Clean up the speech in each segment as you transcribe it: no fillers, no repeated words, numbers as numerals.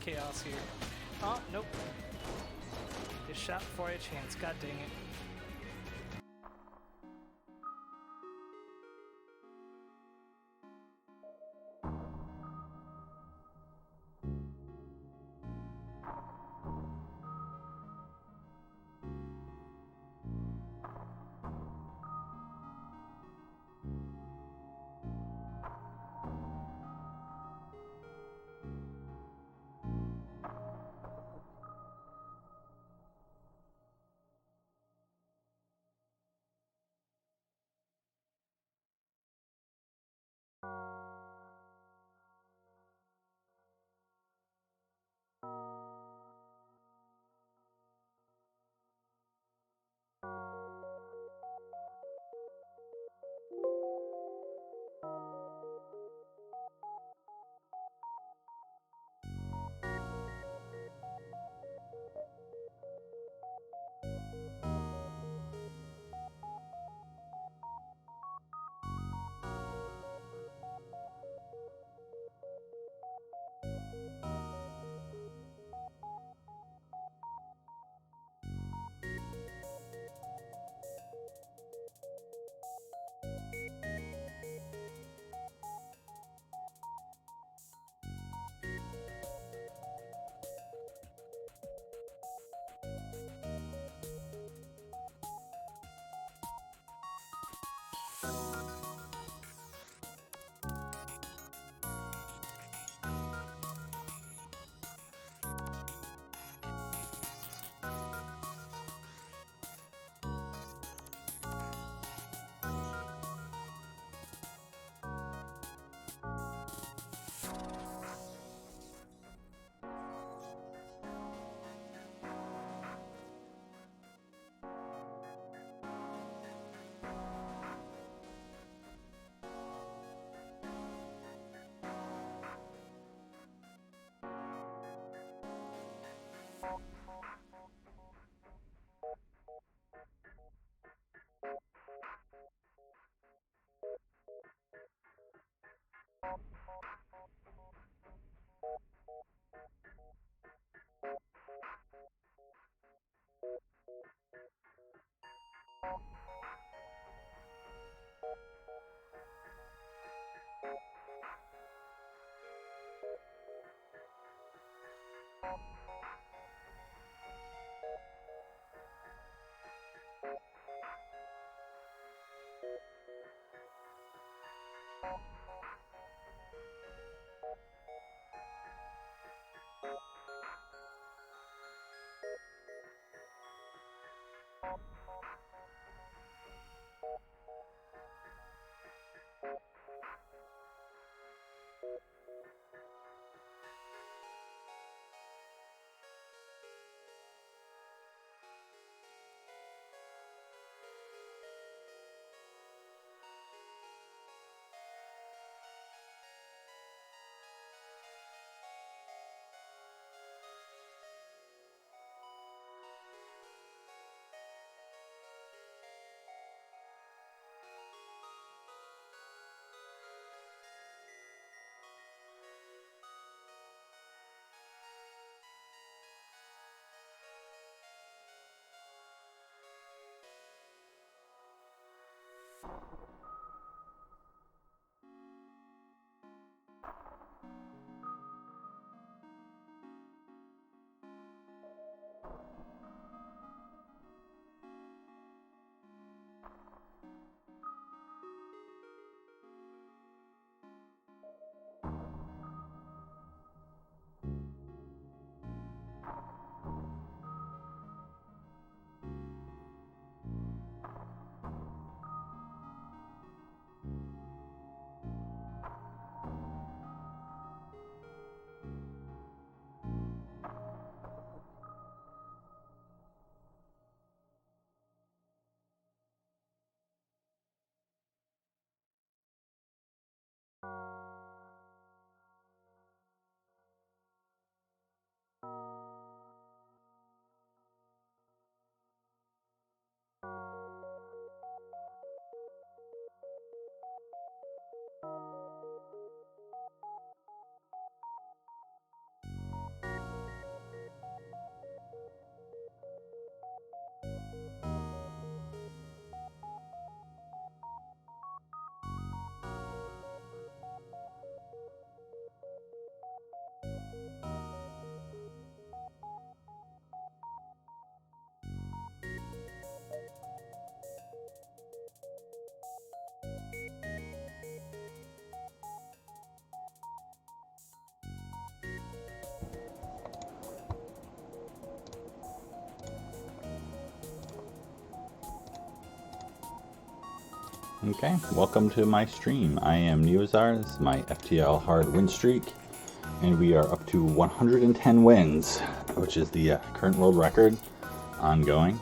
chaos here. Oh, nope. Just shot before I had a chance. God dang it. Okay, welcome to my stream. I am Neozar. This is my FTL hard win streak, and we are up to 110 wins, which is the current world record, ongoing.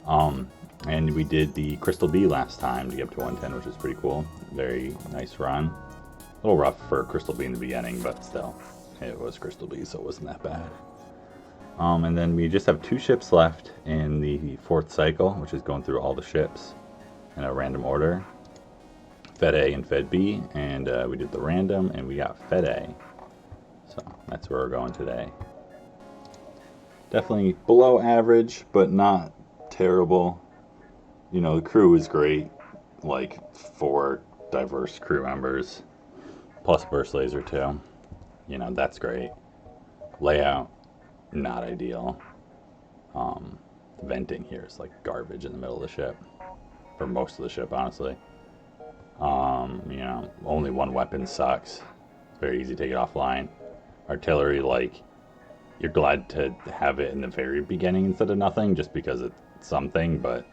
And we did the Crystal B last time to get up to 110, which is pretty cool. Very nice run. A little rough for Crystal B in the beginning, but still, it was Crystal B, so it wasn't that bad. And then we just have 2 ships left in the 4th cycle, which is going through all the ships in a random order. Fed A and Fed B, and we did the random, and we got Fed A. So that's where we're going today. Definitely below average, but not terrible. You know, the crew is great. Like 4 diverse crew members, plus burst laser too. You know, that's great. Layout, not ideal. Venting here is like garbage in the middle of the ship. For most of the ship, honestly. You know, only 1 weapon sucks. It's very easy to take it offline. Artillery, like, you're glad to have it in the very beginning instead of nothing, just because it's something, but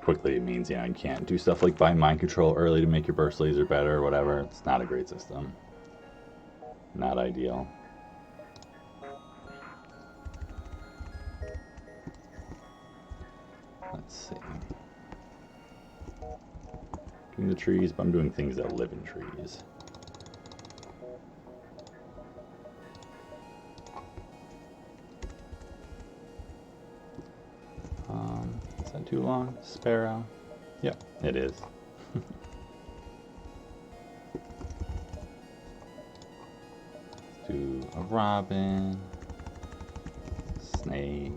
quickly it means, you know, you can't do stuff like buy mind control early to make your burst laser better or whatever. It's not a great system. Not ideal. Let's see. Doing the trees, but I'm doing things that live in trees. Is that too long? Sparrow? Yep, it is. Let's do a robin, snake.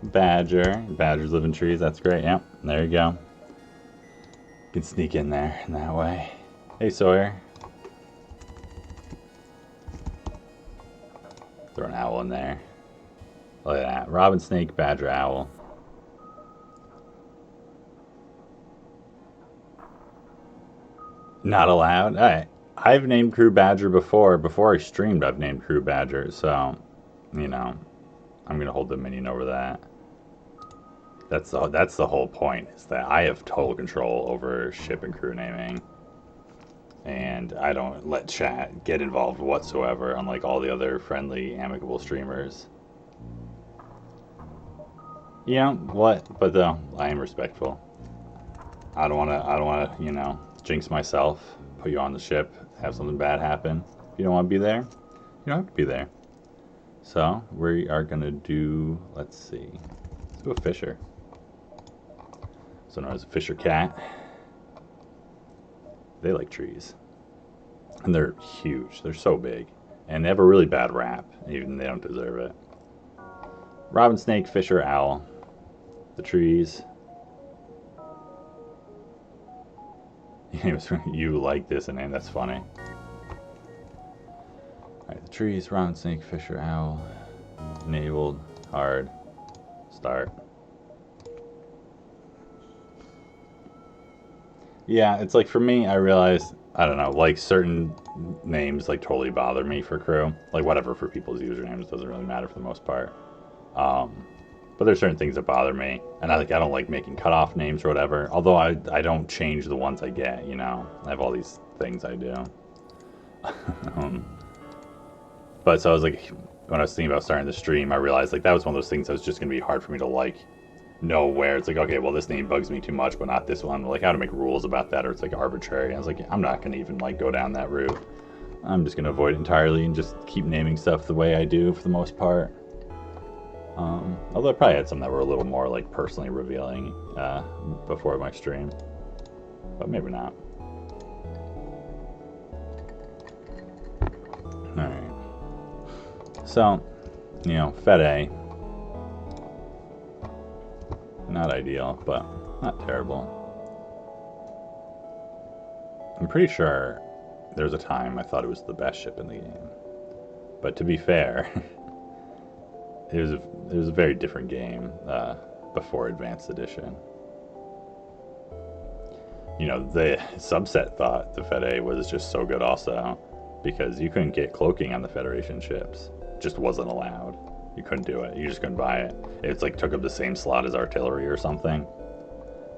Badger. Badgers live in trees. That's great. Yep. There you go. You can sneak in there in that way. Hey, Sawyer. Throw an owl in there. Look at that. Robin, snake, badger, owl. Not allowed? Alright. I've named crew badger before. Before I streamed, I've named crew badger. So, you know, I'm going to hold dominion over that. That's the whole point, is that I have total control over ship and crew naming. And I don't let chat get involved whatsoever, unlike all the other friendly, amicable streamers. Yeah, what? But though, I am respectful. I don't wanna, you know, jinx myself, put you on the ship, have something bad happen. If you don't want to be there, you don't have to be there. So, we are gonna do, let's see, let's do a fisher. So known as a fisher cat. They like trees. And they're huge. They're so big. And they have a really bad rap, even they don't deserve it. Robin, snake, fisher, owl. The trees. You like this name, that's funny. Alright, the trees, robin, snake, fisher, owl. Enabled, hard, start. Yeah, it's like for me, I realized, I don't know, like certain names like totally bother me for crew. Like whatever for people's usernames doesn't really matter for the most part. But there's certain things that bother me, and I don't like making cutoff names or whatever. Although I don't change the ones I get, you know. I have all these things I do. But so I was like, when I was thinking about starting the stream, I realized like that was one of those things that was just gonna be hard for me to like know where it's like, okay, well this name bugs me too much, but not this one. Like how to make rules about that, or it's like arbitrary. And I was like, I'm not gonna even like go down that route. I'm just gonna avoid it entirely and just keep naming stuff the way I do for the most part. Although I probably had some that were a little more like personally revealing before my stream, but maybe not. All right. So, you know, Fed A. Not ideal, but not terrible. I'm pretty sure there was a time I thought it was the best ship in the game. But to be fair, it was a very different game before Advanced Edition. You know, the subset thought the Fed A was just so good also, because you couldn't get cloaking on the Federation ships. It just wasn't allowed. You couldn't do it. You just couldn't buy it. It's like took up the same slot as artillery or something.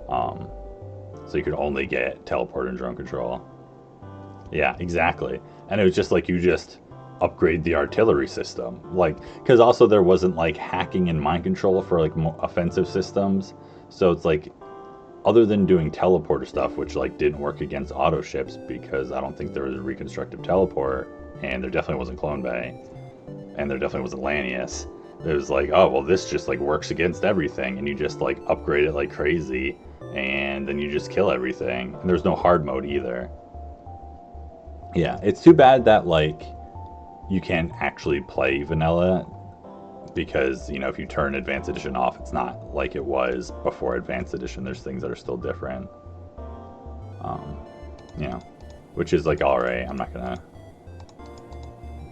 So you could only get teleport and drone control. Yeah, exactly. And it was just like you just upgrade the artillery system, like, because also there wasn't like hacking and mind control for like offensive systems. So it's like, other than doing teleporter stuff, which like didn't work against auto ships because I don't think there was a reconstructive teleport, and there definitely wasn't Clone Bay, and there definitely wasn't Lanius. It was like, oh well, this just like works against everything, and you just like upgrade it like crazy, and then you just kill everything. And there's no hard mode either. Yeah, it's too bad that like you can't actually play vanilla, because, you know, if you turn Advanced Edition off, it's not like it was before Advanced Edition. There's things that are still different. You know, which is like alright. I'm not gonna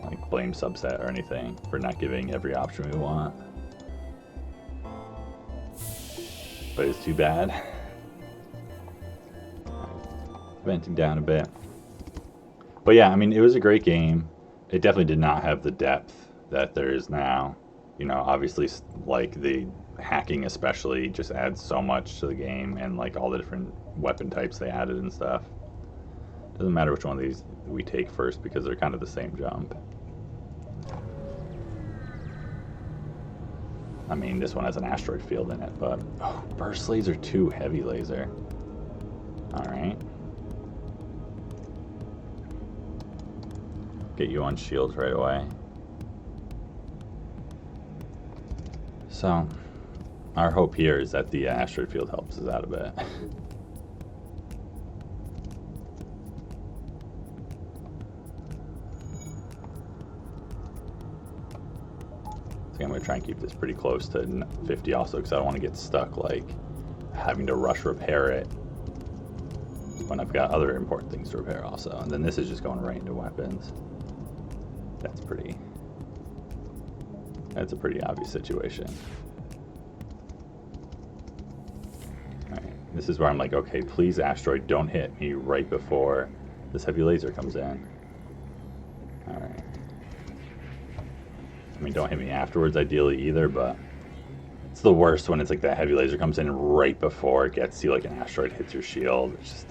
like blame Subset or anything for not giving every option we want, but it's too bad. Venting down a bit. But yeah, I mean, it was a great game. It definitely did not have the depth that there is now. You know, obviously, like, the hacking especially just adds so much to the game, and like all the different weapon types they added and stuff. Doesn't matter which one of these we take first, because they're kind of the same jump. I mean, this one has an asteroid field in it, but oh, burst laser 2, heavy laser. Alright. Get you on shields right away. So, our hope here is that the asteroid field helps us out a bit. I think I'm going to try and keep this pretty close to 50 also, because I don't want to get stuck like having to rush repair it when I've got other important things to repair also. And then this is just going right into weapons. That's a pretty obvious situation. Alright, this is where I'm like, okay, please asteroid, don't hit me right before this heavy laser comes in. Alright. I mean, don't hit me afterwards ideally either, but it's the worst when it's like that heavy laser comes in right before it gets you, like an asteroid hits your shield. It's just,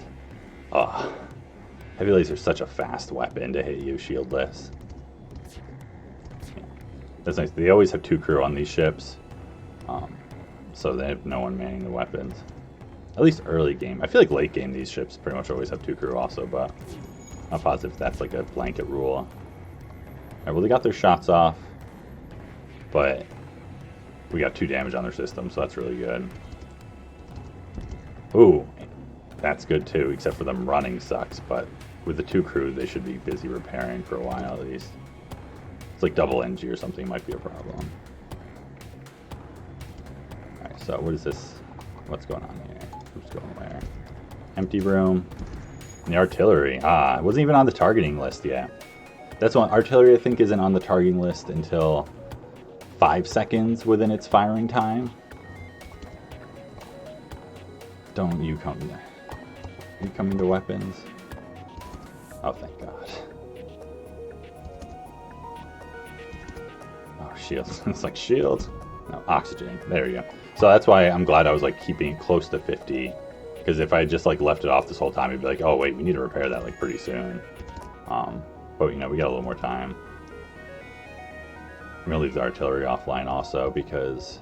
oh. Heavy laser is such a fast weapon to hit you shieldless. That's nice. They always have 2 crew on these ships, so they have no one manning the weapons. At least early game. I feel like late game these ships pretty much always have 2 crew also, but I'm not positive if that's like a blanket rule. Alright, well, they got their shots off, but we got 2 damage on their system, so that's really good. Ooh, that's good too, except for them running sucks, but with the 2 crew, they should be busy repairing for a while at least. It's like double NG or something might be a problem. Alright, so what is this? What's going on here? Who's going where? Empty room. And the artillery. Ah, it wasn't even on the targeting list yet. That's one. Artillery, I think, isn't on the targeting list until 5 seconds within its firing time. Don't you come there. You come into weapons. Oh, thank God. Shield. It's like shield. No, oxygen. There you go. So that's why I'm glad I was like keeping it close to 50, because if I just like left it off this whole time, it'd be like, oh wait, we need to repair that like pretty soon. But you know, we got a little more time. I'm gonna leave the artillery offline also, because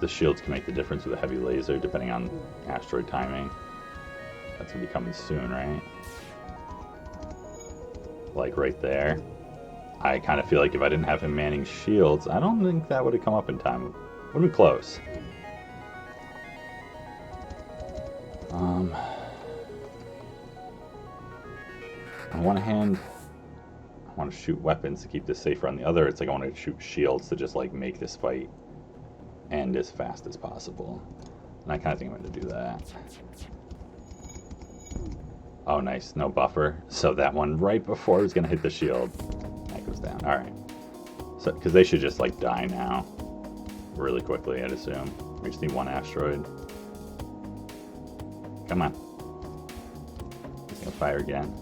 the shields can make the difference with a heavy laser depending on asteroid timing. That's gonna be coming soon, right? Like right there. I kind of feel like if I didn't have him manning shields, I don't think that would have come up in time. Would have been close. On one hand, I want to shoot weapons to keep this safer. On the other, it's like I want to shoot shields to just like make this fight end as fast as possible. And I kind of think I'm going to do that. Oh, nice. No buffer. So that one right before it was going to hit the shield. Goes down. Alright. So, because they should just like die now really quickly, I'd assume. We just need 1 asteroid. Come on. He's gonna fire again.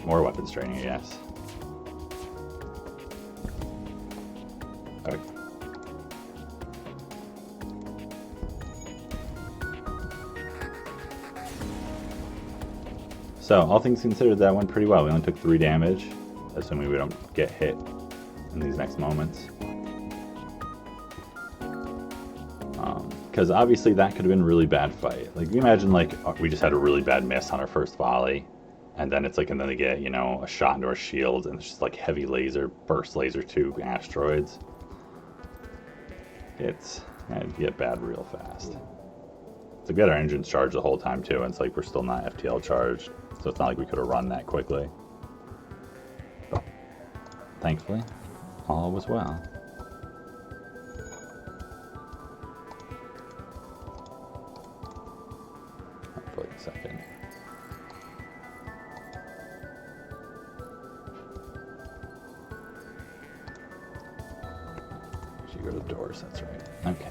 More weapons training, I guess. Okay. So, all things considered, that went pretty well. We only took 3 damage, assuming we don't get hit in these next moments. Because obviously that could have been a really bad fight. Like, you imagine, like, we just had a really bad miss on our first volley, and then it's like, and then they get, you know, a shot into our shield, and it's just like heavy laser, burst laser 2 asteroids. It'd get bad real fast. So we had our engines charged the whole time too, and it's like we're still not FTL charged, so it's not like we could have run that quickly. But thankfully, all was well. For a second. Should go to the doors, that's right. Okay.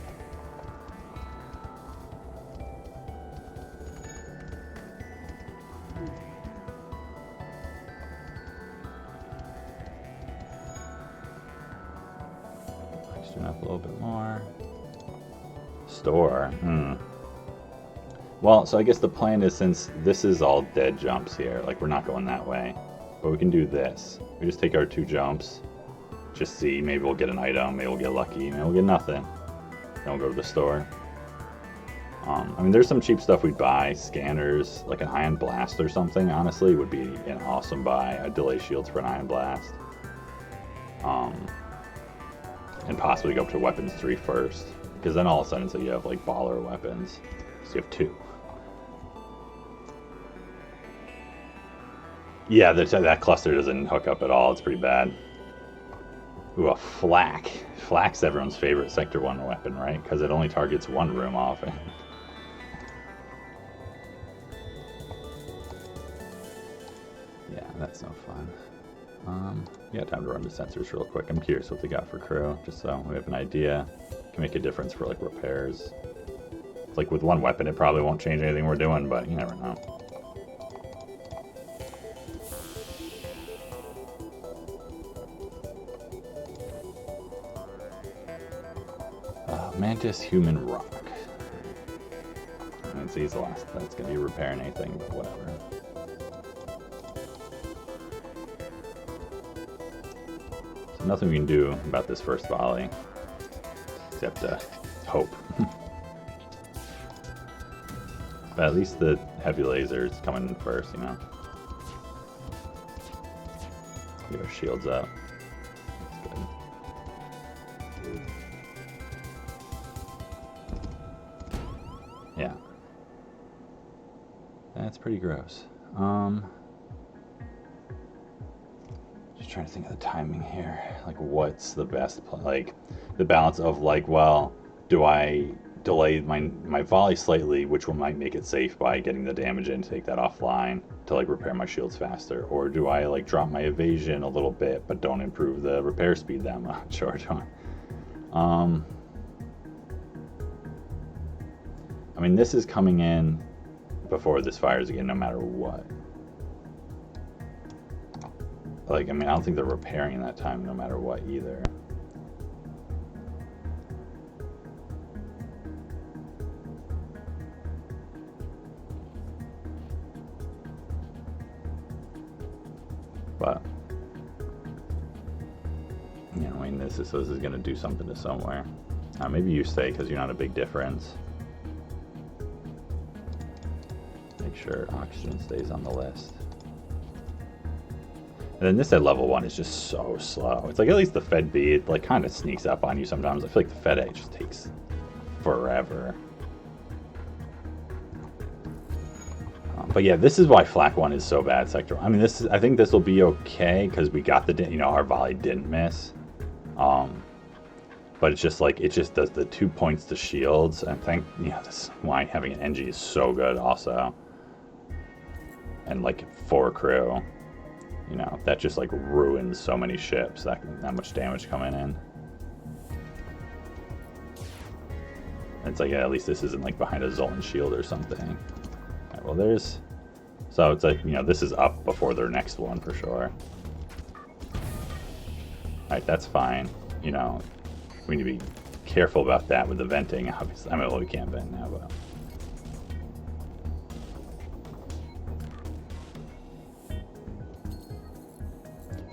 Up a little bit more. Store. Well, so I guess the plan is, since this is all dead jumps here, like we're not going that way, but we can do this. We just take our 2 jumps, just see, maybe we'll get an item, maybe we'll get lucky, maybe we'll get nothing. Then we'll go to the store. I mean, there's some cheap stuff we'd buy, scanners, like an ion blast or something, honestly, would be an awesome buy. I'd delay shields for an ion blast. And possibly go up to weapons 3 first, because then all of a sudden, so you have like baller weapons, so you have 2. Yeah, that cluster doesn't hook up at all. It's pretty bad. Ooh, a flak. Flak's everyone's favorite Sector 1 weapon, right? Because it only targets 1 room often. Yeah, that's no fun. Yeah, time to run the sensors real quick. I'm curious what they got for crew, just so we have an idea. Can make a difference for like repairs. It's like with 1 weapon, it probably won't change anything we're doing, but you never know. Mantis Human Rock. I mean, see, it's the last that's going to be repairing anything, but whatever. So nothing we can do about this first volley, except hope. But at least the heavy laser is coming in first, you know. Get our shields up. That's good. Yeah. That's pretty gross. Just trying to think of the timing here. Like, what's the best, like, the balance of, like, well, do I delay my volley slightly, which one might make it safe by getting the damage in, take that offline to, like, repair my shields faster? Or do I, like, drop my evasion a little bit, but don't improve the repair speed that much? Or do I... I mean, this is coming in before this fires again, no matter what. Like, I mean, I don't think they're repairing that time no matter what either. But, you know, I mean, this is going to do something to somewhere. Maybe you stay because you're not a big difference. Make sure oxygen stays on the list. And then this at level 1 is just so slow. It's like, at least the Fed B, it like kind of sneaks up on you sometimes. I feel like the Fed A just takes forever. But yeah, this is why Flak 1 is so bad, Sector 1. I mean, I think this will be okay because we got the, you know, our volley didn't miss. But it's just like, it just does the 2 points to shields. And you know, this why having an NG is so good also. And like 4 crew, you know, that just like ruins so many ships, that much damage coming in. It's like, yeah, at least this isn't like behind a Zolan shield or something. All right, well, there's So it's like, you know, this is up before their next one for sure. Alright, that's fine. You know, we need to be careful about that with the venting, obviously. I mean, well, we can't vent now, but...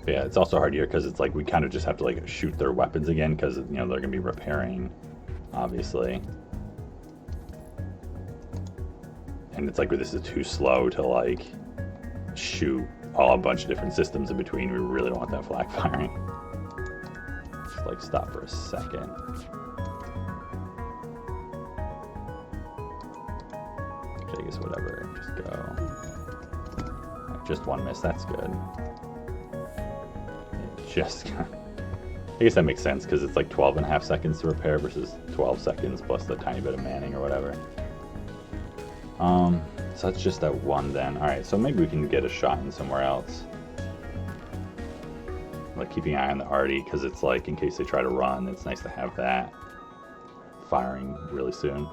But yeah, it's also hard here because it's like we kind of just have to like shoot their weapons again because, you know, they're going to be repairing, obviously. And it's like this is too slow to like shoot a bunch of different systems in between. We really don't want that flak firing. Just like stop for a second. I guess whatever, just go. Just one miss, that's good. Just, I guess that makes sense because it's like 12.5 seconds to repair versus 12 seconds plus the tiny bit of manning or whatever. So that's just that one then. Alright, so maybe we can get a shot in somewhere else. Like keeping an eye on the arty because it's like in case they try to run, it's nice to have that firing really soon.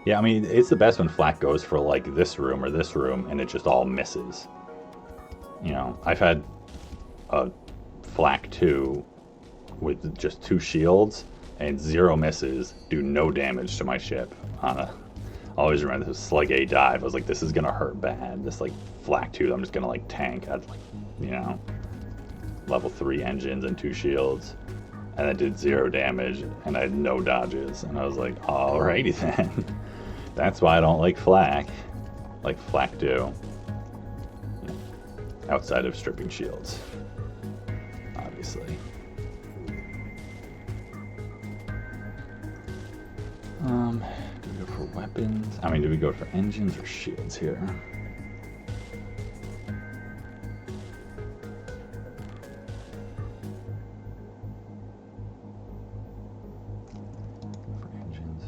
Yeah, I mean, it's the best when flak goes for like this room or this room and it just all misses. You know, I've had a flak 2 with just 2 shields and 0 misses, do no damage to my ship on a... I always remember this was Slug A dive. I was like, this is gonna hurt bad. This like flak 2, I'm just gonna like tank. I had like, you know, level 3 engines and 2 shields. And I did 0 damage and I had no dodges. And I was like, alrighty then. That's why I don't like flak. Like flak 2. Outside of stripping shields, obviously. Do we go for weapons? I mean, do we go for engines or shields here? For engines.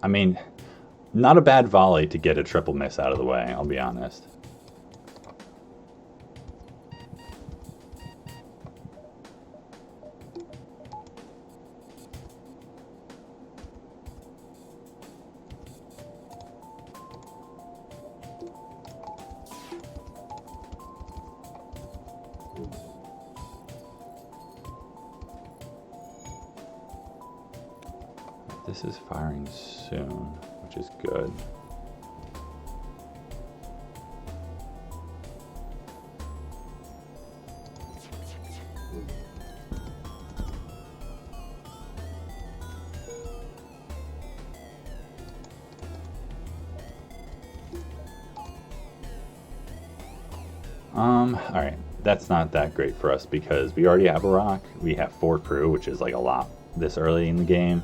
I mean, not a bad volley to get a triple miss out of the way, I'll be honest. This is firing soon, which is good. Alright, that's not that great for us because we already have a rock. We have 4 crew, which is like a lot this early in the game.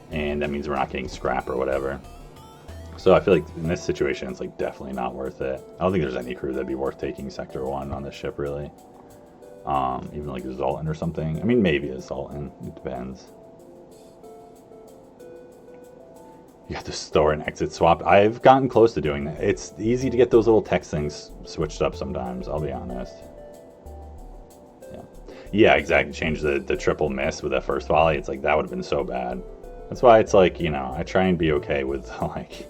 And that means we're not getting scrap or whatever. So I feel like in this situation, it's like definitely not worth it. I don't think there's any crew that'd be worth taking Sector 1 on this ship, really. Even like a Zoltan or something. I mean, maybe a Zoltan. It depends. You have to store and exit swap. I've gotten close to doing that. It's easy to get those little text things switched up sometimes, I'll be honest. Yeah, exactly. Change the triple miss with that first volley. It's like, that would have been so bad. That's why it's like, you know, I try and be okay with, like,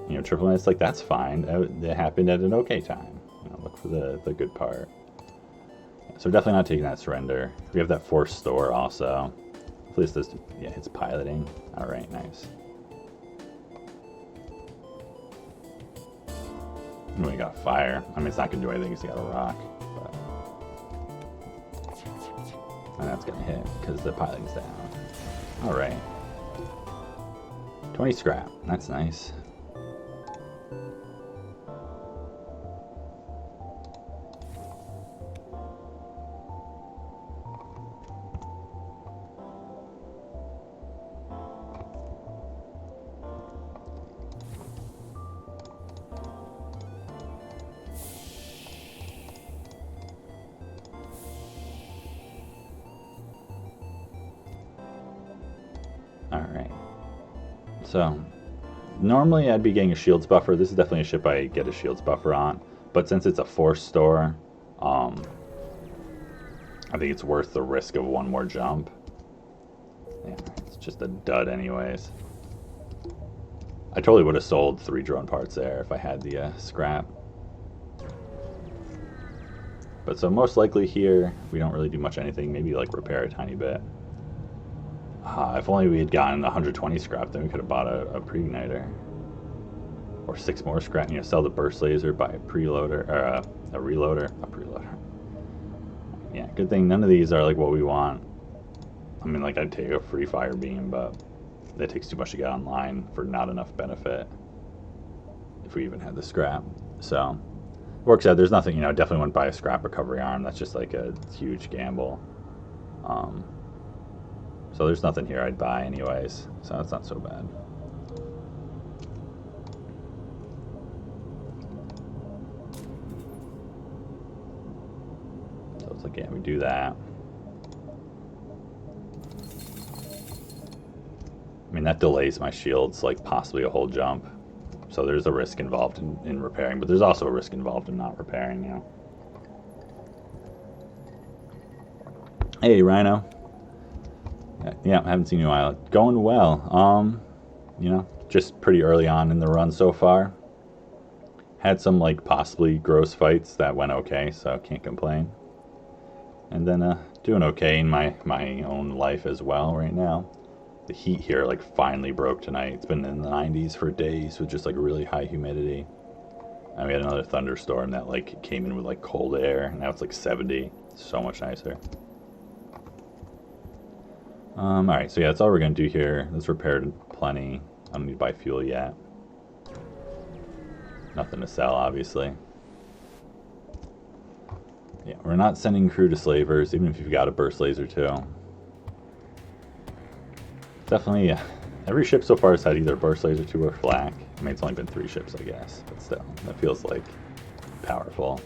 you know, triple miss. Like, that's fine. It happened at an okay time. You know, look for the good part. So definitely not taking that surrender. We have that forced store also. Hopefully this does, yeah, it's piloting. All right, nice. And we got fire. I mean, it's not going to do anything because you got a rock. But... and that's going to hit because the piloting's down. All right. 20 scrap. That's nice. Alright, so normally I'd be getting a shields buffer. This is definitely a ship I get a shields buffer on, but since it's a force store, I think it's worth the risk of one more jump. Yeah, it's just a dud anyways. I totally would have sold 3 drone parts there if I had the scrap. But so most likely here, we don't really do much anything. Maybe like repair a tiny bit. If only we had gotten 120 scrap, then we could have bought a pre-igniter. Or 6 more scrap, you know, sell the burst laser, buy a preloader, or a reloader, a preloader. Yeah, good thing none of these are like what we want. I mean, like I'd take a free fire beam, but that takes too much to get online for not enough benefit. If we even had the scrap. So, works out. There's nothing, you know, definitely wouldn't buy a scrap recovery arm. That's just like a huge gamble. So there's nothing here I'd buy anyways. So that's not so bad. So it's like, yeah, we do that. I mean, that delays my shields like possibly a whole jump. So there's a risk involved in repairing, but there's also a risk involved in not repairing, you know. Hey, Rhino. Yeah, I haven't seen you in a while. Going well. You know, just pretty early on in the run so far. Had some like possibly gross fights that went okay, so can't complain. And then doing okay in my own life as well right now. The heat here like finally broke tonight. It's been in the 90s for days with just like really high humidity. And we had another thunderstorm that like came in with like cold air. Now it's like 70. It's so much nicer. Alright, so yeah, that's all we're going to do here. This repaired plenty. I don't need to buy fuel yet. Nothing to sell, obviously. Yeah, we're not sending crew to slavers, even if you've got a burst laser too. Definitely, every ship so far has had either burst laser 2 or flak. I mean, it's only been 3 ships, I guess, but still, that feels like powerful.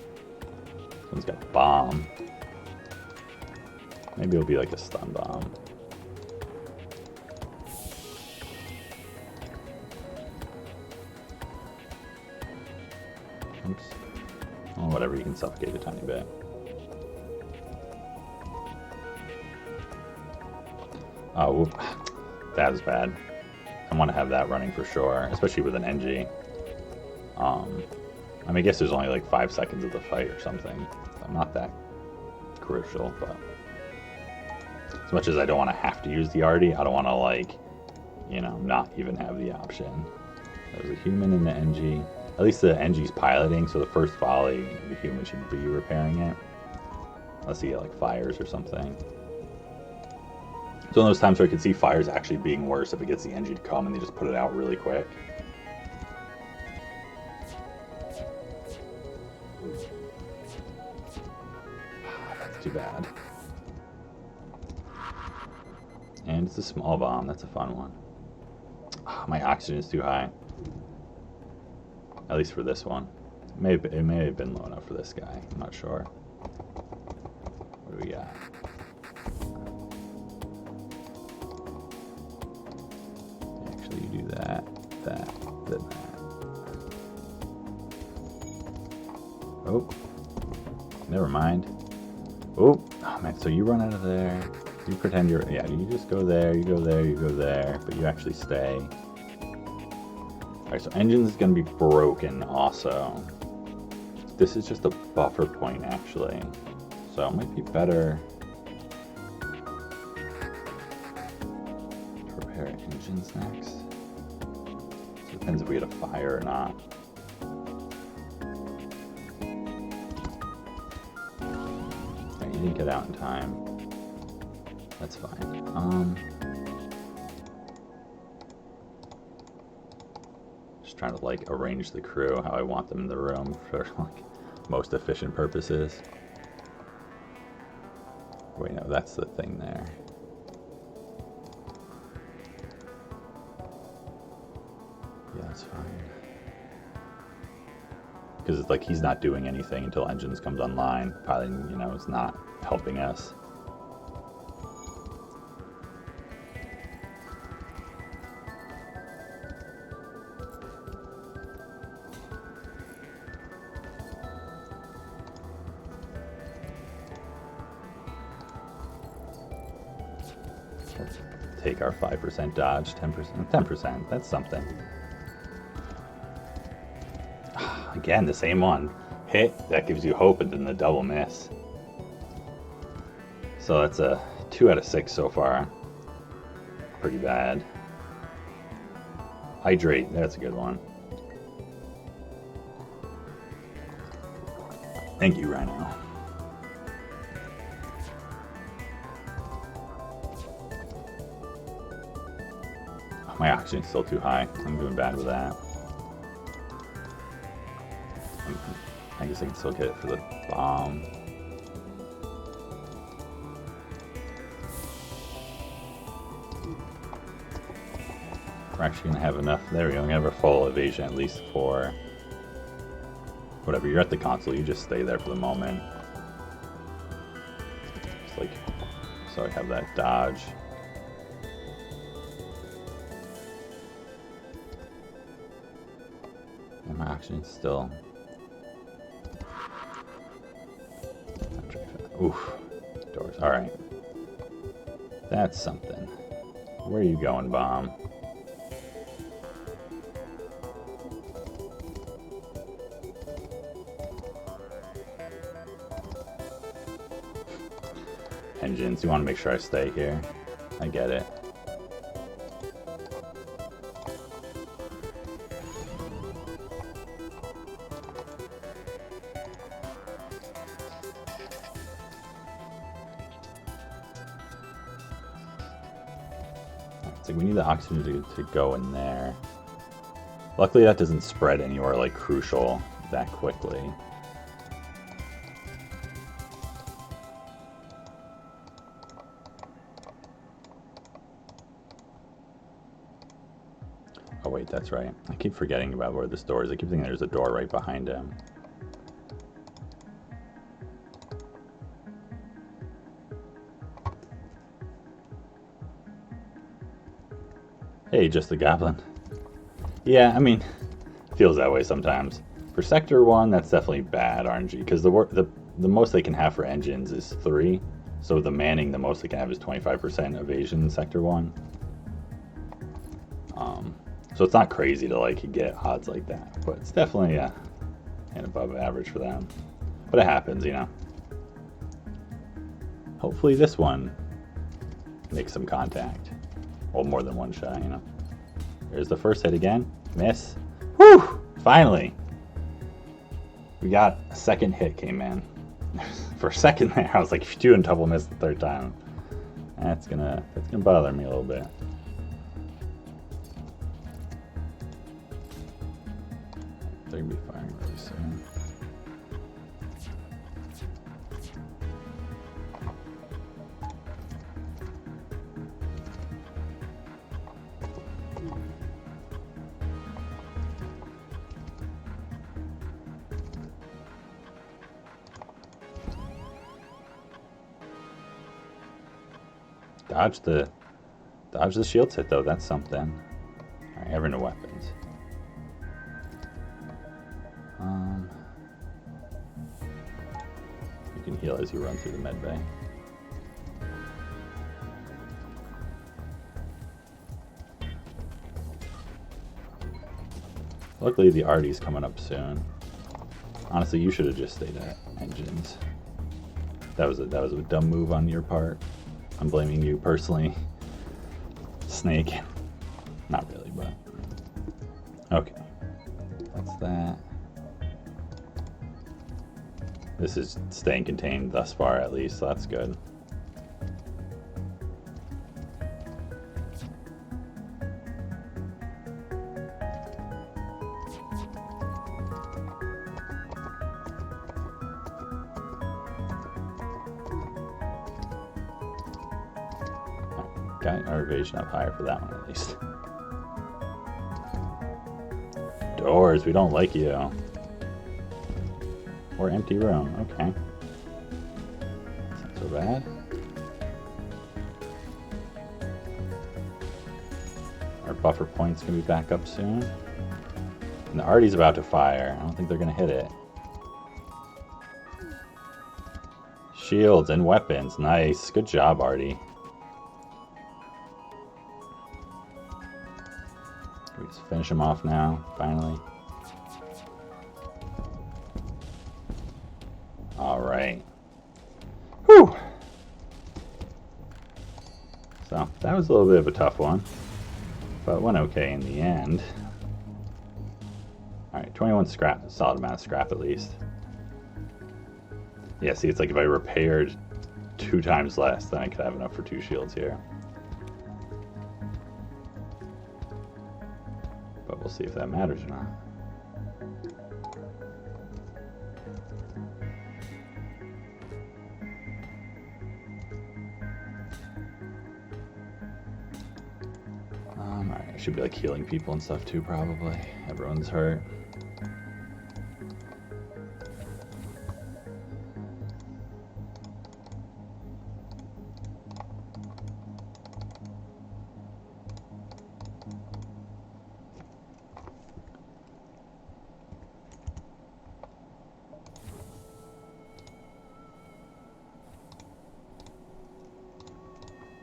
Someone's got a bomb. Maybe it'll be like a stun bomb. Oops. Oh, whatever, you can suffocate a tiny bit. Oh, whoop. That was bad. I want to have that running for sure, especially with an NG. I mean, I guess there's only like 5 seconds of the fight or something. So not that crucial, but as much as I don't want to have to use the arty, I don't want to like, you know, not even have the option. There's a human in the NG. At least the NG's piloting, so the first volley, the human should be repairing it. Unless he like fires or something. It's one of those times where I could see fires actually being worse if it gets the NG to come and they just put it out really quick. That's too bad. And it's a small bomb, that's a fun one. My oxygen is too high. At least for this one. It may have been low enough for this guy. I'm not sure. What do we got? Actually, you do that, then that. Oh. Never mind. Oh man, so you run out of there. You pretend you're... Yeah, you just go there, you go there, you go there. But you actually stay. Alright, so engine is going to be broken also. This is just a buffer point, actually. So it might be better to repair engines next. So it depends if we had a fire or not. Alright, you didn't get out in time. That's fine. Trying to like arrange the crew how I want them in the room for like most efficient purposes. Wait, no, that's the thing there. Yeah, that's fine. Because it's like he's not doing anything until engines comes online. Piloting, you know, is not helping us. Take our 5% dodge, 10%, 10%. That's something. Again, the same one. Hit, that gives you hope, and then the double miss. So that's a 2 out of 6 so far. Pretty bad. Hydrate, that's a good one. Thank you, Rhino. My oxygen's still too high. I'm doing bad with that. I guess I can still get it for the bomb. We're actually going to have enough. There we go. We're going to have our full evasion at least for whatever. You're at the console. You just stay there for the moment. Just like, so I have that dodge. And my oxygen's still... Oof. Doors. Alright. That's something. Where are you going, bomb? Engines. You want to make sure I stay here. I get it. It's like we need the oxygen to go in there. Luckily that doesn't spread anywhere like crucial that quickly. Oh wait, that's right. I keep forgetting about where this door is. I keep thinking there's a door right behind him. Hey, just the goblin. Yeah, I mean, feels that way sometimes. For Sector 1, that's definitely bad RNG, because the most they can have for engines is 3. So the manning, the most they can have is 25% evasion in Sector 1. So it's not crazy to like get odds like that, but it's definitely an above average for them. But it happens, you know. Hopefully this one makes some contact. Well, more than one shot, you know. There's the first hit again. Miss. Whew! Finally! We got a second hit came in. For a second there, I was like, if you do a double miss the third time, that's gonna bother me a little bit. They're gonna be firing really soon. Dodge the shields hit though, that's something. Alright, ever no weapons. You can heal as you run through the med bay. Luckily the Artie's coming up soon. Honestly, you should have just stayed at engines. That was a dumb move on your part. I'm blaming you personally, Snake. Not really, but okay. That's that. This is staying contained thus far, at least, so that's good. Got our evasion up higher for that one at least. Doors, we don't like you. Or empty room, okay. That's not so bad. Our buffer point's gonna be back up soon. And the Artie's about to fire. I don't think they're gonna hit it. Shields and weapons, nice. Good job, Artie. We just finish him off now, finally. Alright. Whew! So, that was a little bit of a tough one. But went okay in the end. Alright, 21 scrap. Solid amount of scrap at least. Yeah, see, it's like if I repaired 2 times less, then I could have enough for 2 shields here. But we'll see if that matters or not. Alright, I should be like healing people and stuff too, probably. Everyone's hurt.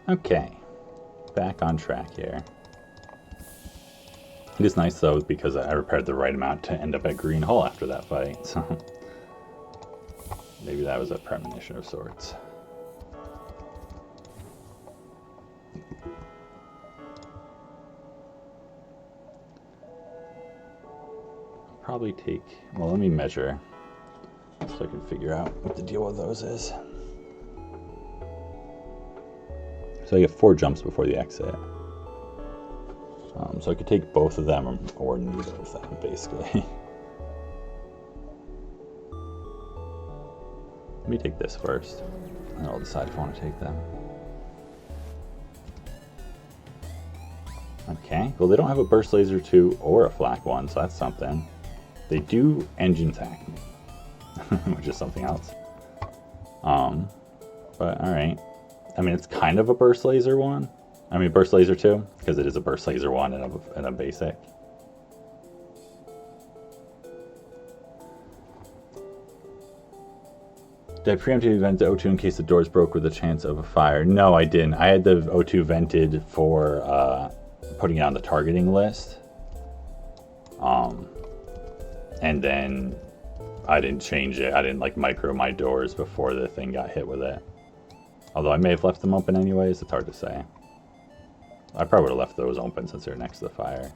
Okay, back on track here. It is nice though because I repaired the right amount to end up at Green Hull after that fight, so maybe that was a premonition of sorts. I'll probably take, well, let me measure so I can figure out what the deal with those is. So I get 4 jumps before the exit. So I could take both of them or neither of them, basically. Let me take this first, and I'll decide if I want to take them. Okay, well they don't have a burst laser 2 or a flak 1, so that's something. They do engine tack me, which is something else. But alright. I mean, it's kind of a burst laser 1. I mean, burst laser 2, because it is a burst laser 1 and a basic. Did I preemptively vent the O2 in case the doors broke with a chance of a fire? No, I didn't. I had the O2 vented for putting it on the targeting list. And then I didn't change it. I didn't like micro my doors before the thing got hit with it. Although I may have left them open anyways, it's hard to say. I probably would have left those open since they're next to the fire.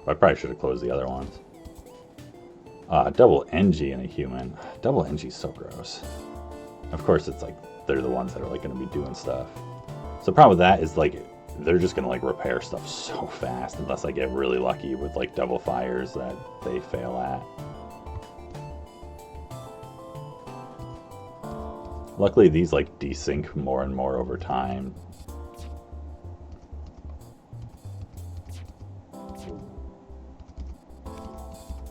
But I probably should have closed the other ones. Double NG in a human. Double NG is so gross. Of course, it's like they're the ones that are like going to be doing stuff. So the problem with that is like they're just going to like repair stuff so fast unless I get really lucky with like double fires that they fail at. Luckily, these like desync more and more over time.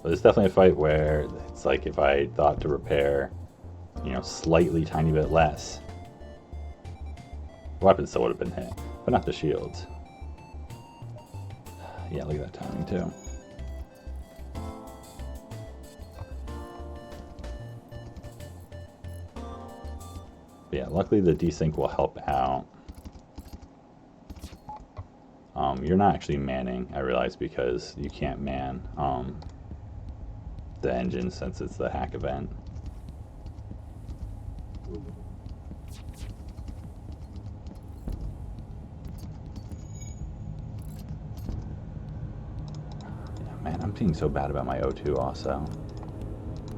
But it's definitely a fight where it's like if I thought to repair, you know, slightly tiny bit less, the weapon still would have been hit, but not the shields. Yeah, look at that timing too. But yeah, luckily the desync will help out. You're not actually manning, I realize, because you can't man the engine since it's the hack event. Yeah, man, I'm being so bad about my O2 also.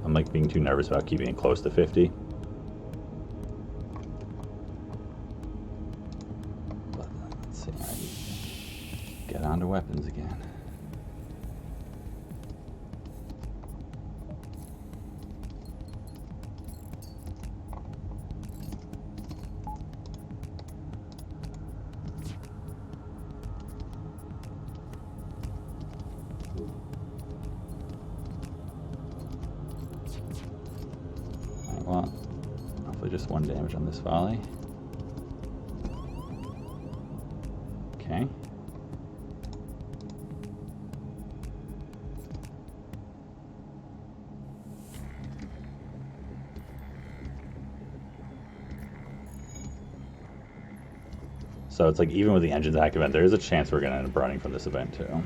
I'm like being too nervous about keeping it close to 50. But let's see, I get onto weapons again. Well, hopefully just 1 damage on this volley. Okay. So it's like even with the engines active event, there is a chance we're going to end up running from this event too.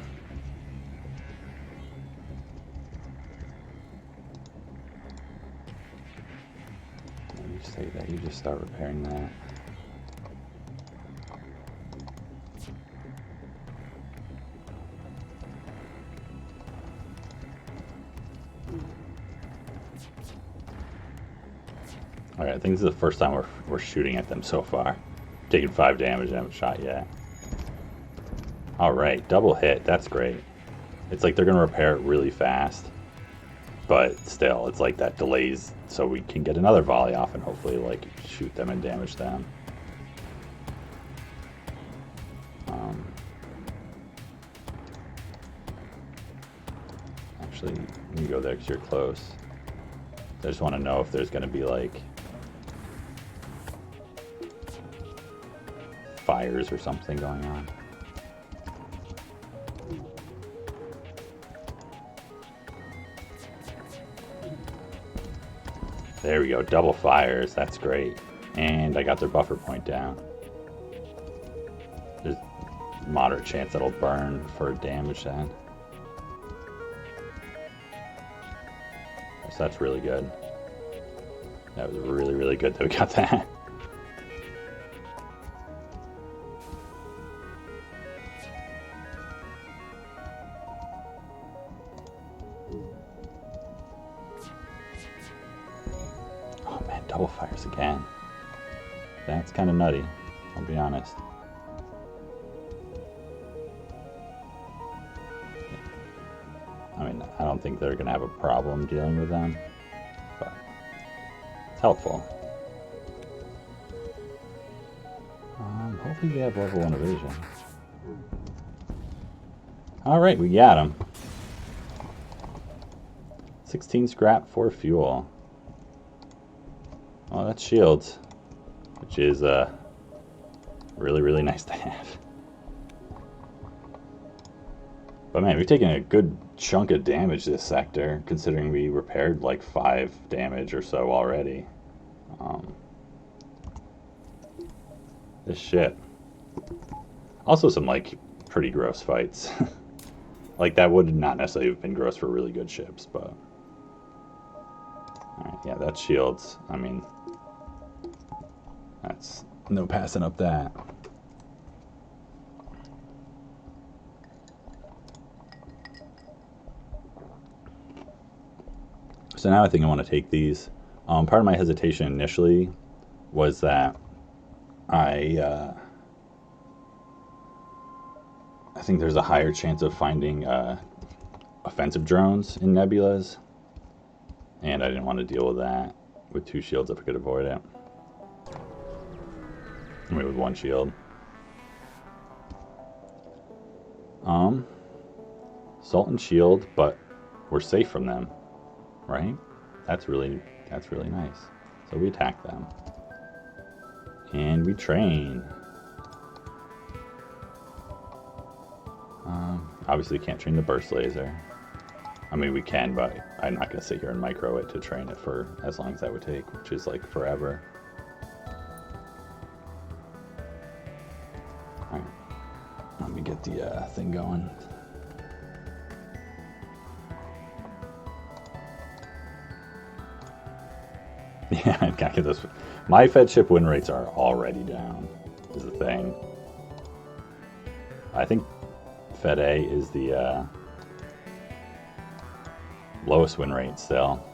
You say that, you just start repairing that. Alright, I think this is the first time we're shooting at them so far. Taking 5 damage, I haven't shot yet. Alright, double hit, that's great. It's like they're going to repair it really fast. But still, it's like that delays so we can get another volley off and hopefully like shoot them and damage them. Actually, you go there because you're close. I just want to know if there's going to be like fires or something going on. There we go, double fires, that's great. And I got their buffer point down. There's a moderate chance that'll burn for damage then. So that's really good. That was really, really good that we got that. Oh man, double fires again. That's kind of nutty, I'll be honest. I mean, I don't think they're going to have a problem dealing with them, but it's helpful. Hopefully they have level 1 evasion. Alright, we got him. 16 scrap, 4 fuel. Oh, that's shields, which is really, really nice to have. But man, we've taken a good chunk of damage this sector, considering we repaired like 5 damage or so already. This ship. Also some like pretty gross fights. Like that would not necessarily have been gross for really good ships, but... Alright, yeah, that's shields. I mean, that's no passing up that. So now I think I want to take these. Part of my hesitation initially was that I think there's a higher chance of finding offensive drones in nebulas, and I didn't want to deal with that with 2 shields if I could avoid it. I mean, with 1 shield. Salt and shield, but we're safe from them, right? That's really nice. So we attack them, and we train. Obviously can't train the burst laser. I mean, we can, but I'm not going to sit here and micro it to train it for as long as that would take, which is like forever. Alright, let me get the thing going. Yeah, I can't get this. My Fed ship win rates are already down, is the thing. I think Fed A is the lowest win rate still.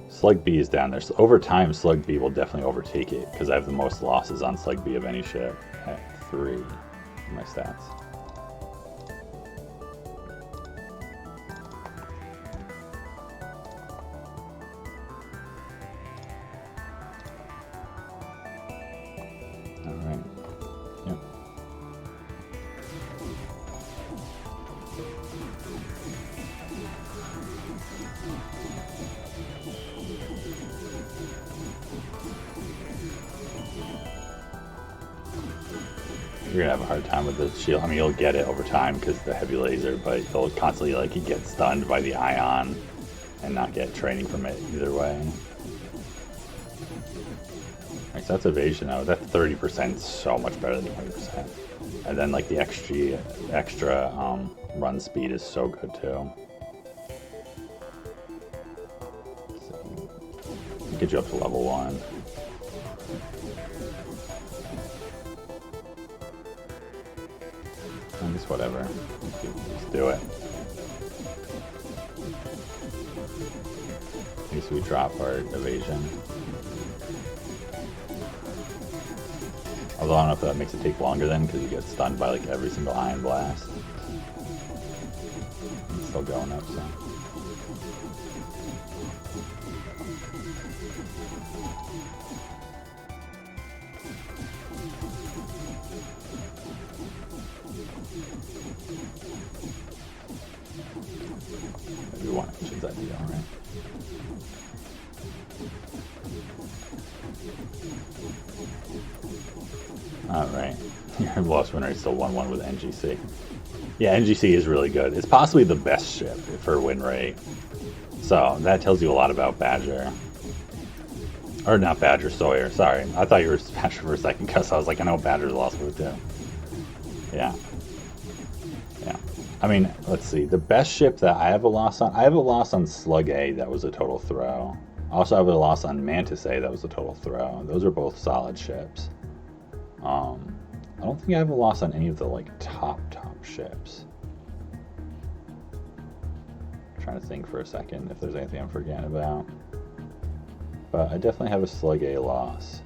Slug B is down there. So over time, Slug B will definitely overtake it because I have the most losses on Slug B of any ship at 3 in my stats. Alright. Yep. You're gonna have a hard time with the shield. I mean, you'll get it over time because the heavy laser, but you'll constantly like get stunned by the ion and not get training from it either way. Alright, nice. That's evasion though. That 30% is so much better than 20%. And then like the extra run speed is so good too. So, get you up to level 1. I guess whatever. Let's do it. At least we drop our evasion. Although I don't know if that makes it take longer then, because you get stunned by like every single ion blast. It's still going up, so. Maybe 1 inch is ideal, right? Alright, your loss win rate is still 1-1 with NGC. Yeah, NGC is really good. It's possibly the best ship for win rate. So, that tells you a lot about Badger. Or not Badger, Sawyer, sorry. I thought you were Badger for a second, because I was like, I know Badger's lost with it too. Yeah. Yeah. I mean, let's see. The best ship that I have a loss on, I have a loss on Slug A that was a total throw. I also have a loss on Mantis A that was a total throw. Those are both solid ships. I don't think I have a loss on any of the like top ships. I'm trying to think for a second if there's anything I'm forgetting about. But I definitely have a Slug A loss.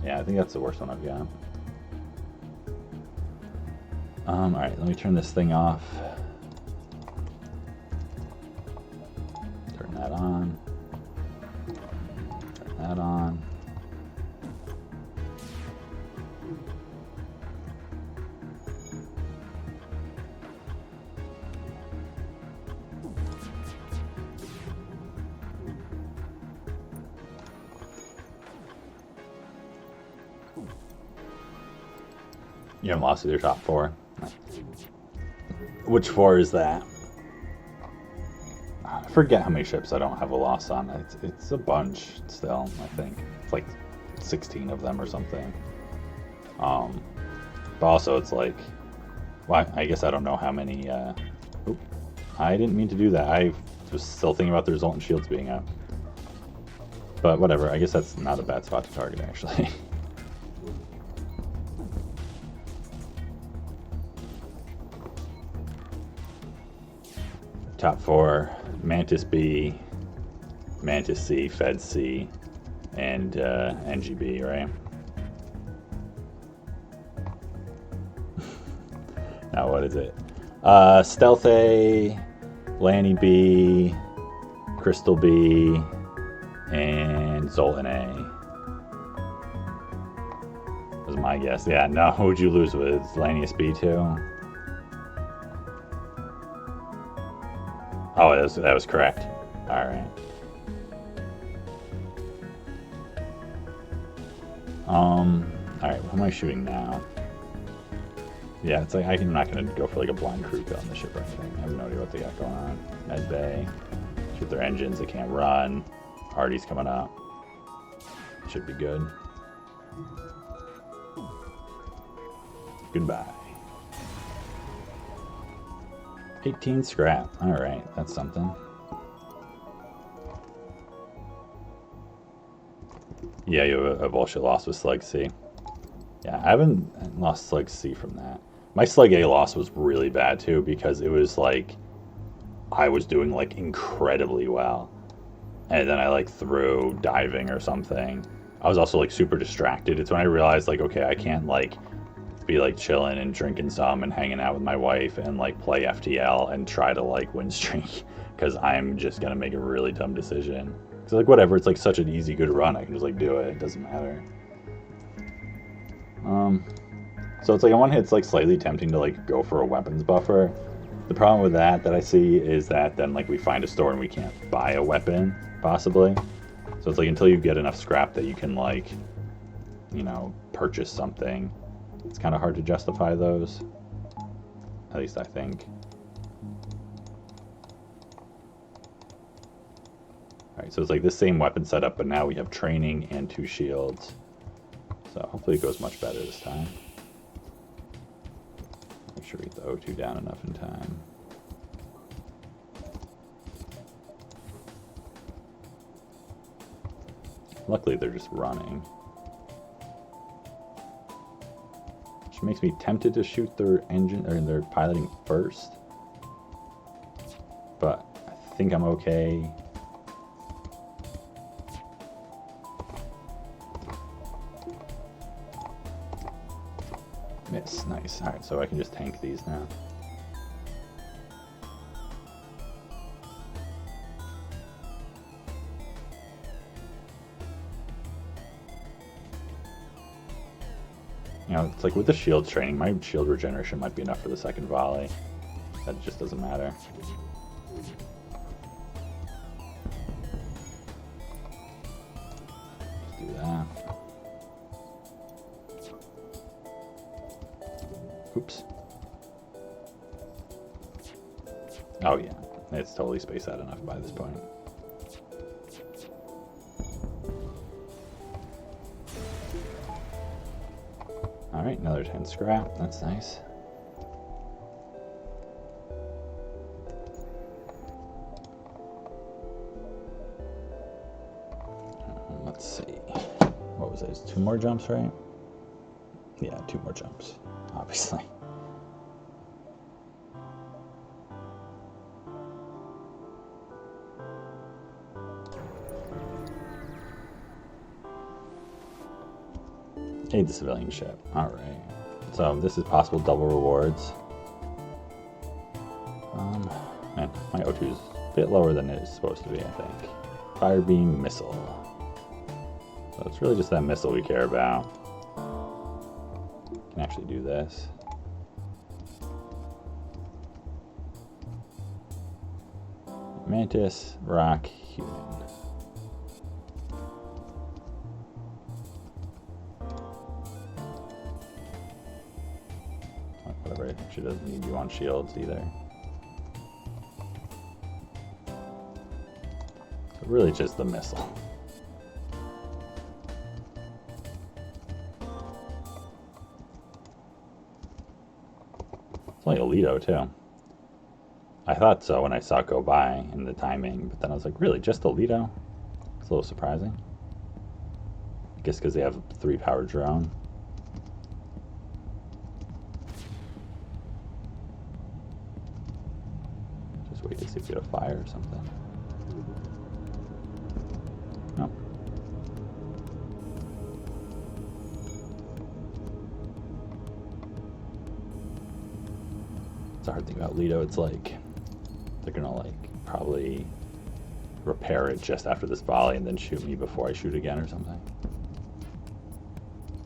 Yeah, I think that's the worst one I've got. Alright, let me turn this thing off. Turn that on. Turn that on. You haven't lost with your top 4. Which 4 is that? I forget how many ships I don't have a loss on. It's a bunch still, I think. It's like 16 of them or something. But also it's like, well, I guess I don't know how many, oop, I didn't mean to do that. I was still thinking about the resultant shields being up. But whatever, I guess that's not a bad spot to target actually. Top 4, Mantis B, Mantis C, Fed C, and NGB, right? Now what is it? Stealth A, Lanny B, Crystal B, and Zoltan A. Was my guess. Yeah, no, who would you lose with? Lanius B too? Oh, that was correct. Alright. Alright, what am I shooting now? Yeah, it's like I'm not gonna go for like a blind crew kill on the ship or anything. I have no idea what they got going on. Med Bay. Shoot their engines, they can't run. Hardy's coming up. Should be good. Goodbye. 18 scrap. Alright, that's something. Yeah, you have a bullshit loss with Slug C. Yeah, I haven't lost Slug C from that. My Slug A loss was really bad too, because it was like I was doing like incredibly well. And then I like threw diving or something. I was also like super distracted. It's when I realized like, okay, I can't like be like chilling and drinking some and hanging out with my wife and like play FTL and try to like win streak, because I'm just gonna make a really dumb decision. So like whatever, it's like such an easy good run, I can just like do it, it doesn't matter. So it's like on one hand it's like slightly tempting to like go for a weapons buffer. The problem with that I see is that then like we find a store and we can't buy a weapon possibly. So it's like until you get enough scrap that you can like, you know, purchase something, it's kind of hard to justify those. At least I think. Alright, so it's like the same weapon setup, but now we have training and 2 shields. So hopefully it goes much better this time. Make sure we get the O2 down enough in time. Luckily they're just running. Which makes me tempted to shoot their engine or their piloting first. But I think I'm okay. Miss, nice. Alright, so I can just tank these now. You know, it's like with the shield training, my shield regeneration might be enough for the second volley. That just doesn't matter. Let's do that. Oops. Oh yeah, it's totally spaced out enough by this point. Alright, another 10 scrap, that's nice. Let's see. What was it? 2 more jumps, right? Yeah, 2 more jumps, obviously. Aid the civilian ship. Alright. So this is possible double rewards. Man, my O2 is a bit lower than it is supposed to be, I think. Fire beam missile. So it's really just that missile we care about. Can actually do this. Mantis, rock, human. Whatever, she doesn't need you on shields either. So really just the missile. It's only Alito too. I thought so when I saw it go by in the timing, but then I was like, really, just Alito? It's a little surprising. I guess because they have a 3-power drone. Just wait to see if we get a fire or something. No. It's a hard thing about Alito. It's like they're gonna like probably repair it just after this volley and then shoot me before I shoot again or something.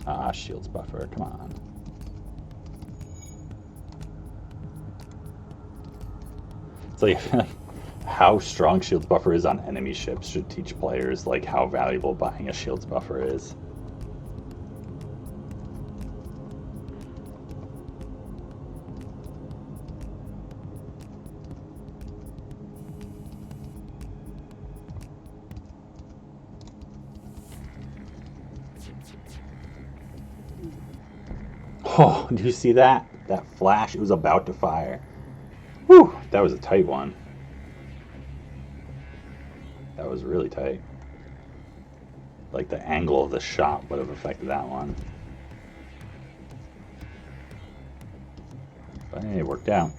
Ah, shields buffer, come on. It's like how strong shields buffer is on enemy ships should teach players like how valuable buying a shields buffer is. Oh, do you see that? That flash? It was about to fire. Whew, that was a tight one. That was really tight. Like the angle of the shot would have affected that one. But hey, it worked out.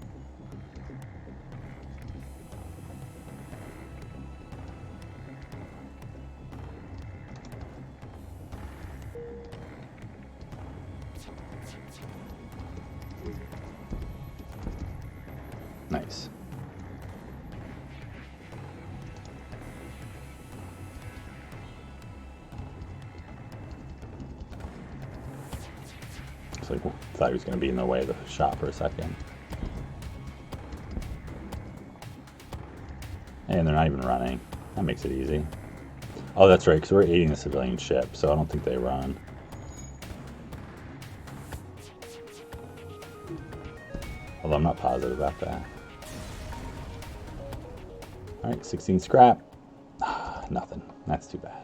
Nice. It's like, thought he was going to be in the way of the shot for a second. And they're not even running. That makes it easy. Oh, that's right, because we're aiding the civilian ship, so I don't think they run. Although I'm not positive about that. Alright, 16 scrap. nothing. That's too bad.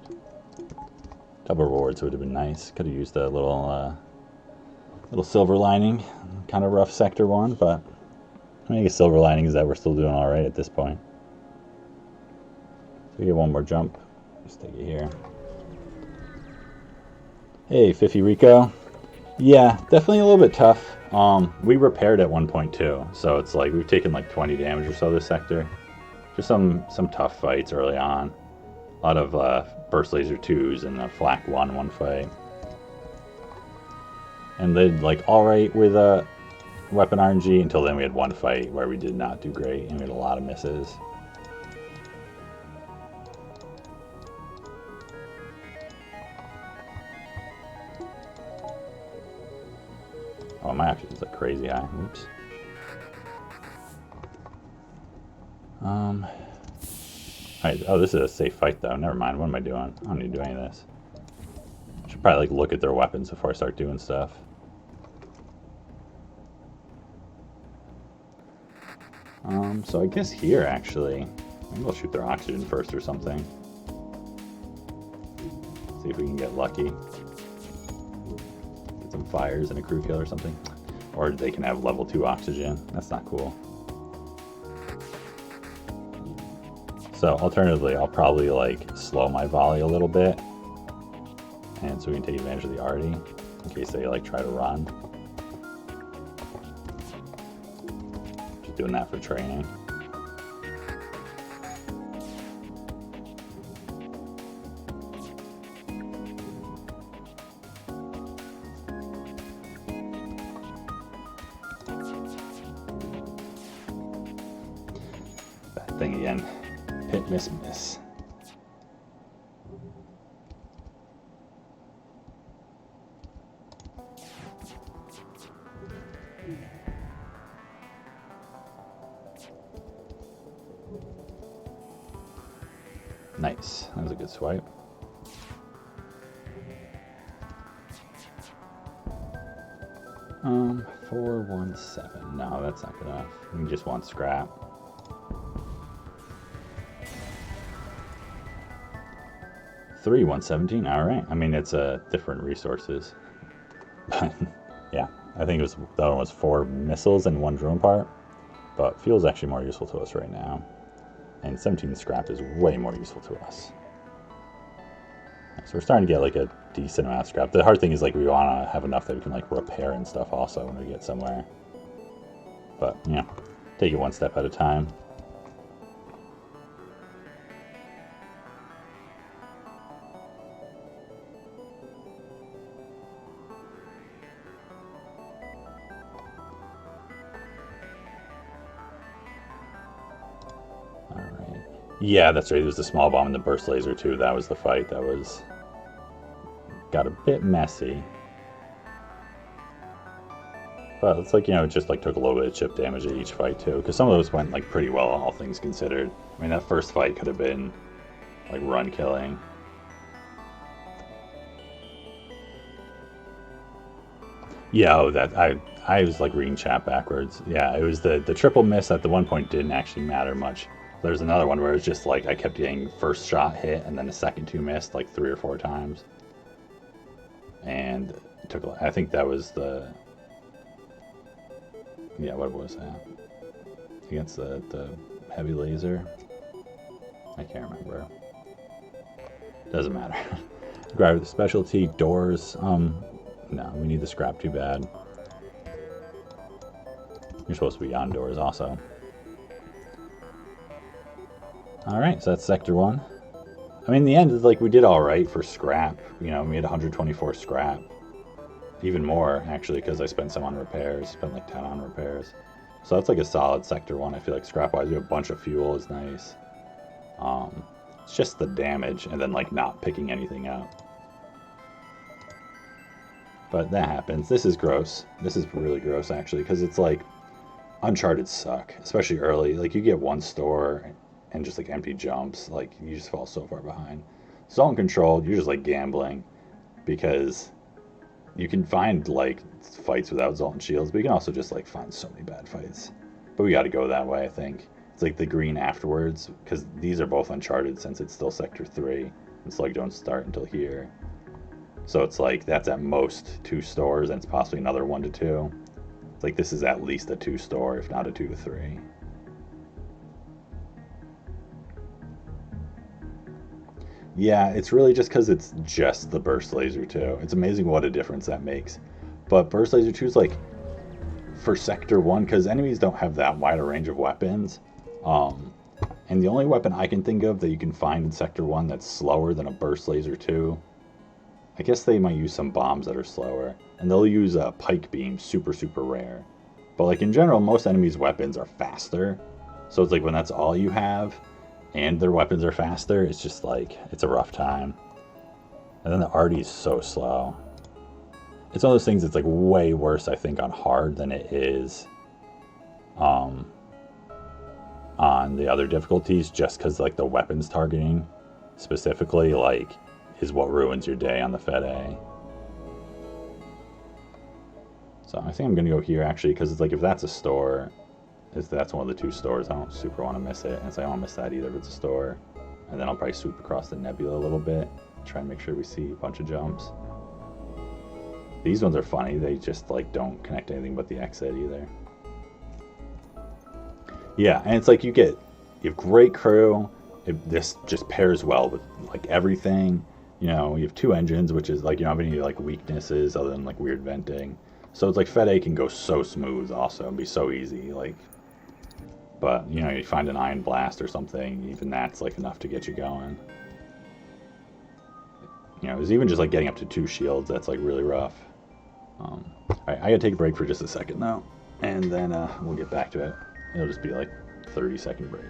Double rewards would have been nice. Could have used a little silver lining. Kind of rough sector 1, but I mean, a silver lining is that we're still doing alright at this point. So we get one more jump. Just take it here. Hey, Fifi Rico. Yeah, definitely a little bit tough. We repaired at 1.2, so it's like we've taken like 20 damage or so this sector. Just some tough fights early on. A lot of burst laser 2s and a flak 1 fight. And they like alright with weapon RNG until then we had one fight where we did not do great and we had a lot of misses. Oh, my options is like crazy high. Oops. Alright, oh, this is a safe fight though. Never mind. What am I doing? I don't need to do any of this. I should probably like look at their weapons before I start doing stuff. So I guess here actually, maybe we'll shoot their oxygen first or something. See if we can get lucky. Get some fires and a crew kill or something. Or they can have level 2 oxygen. That's not cool. So alternatively, I'll probably like slow my volley a little bit, and so we can take advantage of the arty in case they like try to run. Just doing that for training. That thing again. Hit, miss, miss. Nice. That was a good swipe. Um, 417. No, that's not good enough. We just want scrap. 117. All right. I mean, it's different resources. But yeah, I think it was the other one was 4 missiles and 1 drone part. But fuel is actually more useful to us right now, and 17 scrap is way more useful to us. So we're starting to get like a decent amount of scrap. The hard thing is like we want to have enough that we can like repair and stuff also when we get somewhere. But yeah, take it one step at a time. Yeah, that's right. It was the small bomb and the burst laser too. That was the fight. That was got a bit messy. But it's like, you know, it just like took a little bit of chip damage at each fight too, because some of those went like pretty well, all things considered. I mean, that first fight could have been like run killing. Yeah, oh, that I was like reading chat backwards. Yeah, it was the triple miss at the one point didn't actually matter much. There's another one where it's just like I kept getting first shot hit and then the second 2 missed like 3 or 4 times. And it took, I think that was the, yeah, what was that? Against the heavy laser? I can't remember. Doesn't matter. Grab the specialty, doors. No, we need the scrap too bad. You're supposed to be on doors also. Alright, so that's Sector 1. I mean, in the end, like, we did alright for scrap. You know, we had 124 scrap. Even more, actually, because I spent some on repairs. Spent like 10 on repairs. So that's like a solid Sector 1. I feel like scrap-wise, we have a bunch of fuel is nice. It's just the damage, and then, like, not picking anything up. But that happens. This is gross. This is really gross, actually, because it's like, Uncharted suck, especially early. Like, you get one store and just like empty jumps, like you just fall so far behind. Zone controlled, you're just like gambling, because you can find like fights without zone shields, but you can also just like find so many bad fights. But we got to go that way, I think. It's like the green afterwards, because these are both uncharted since it's still Sector 3. And Slug don't start until here. So it's like that's at most 2 stores, and it's possibly another 1 to 2. It's like this is at least a 2 store, if not a 2 to 3. Yeah, it's really just because it's just the Burst Laser 2. It's amazing what a difference that makes. But Burst Laser 2 is like, for Sector 1, because enemies don't have that wide a range of weapons. And the only weapon I can think of that you can find in Sector 1 that's slower than a Burst Laser 2, I guess they might use some bombs that are slower. And they'll use a Pike Beam, super, super rare. But like in general, most enemies' weapons are faster. So it's like when that's all you have, and their weapons are faster, it's just like, it's a rough time. And then the arty is so slow. It's one of those things that's like way worse, I think, on hard than it is on the other difficulties, just because like the weapons targeting specifically like is what ruins your day on the Fed A. So I think I'm gonna go here actually, because it's like if that's a store, that's one of the 2 stores, I don't super want to miss it. And it's like I don't miss that either if it's a store. And then I'll probably swoop across the nebula a little bit, try and make sure we see a bunch of jumps. These ones are funny, they just like don't connect to anything but the exit either. Yeah, and it's like you have great crew. This just pairs well with like everything. You know, you have 2 engines, which is like you don't have any like weaknesses other than like weird venting. So it's like Fed A can go so smooth also and be so easy. Like, but you know, you find an Ion Blast or something, even that's like enough to get you going. You know, there's even just like getting up to 2 shields that's like really rough. Alright, I gotta take a break for just a second though, and then we'll get back to it. It'll just be like 30-second break.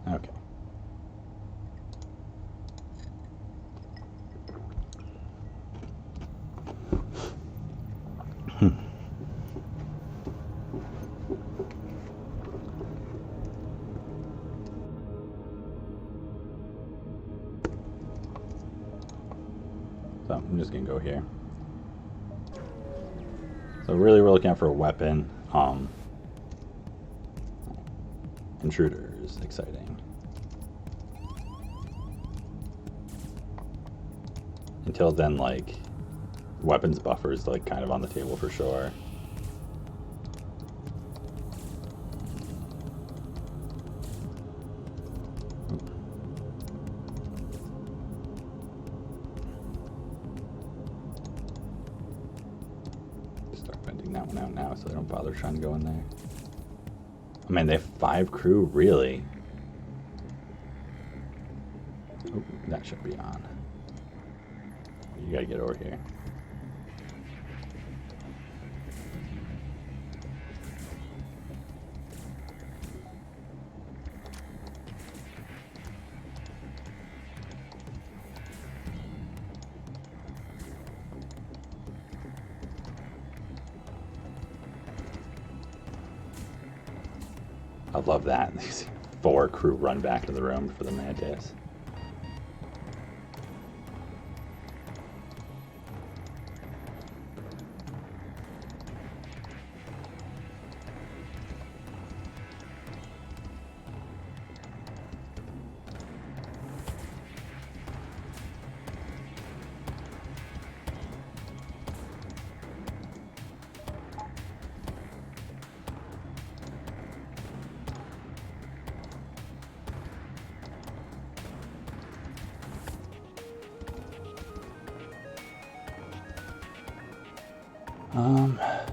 Okay. So I'm just gonna go here. So really we're looking out for a weapon. Intruders, exciting. Until then, like, weapons buffers like kind of on the table for sure. taking that one out now so they don't bother trying to go in there. Oh man, they have 5 crew? Really? Oh, that should be on. You gotta get over here. I love that. These 4 crew run back to the room for the mantis.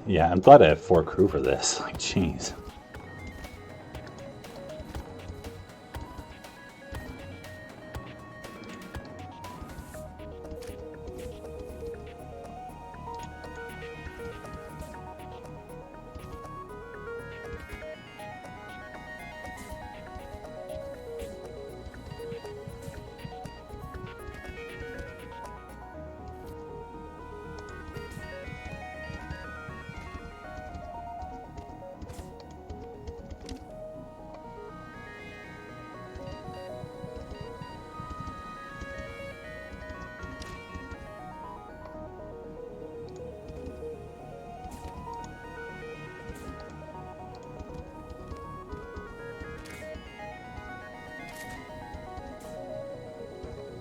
Yeah, I'm glad I have 4 crew for this. Like, jeez.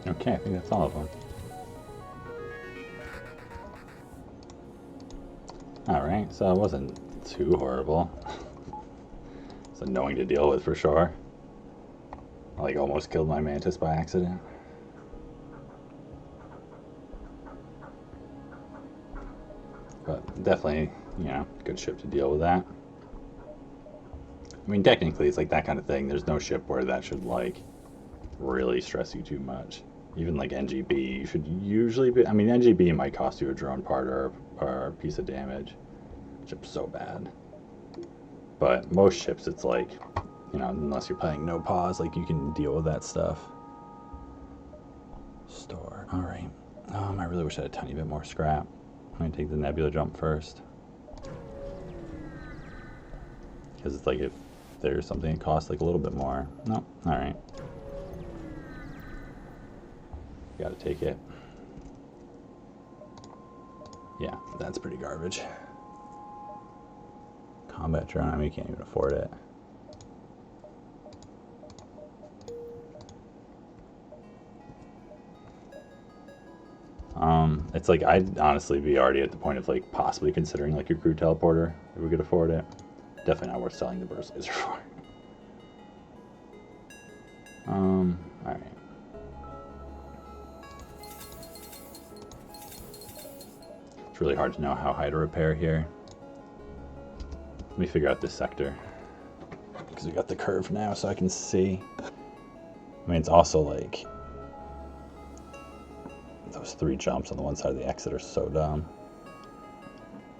Okay, I think that's all of them. Alright, so it wasn't too horrible. It's annoying to deal with for sure. I like almost killed my mantis by accident. But definitely, you know, good ship to deal with that. I mean, technically, it's like that kind of thing. There's no ship where that should, like, really stress you too much. Even, like, NGB, you should usually be... I mean, NGB might cost you a drone part or a piece of damage. Ship's so bad. But most ships, it's like, you know, unless you're playing no pause, like, you can deal with that stuff. Store. Alright. I really wish I had a tiny bit more scrap. I'm going to take the nebula jump first. Because it's like if there's something that costs like a little bit more. No, alright. Gotta take it. Yeah, that's pretty garbage. Combat drone, I mean, you can't even afford it. It's like I'd honestly be already at the point of like possibly considering like a crew teleporter if we could afford it. Definitely not worth selling the burst laser for. Alright. It's really hard to know how high to repair here. Let me figure out this sector. Because we got the curve now so I can see. I mean, it's also like... those 3 jumps on the one side of the exit are so dumb.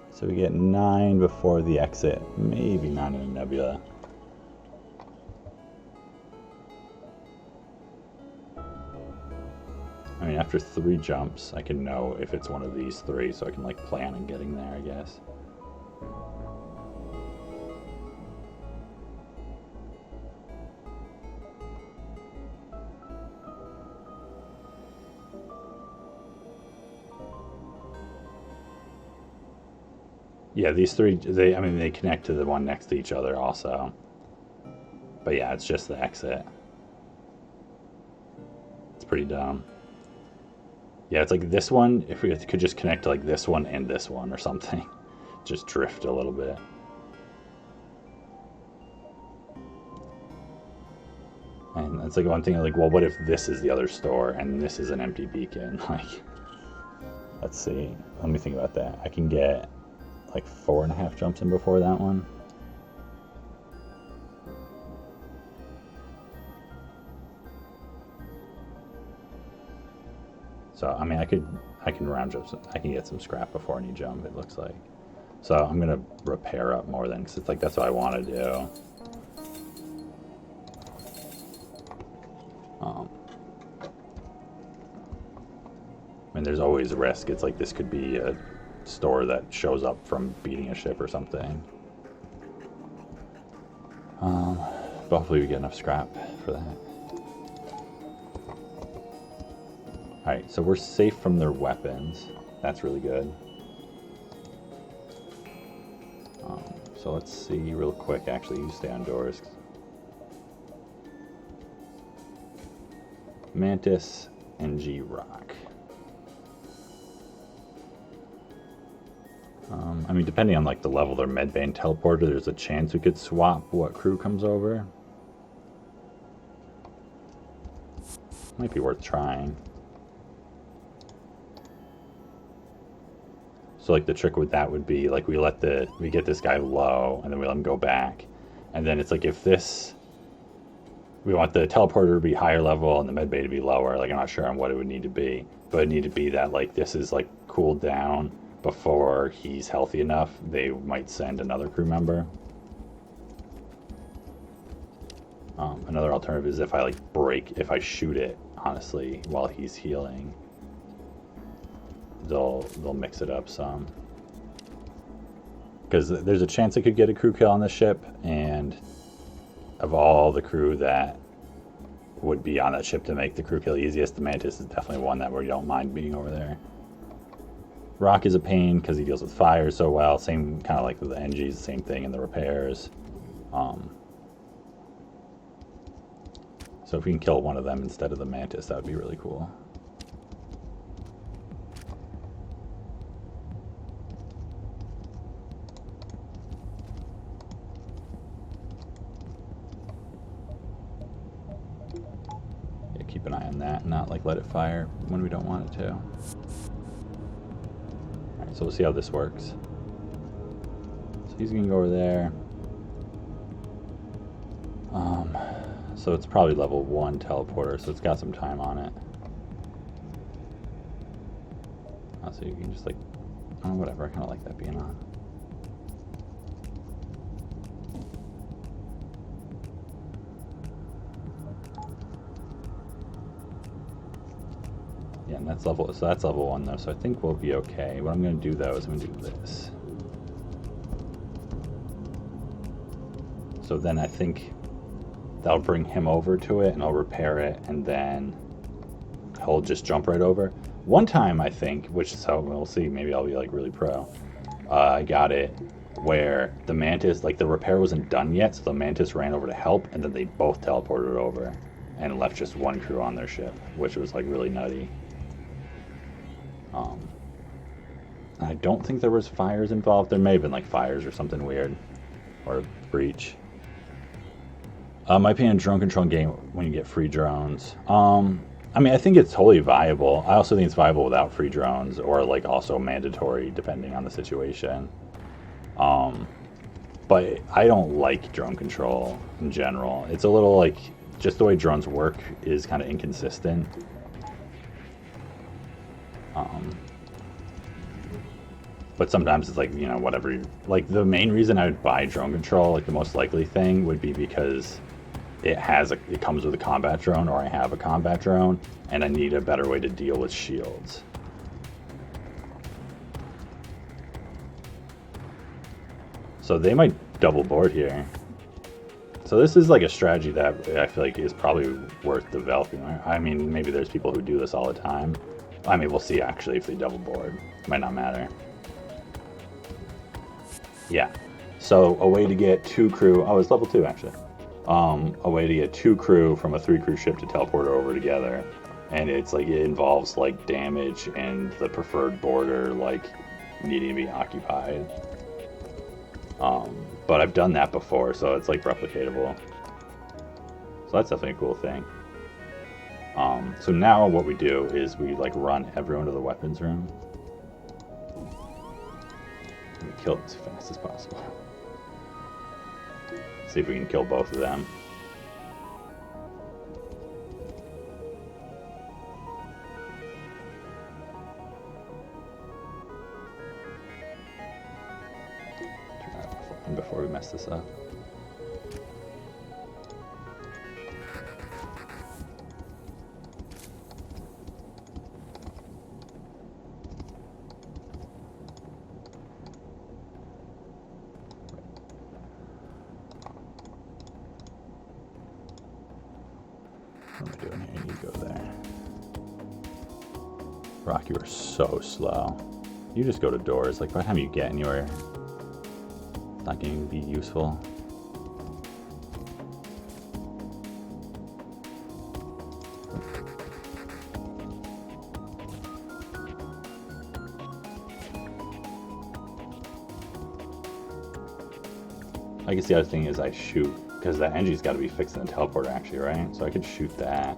So we get 9 before the exit. Maybe 9 in a nebula. I mean, after 3 jumps, I can know if it's one of these 3, so I can like plan on getting there, I guess. Yeah, these 3, they connect to the one next to each other also. But yeah, it's just the exit. It's pretty dumb. Yeah, it's like this one, if we could just connect to like this one and this one or something. Just drift a little bit. And it's like one thing like, well, what if this is the other store and this is an empty beacon? Like, let's see. Let me think about that. I can get like 4.5 jumps in before that one. So I mean, I can round jump. I can get some scrap before any jump. It looks like. So I'm gonna repair up more than, because it's like that's what I want to do. I mean, there's always a risk. It's like this could be a store that shows up from beating a ship or something. But hopefully we get enough scrap for that. Alright, so we're safe from their weapons. That's really good. So let's see real quick. Actually, you stay on doors. Mantis and G-Rock. I mean, depending on like the level of their medbay and teleporter, there's a chance we could swap what crew comes over. Might be worth trying. So like the trick with that would be like we get this guy low and then we let him go back, and then it's like if we want the teleporter to be higher level and the medbay to be lower. Like I'm not sure on what it would need to be, but it need to be that like this is like cooled down before he's healthy enough. They might send another crew member. Another alternative is if I shoot it honestly while he's healing. They'll mix it up some, because there's a chance I could get a crew kill on the ship, and of all the crew that would be on that ship to make the crew kill easiest, the Mantis is definitely one that we don't mind being over there. Rock is a pain because he deals with fire so well. Same kind of like with the NGs, the same thing in the repairs. So if we can kill one of them instead of the Mantis, that would be really cool. Yeah, keep an eye on that and not like let it fire when we don't want it to. Alright, so we'll see how this works. So he's gonna go over there. So it's probably level 1 teleporter, so it's got some time on it. So you can just like, oh, whatever, I kind of like that being on. Yeah, and that's level 1 though, so I think we'll be okay. What I'm gonna do though is I'm gonna do this. So then I think that'll bring him over to it and I'll repair it, and then he'll just jump right over. One time I think, so we'll see, maybe I'll be like really pro. I got it where the Mantis, like the repair wasn't done yet, so the Mantis ran over to help, and then they both teleported over and left just one crew on their ship, which was like really nutty. I don't think there was fires involved. There may have been like fires or something weird, or a breach. Might be in a drone control game when you get free drones. I mean, I think it's totally viable. I also think it's viable without free drones, or like also mandatory depending on the situation. But I don't like drone control in general. It's a little like, just the way drones work is kind of inconsistent. But sometimes it's like, you know, whatever. Like the main reason I would buy drone control, like the most likely thing would be because it comes with a combat drone, or I have a combat drone, and I need a better way to deal with shields. So they might double board here. So this is like a strategy that I feel like is probably worth developing. I mean, maybe there's people who do this all the time. I mean, we'll see actually if they double board. Might not matter. Yeah. So a way to get 2 crew, oh, it's level 2 actually. A way to get 2 crew from a 3 crew ship to teleport over together, and it's like it involves like damage and the preferred border like needing to be occupied. But I've done that before, so it's like replicatable. So that's definitely a cool thing. So now what we do is we like run everyone to the weapons room. Let me kill it as fast as possible. See if we can kill both of them. Turn that off before we mess this up. What am I doing here? You go there. Rock, you are so slow. You just go to doors. Like, by the time you get anywhere, it's not going to be useful. I guess the other thing is I shoot, because that engine's got to be fixed in the teleporter actually, right? So I could shoot that.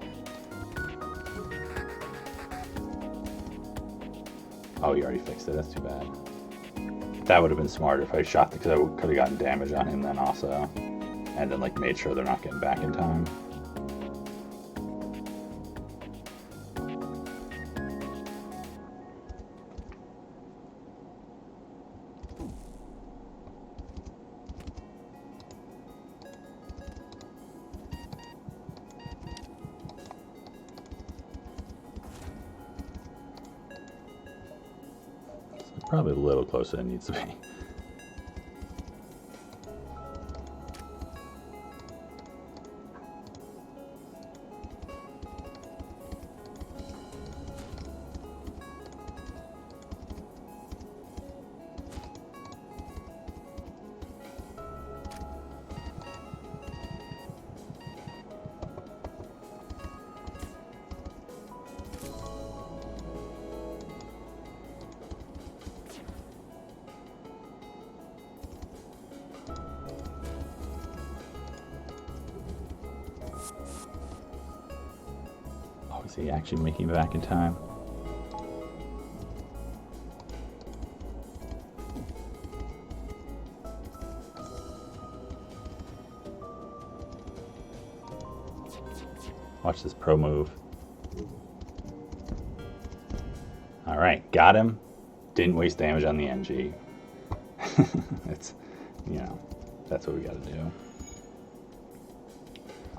Oh, you already fixed it. That's too bad. That would have been smarter if I shot, because I could have gotten damage on him then also. And then like made sure they're not getting back in time. Probably a little closer than it needs to be. Is he actually making it back in time? Watch this pro move. Alright, got him. Didn't waste damage on the NG. It's, you know, that's what we gotta do.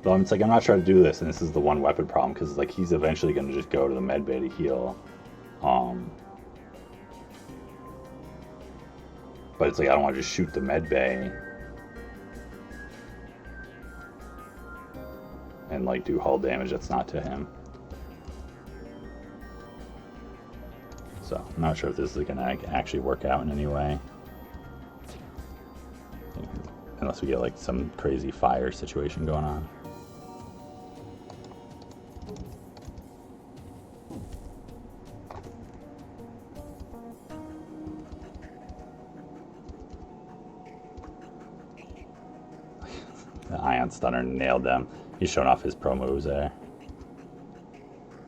Though it's like, I'm not trying to do this, and this is the one weapon problem, because like he's eventually going to just go to the med bay to heal. But it's like, I don't want to just shoot the med bay and like do hull damage that's not to him. So I'm not sure if this is going to actually work out in any way. Unless we get like some crazy fire situation going on. The Ion Stunner nailed them. He's showing off his pro moves there.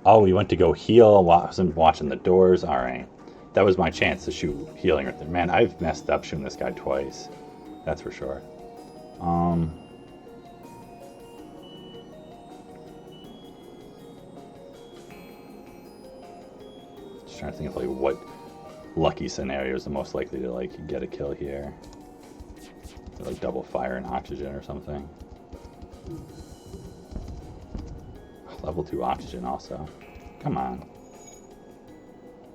Oh, he went to go heal. Wasn't watching the doors. Alright. That was my chance to shoot healing right there. Man, I've messed up shooting this guy twice. That's for sure. Just trying to think of like what lucky scenario is the most likely to like get a kill here. Like double fire and oxygen or something. Level 2 oxygen also. Come on.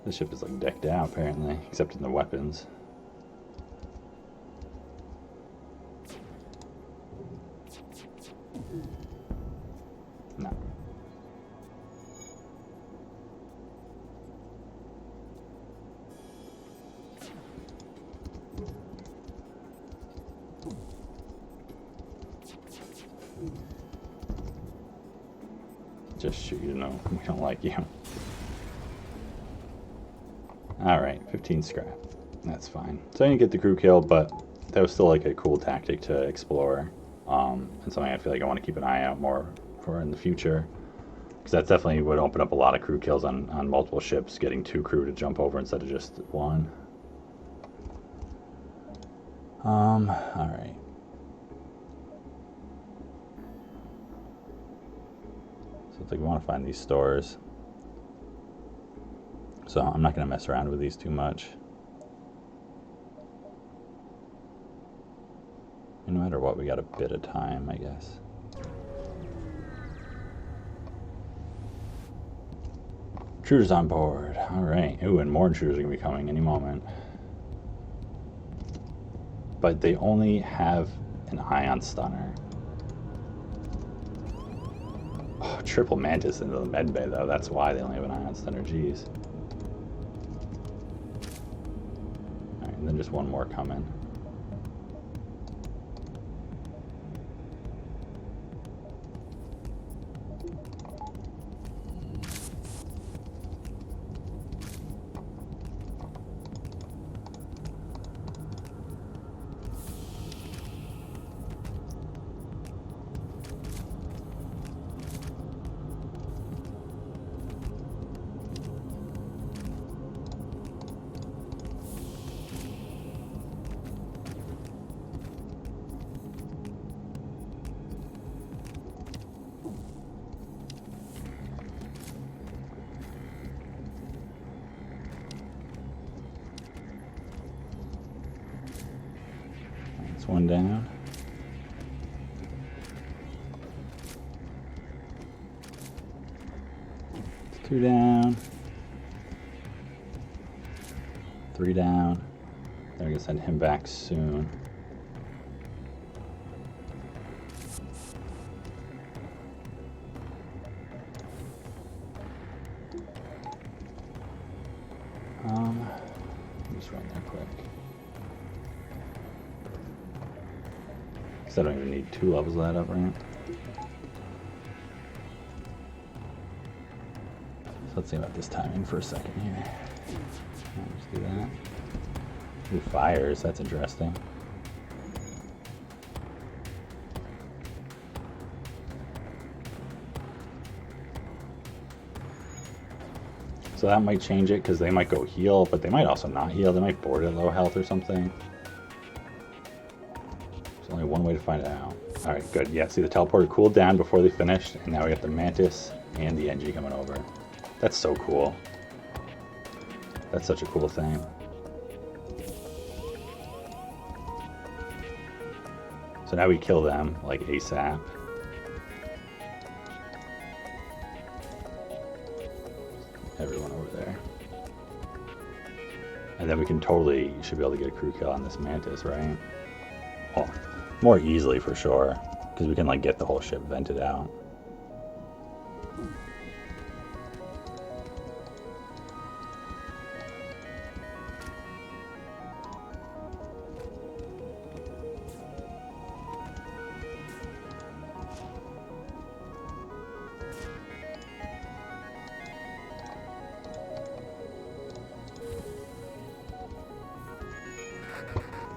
This ship is like decked out apparently, except in the weapons. No. Just shoot you, no, we don't like you. Alright, 15 scrap. That's fine. So I didn't get the crew kill, but that was still like a cool tactic to explore. And something I feel like I want to keep an eye out more for in the future. Because that definitely would open up a lot of crew kills on multiple ships, getting 2 crew to jump over instead of just 1. All right. So it's like we want to find these stores. So I'm not going to mess around with these too much. And no matter what, we got a bit of time, I guess. Intruders on board. All right. Ooh, and more intruders are going to be coming any moment. But they only have an ion stunner. Oh, triple mantis into the med bay, though. That's why they only have an ion stunner. Jeez. All right, and then just one more coming. That's one down. It's 2 down. 3 down. They're gonna send him back soon. Just run that quick. So I don't even need 2 levels of that up ramp. So let's see about this timing for a second here. Let's do that. Ooh, fires, that's interesting. So that might change it because they might go heal, but they might also not heal. They might board at low health or something. There's only one way to find out. All right, good. Yeah, see the teleporter cooled down before they finished, and now we got the Mantis and the NG coming over. That's so cool. That's such a cool thing. So now we kill them like ASAP. Everyone over there. And then we can totally, should be able to get a crew kill on this Mantis, right? Well, more easily for sure, because we can like get the whole ship vented out.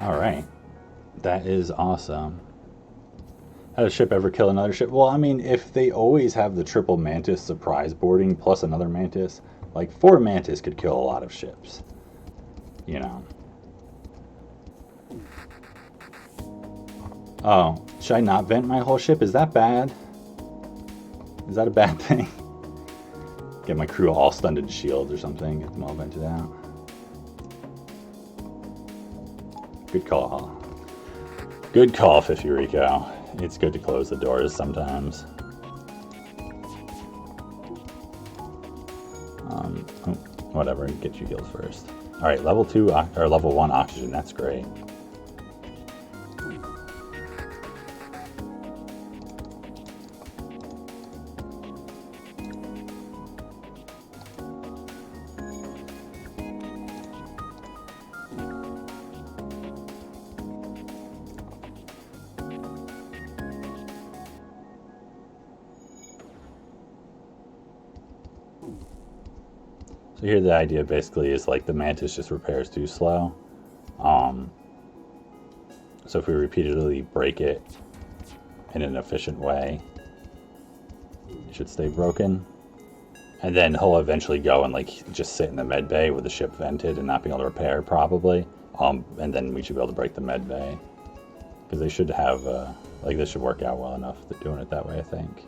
Alright, that is awesome. How does a ship ever kill another ship? Well, I mean, if they always have the triple Mantis surprise boarding plus another Mantis, like 4 Mantis could kill a lot of ships. You know. Oh, should I not vent my whole ship? Is that bad? Is that a bad thing? Get my crew all stunted shields or something, get them all vented out. Good call. Good call, Fifurico. It's good to close the doors sometimes. Whatever, get you healed first. Alright, level 2, or level 1 oxygen, that's great. So here the idea basically is like the Mantis just repairs too slow. So if we repeatedly break it in an efficient way, it should stay broken. And then he'll eventually go and like just sit in the med bay with the ship vented and not be able to repair probably. And then we should be able to break the med bay. Because they should have, like this should work out well enough. They're doing it that way, I think.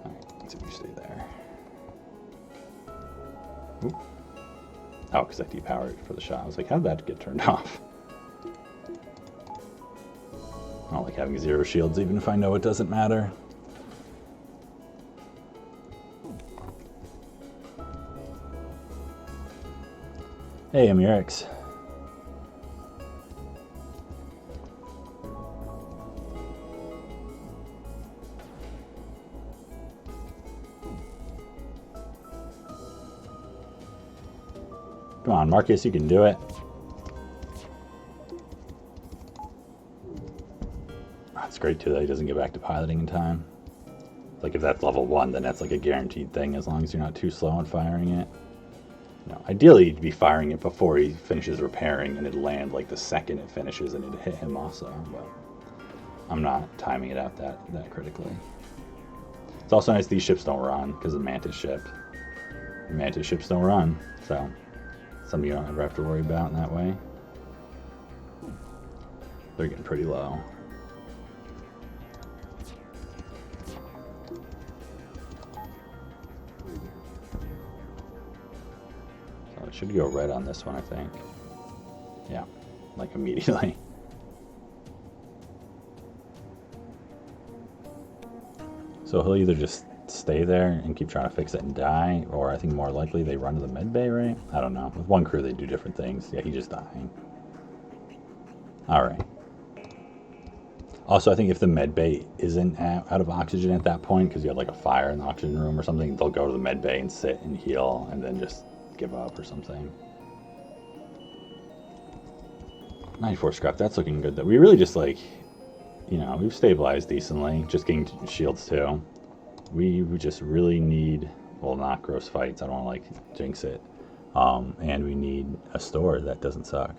Alright, let's see if we stay there. Oop. Oh, because I depowered for the shot. I was like, how did that get turned off? I don't like having 0 shields even if I know it doesn't matter. Hey, I'm Eric's. Come on, Marcus, you can do it. It's great too that he doesn't get back to piloting in time. Like if that's level 1, then that's like a guaranteed thing as long as you're not too slow on firing it. No, ideally you'd be firing it before he finishes repairing and it'd land like the second it finishes and it'd hit him also, but I'm not timing it out that critically. It's also nice these ships don't run because the Mantis ship. The Mantis ships don't run, so something you don't ever have to worry about in that way. They're getting pretty low. It should go red on this one, I think. Yeah, like immediately. So he'll either just stay there and keep trying to fix it and die, or I think more likely they run to the med bay, right? I don't know. With one crew, they do different things. Yeah, he's just dying. Alright. Also, I think if the med bay isn't out of oxygen at that point, because you had like a fire in the oxygen room or something, they'll go to the med bay and sit and heal, and then just give up or something. 94 scrap, that's looking good though. We really just like, you know, we've stabilized decently, just getting shields too. We just really need, well, not gross fights, I don't want to like jinx it. And we need a store that doesn't suck.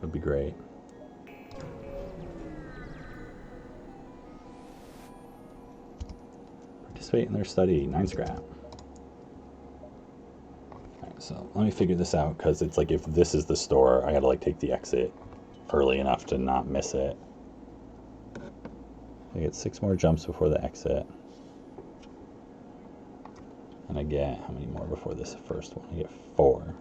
Would be great. Participate in their study, 9 scrap. So let me figure this out, because it's like if this is the store, I gotta like take the exit early enough to not miss it. I get 6 more jumps before the exit. And I get, how many more before this first one? I get 4.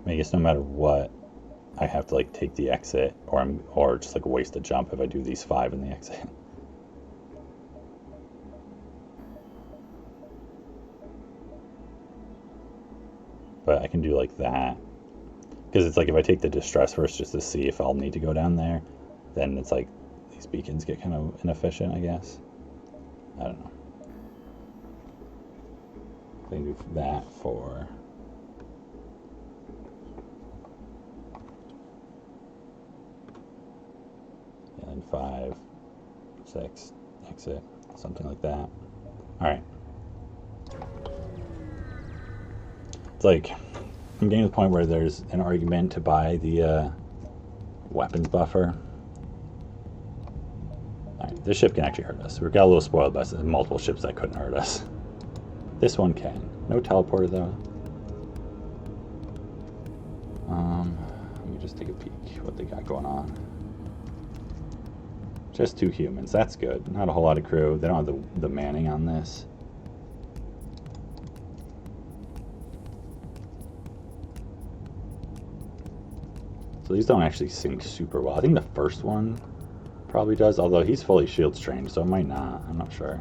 I guess no matter what, I have to like take the exit, or just like waste a jump if I do these 5 in the exit. But I can do like that, because it's like if I take the distress first just to see if I'll need to go down there, then it's like these beacons get kind of inefficient, I guess. I don't know. I can do that for... and 5, 6, exit, something like that. Alright. It's like, I'm getting to the point where there's an argument to buy the weapons buffer. Alright, this ship can actually hurt us. We got a little spoiled by multiple ships that couldn't hurt us. This one can. No teleporter though. Let me just take a peek what they got going on. Just 2 humans, that's good. Not a whole lot of crew. They don't have the manning on this. So these don't actually sync super well. I think the first one probably does, although he's fully shields trained, so it might not. I'm not sure.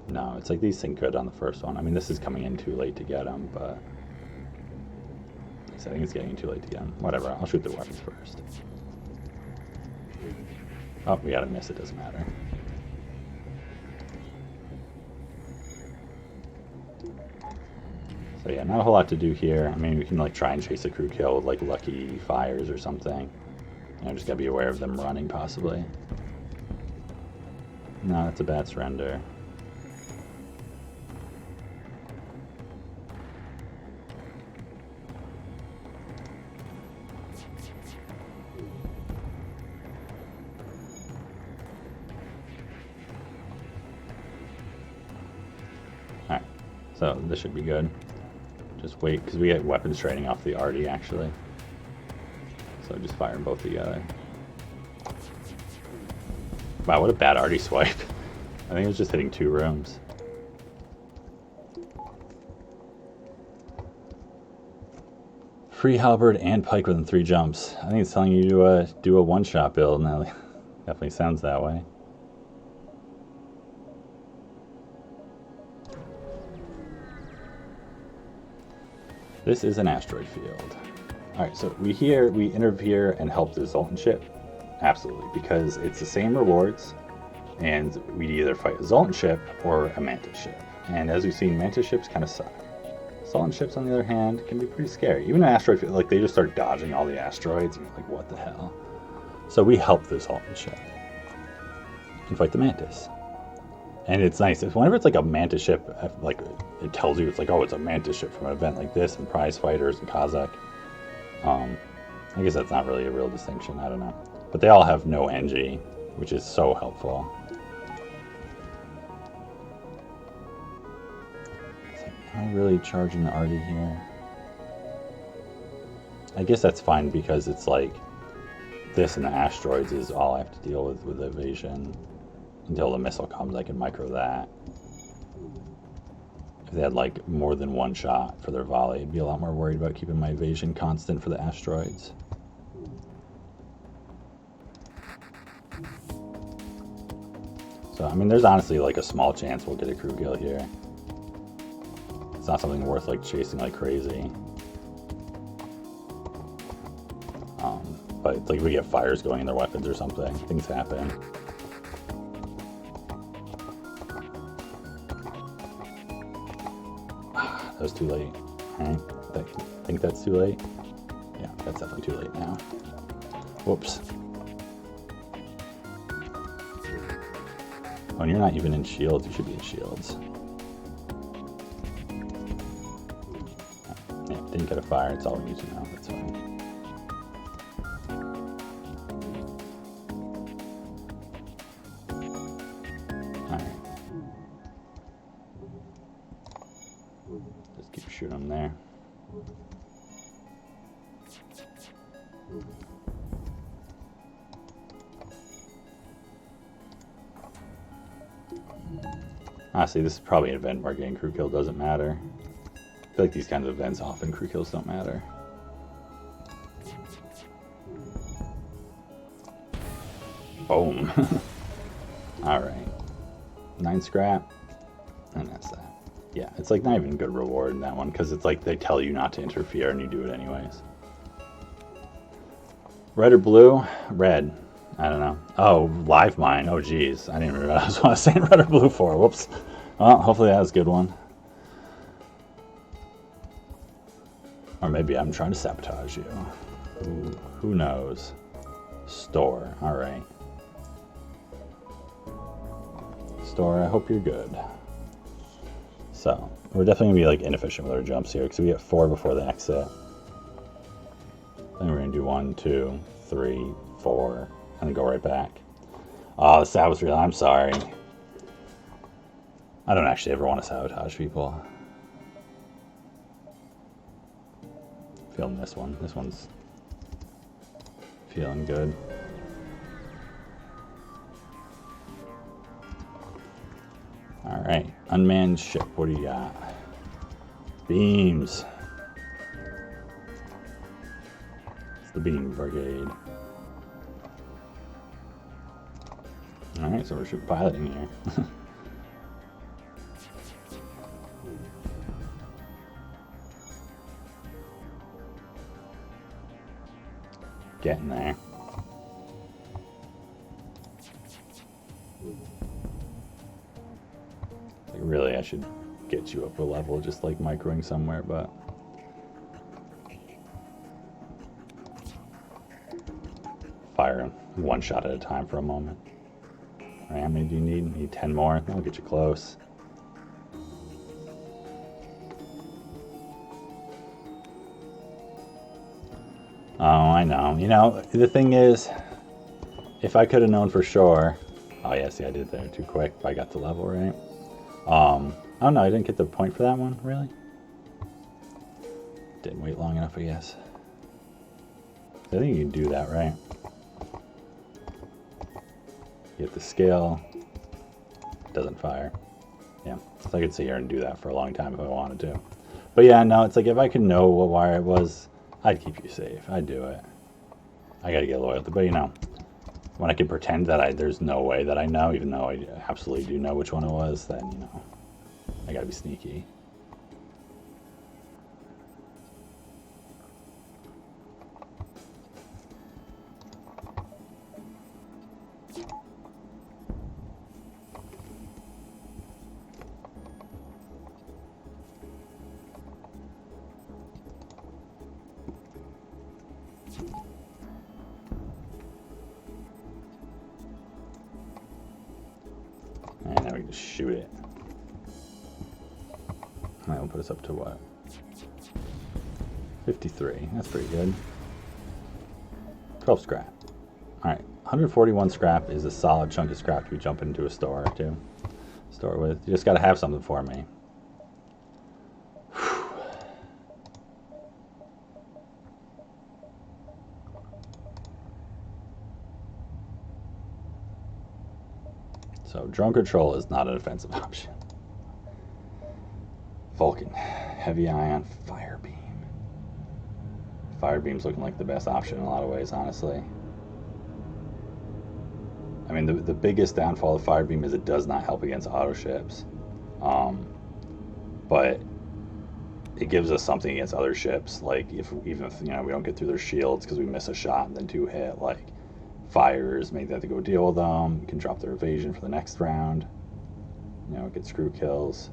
No, it's like these sync good on the first one. I mean, this is coming in too late to get them, but... I think it's getting too late to get them. Whatever, I'll shoot the weapons first. Oh, we gotta miss, it doesn't matter. So yeah, not a whole lot to do here. I mean, we can like try and chase a crew kill with like lucky fires or something. I just gotta be aware of them running, possibly. No, that's a bad surrender. Alright, so this should be good. Just wait, because we get weapons training off the arty, actually. So just fire them both together. Wow, what a bad arty swipe. I think it was just hitting 2 rooms. Free halberd and pike within 3 jumps. I think it's telling you to do a one-shot build, and that definitely sounds that way. This is an asteroid field. Alright, so we interfere and help the Zoltan ship. Absolutely, because it's the same rewards, and we'd either fight a Zoltan ship or a Mantis ship. And as we've seen, Mantis ships kind of suck. Zoltan ships, on the other hand, can be pretty scary. Even an asteroid field, like, they just start dodging all the asteroids, and you're like, what the hell? So we help the Zoltan ship and fight the Mantis. And it's nice. Whenever it's like a Mantis ship, like it tells you, it's like, oh, it's a Mantis ship from an event like this, and Prize Fighters and Kazakh. I guess that's not really a real distinction. I don't know. But they all have no NG, which is so helpful. It's like, am I really charging the arty here? I guess that's fine because it's like this and the asteroids is all I have to deal with evasion. Until the missile comes, I can micro that. If they had like more than 1 shot for their volley, I'd be a lot more worried about keeping my evasion constant for the asteroids. So, I mean, there's honestly like a small chance we'll get a crew kill here. It's not something worth like chasing like crazy. But it's like we get fires going in their weapons or something. Things happen. That was too late. Right? I think that's too late. Yeah, that's definitely too late now. Whoops. Oh, and you're not even in shields. You should be in shields. Yeah, didn't get a fire. It's all we need to know. That's fine. Shoot them there. Honestly, this is probably an event where getting crew kill doesn't matter. I feel like these kinds of events often crew kills don't matter. Boom. Alright. 9 scrap. And that's that. Yeah, it's like not even good reward in that one, because it's like they tell you not to interfere and you do it anyways. Red or blue? Red. I don't know. Oh, live mine. Oh, geez. I didn't even realize what I was saying red or blue for. Whoops. Well, hopefully that was a good one. Or maybe I'm trying to sabotage you. Who knows? Store. Alright. Store, I hope you're good. So, we're definitely going to be like inefficient with our jumps here, because we get 4 before the exit. Then we're going to do 1, 2, 3, 4, and then go right back. Oh, the stab was real. I'm sorry. I don't actually ever want to sabotage people. Feeling this one. This one's feeling good. Alright, unmanned ship, what do you got? Beams. It's the beam brigade. Alright, so we're ship piloting here. Getting there. Really, I should get you up a level, just like microing somewhere, but fire one shot at a time for a moment. All right, how many do you need? Need 10 more? That'll get you close. Oh, I know. You know, the thing is, if I could have known for sure... Oh, yeah, see, I did there too quick, but I got the level right. Oh, no, I didn't get the point for that one, really? Didn't wait long enough, I guess. I think you can do that, right? You hit the scale. It doesn't fire. Yeah, so I could sit here and do that for a long time if I wanted to. But yeah, no, it's like if I could know what wire it was, I'd keep you safe. I'd do it. I gotta get loyalty. But you know, when I can pretend that there's no way that I know, even though I absolutely do know which one it was, then, you know, I gotta be sneaky. And now we can just shoot it. That'll put us up to what? 53. That's pretty good. 12 scrap. Alright, 141 scrap is a solid chunk of scrap to be jumping into a store to store with. You just gotta have something for me. So, drone control is not an offensive option. Vulcan, heavy ion, fire beam. Fire beam's looking like the best option in a lot of ways, honestly. I mean, the biggest downfall of fire beam is it does not help against auto ships. But it gives us something against other ships. Like, even if, you know, we don't get through their shields because we miss a shot and then 2 hit, like, fires, make that to go deal with them. You can drop their evasion for the next round. You know, get screw kills.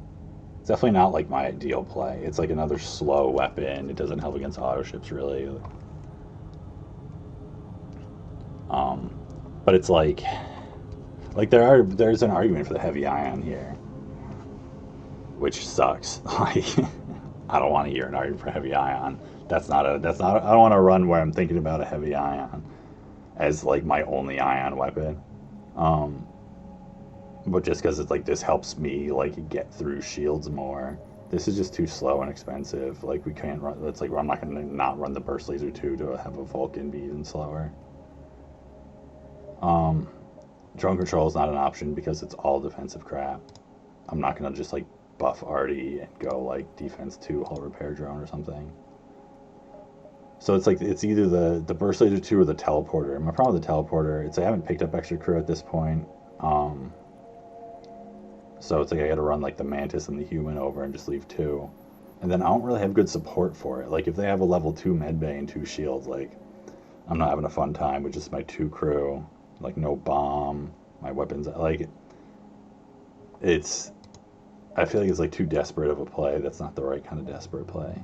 It's definitely not like my ideal play. It's like another slow weapon. It doesn't help against auto ships really. But it's like there's an argument for the heavy ion here, which sucks. Like, I don't want to hear an argument for heavy ion. I don't want to run where I'm thinking about a heavy ion as like my only ion weapon, but just because it's like this helps me like get through shields more. This is just too slow and expensive. Like, we can't run. It's like I'm not gonna not run the burst laser 2 to have a Vulcan be even slower. Drone control is not an option because it's all defensive crap. I'm not gonna just like buff Artie and go like defense 2 hull repair drone or something. So it's like, it's either the burst laser 2 or the teleporter. And my problem with the teleporter, it's I haven't picked up extra crew at this point. So it's like I gotta run like the Mantis and the Human over and just leave 2. And then I don't really have good support for it. Like, if they have a level 2 medbay and 2 shields, like, I'm not having a fun time with just my 2 crew. Like, no bomb, my weapons, like, I feel like it's like too desperate of a play. That's not the right kind of desperate play.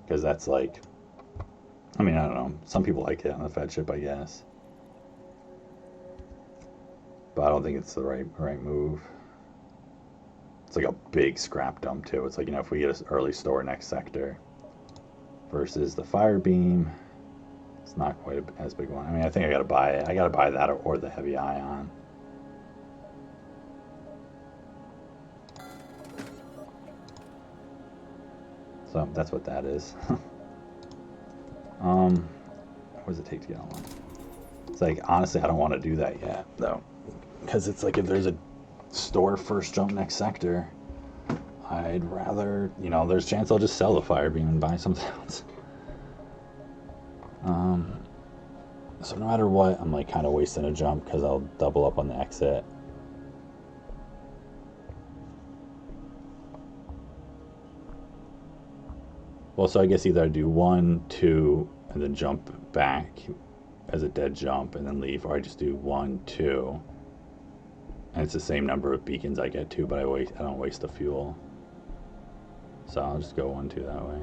Because that's like, I mean, I don't know. Some people like it on the Fed ship, I guess. But I don't think it's the right move. It's like a big scrap dump, too. It's like, you know, if we get an early store next sector versus the fire beam, it's not quite as big one. I mean, I think I gotta buy it. I gotta buy that or the heavy ion. So that's what that is. What does it take to get on one? It's like, honestly, I don't want to do that yet, though. Because it's like, if there's a store first jump next sector, I'd rather, you know, there's a chance I'll just sell the fire beam and buy something else. So no matter what, I'm like kind of wasting a jump because I'll double up on the exit. Well, so I guess either I do 1, 2, and then jump back as a dead jump and then leave, or I just do 1, 2, and it's the same number of beacons I get to, but I don't waste the fuel. So I'll just go 1, 2 that way.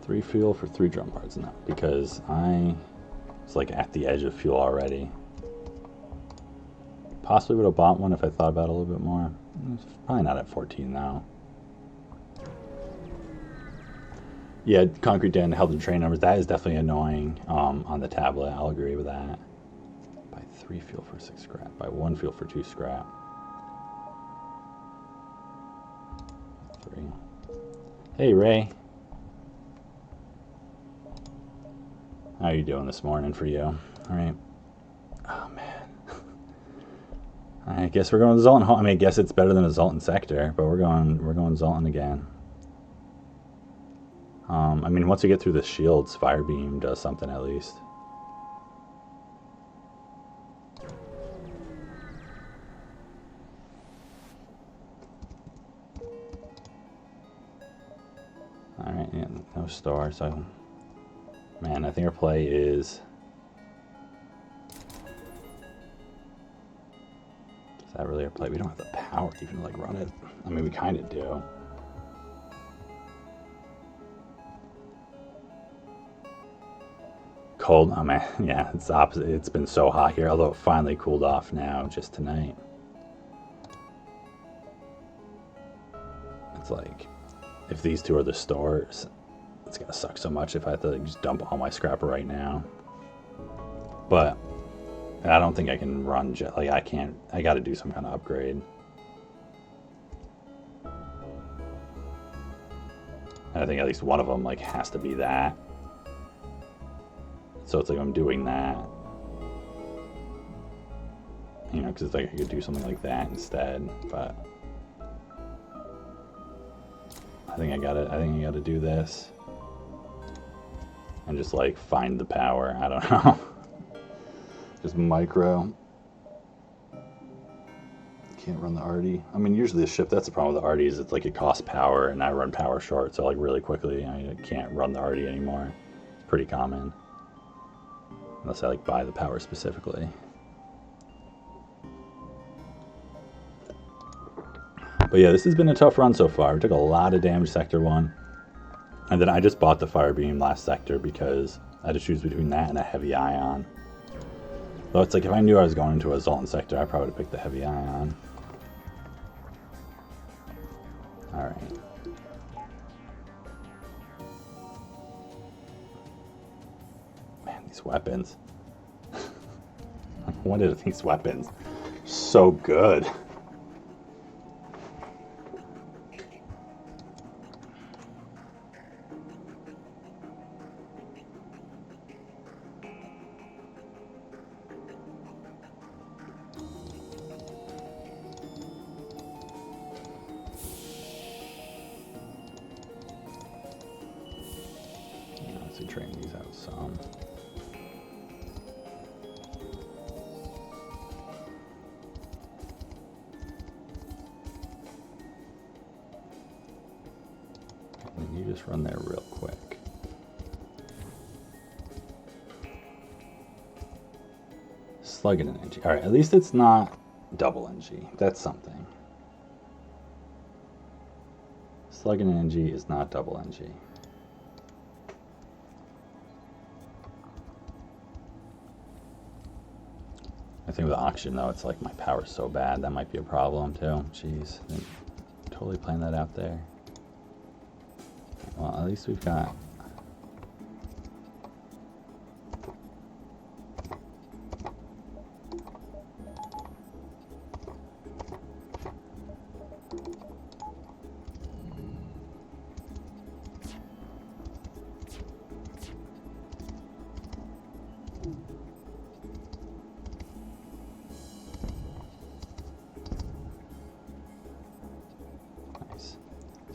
3 fuel for 3 drum parts. No, because I was like at the edge of fuel already. Possibly would have bought one if I thought about it a little bit more. It's probably not at 14 now. Yeah, concrete dam held in train numbers. That is definitely annoying on the tablet. I'll agree with that. Buy 3 fuel for 6 scrap. Buy 1 fuel for 2 scrap. 3. Hey, Ray. How are you doing this morning for you? All right. Oh, man. I guess we're going to Zoltan. I mean, I guess it's better than a Zoltan sector, but we're going Zoltan again. I mean, once we get through the shields, Fire Beam does something at least. Alright, yeah, no store, so... Man, I think our play is... Is that really our play? We don't have the power to even, like, run it. I mean, we kind of do. Cold, oh man, yeah, it's the opposite. It's been so hot here, although it finally cooled off now, just tonight. It's like, if these two are the stores, it's gonna suck so much if I have to like, just dump all my scrap right now. But I don't think I can run jet. Like I can't. I got to do some kind of upgrade. And I think at least one of them like has to be that. So it's like I'm doing that. You know, because it's like I could do something like that instead. But I think I gotta do this. And just like find the power. I don't know. Just micro. Can't run the RD. I mean, usually the ship, that's the problem with the RD, is it's like it costs power and I run power short. So like really quickly, I can't run the RD anymore. It's pretty common. Unless I like buy the power specifically. But yeah, this has been a tough run so far. We took a lot of damage sector 1. And then I just bought the fire beam last sector because I had to choose between that and a heavy ion. Though it's like if I knew I was going into a Zoltan sector, I probably would have picked the heavy ion. Alright. Man, these weapons. What are these weapons? So good. Train these out some. And then you just run there real quick. Slugging an NG. Alright, at least it's not double NG. That's something. Slugging an NG is not double NG. I think with the auction though, it's like my power's so bad, that might be a problem too. Jeez, totally playing that out there. Well, at least we've got...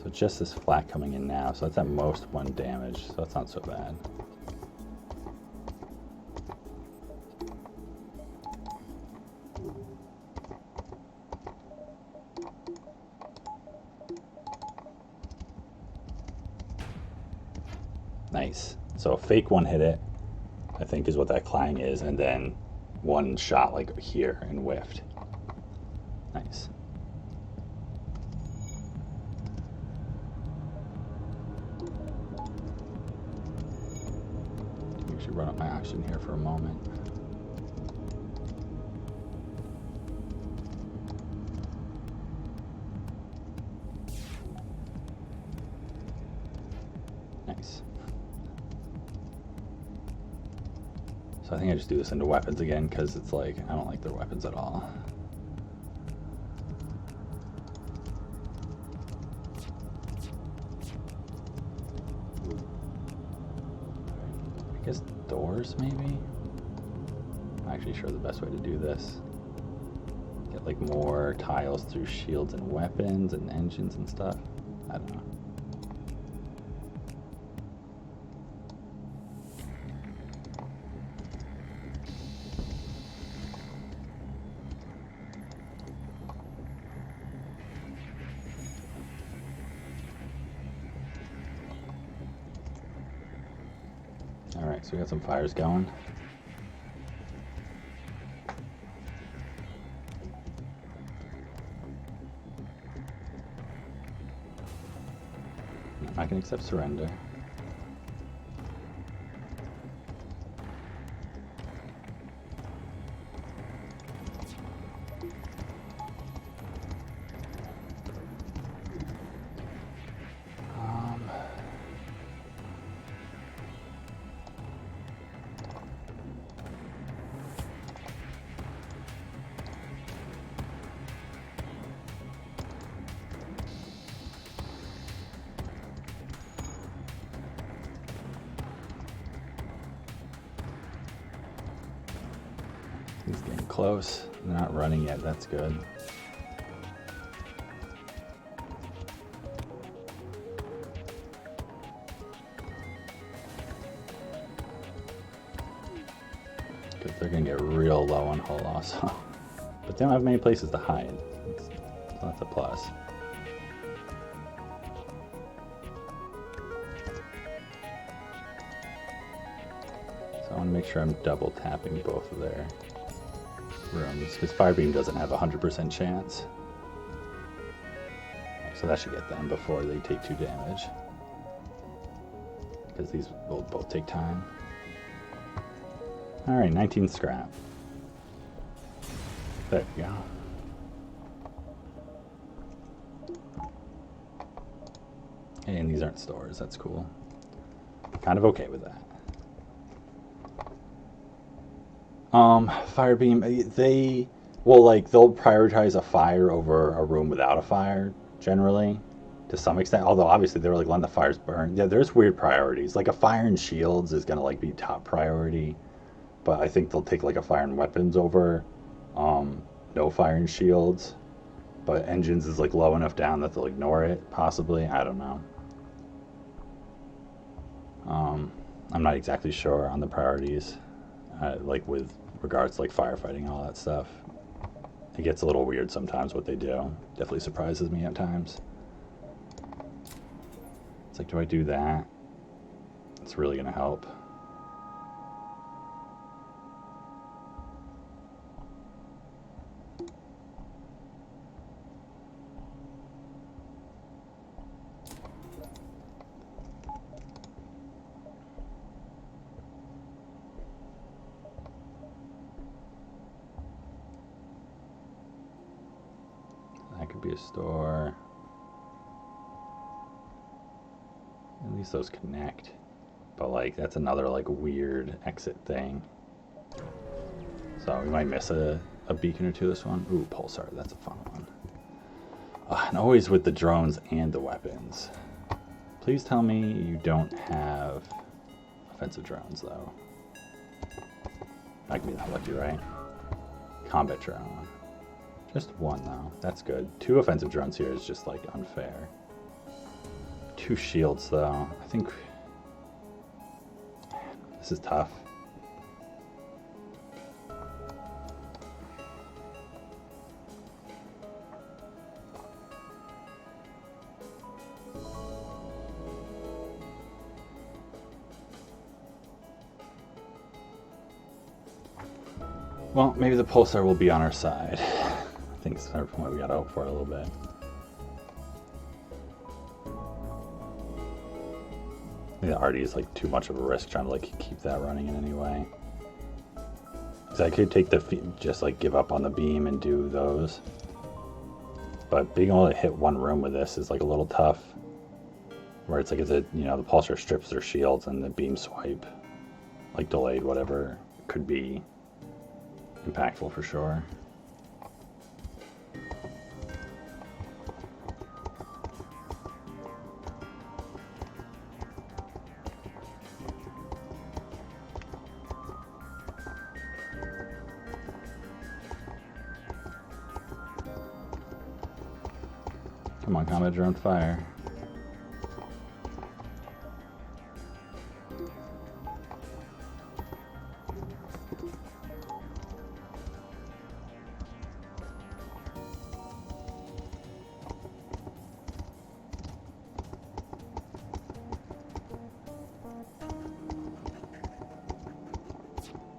So just this flat coming in now, so that's at most 1 damage, so that's not so bad. Nice. So a fake 1 hit it, I think is what that clang is, and then 1 shot like here and whiffed. Nice. Actually run up my oxygen here for a moment. Nice. So I think I just do this into weapons again because it's like, I don't like their weapons at all. I guess doors maybe? I'm actually sure the best way to do this. Get like more tiles through shields and weapons and engines and stuff. I don't know. Alright, so we got some fires going. I can accept surrender. He's getting close. They're not running yet, that's good. Because they're going to get real low on hull also. But they don't have many places to hide. So that's a plus. So I want to make sure I'm double tapping both of their rooms, because Firebeam doesn't have a 100% chance. So that should get them before they take 2 damage. Because these will both take time. Alright, 19 scrap. There we go. And these aren't stores, that's cool. Kind of okay with that. Firebeam, they'll prioritize a fire over a room without a fire, generally, to some extent. Although, obviously, they're like, letting the fires burn. Yeah, there's weird priorities. Like, a fire and shields is gonna, like, be top priority. But I think they'll take, like, a fire and weapons over, no fire and shields. But engines is, like, low enough down that they'll ignore it, possibly. I don't know. I'm not exactly sure on the priorities. Like with regards to like firefighting and all that stuff. It gets a little weird sometimes what they do. Definitely surprises me at times. It's like, do I do that? It's really gonna help. That could be a store. At least those connect. But like, that's another like weird exit thing. So we might miss a beacon or two this one. Ooh, pulsar, that's a fun one. And always with the drones and the weapons. Please tell me you don't have offensive drones though. I can be that lucky, right? Combat drone. Just one, though. That's good. 2 offensive drones here is just, like, unfair. 2 shields, though. I think... This is tough. Well, maybe the pulsar will be on our side. I think it's what we gotta hope for a little bit. The RD is like too much of a risk trying to like keep that running in any way. Because I could take the just like give up on the beam and do those, but being able to hit one room with this is like a little tough. Where it's like the pulsar strips their shields and the beam swipe, like delayed, whatever, could be impactful for sure. Come on, combat drone, fire.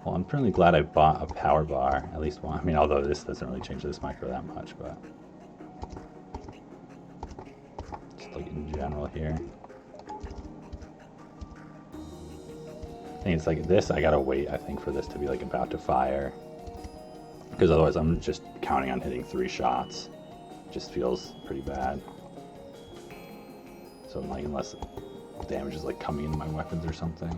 Well, I'm pretty glad I bought a power bar, at least one. I mean, although this doesn't really change this micro that much, but just like in general here. I think it's like this, I gotta wait, I think, for this to be like about to fire. Because otherwise I'm just counting on hitting 3 shots. It just feels pretty bad. So like, unless damage is like coming into my weapons or something.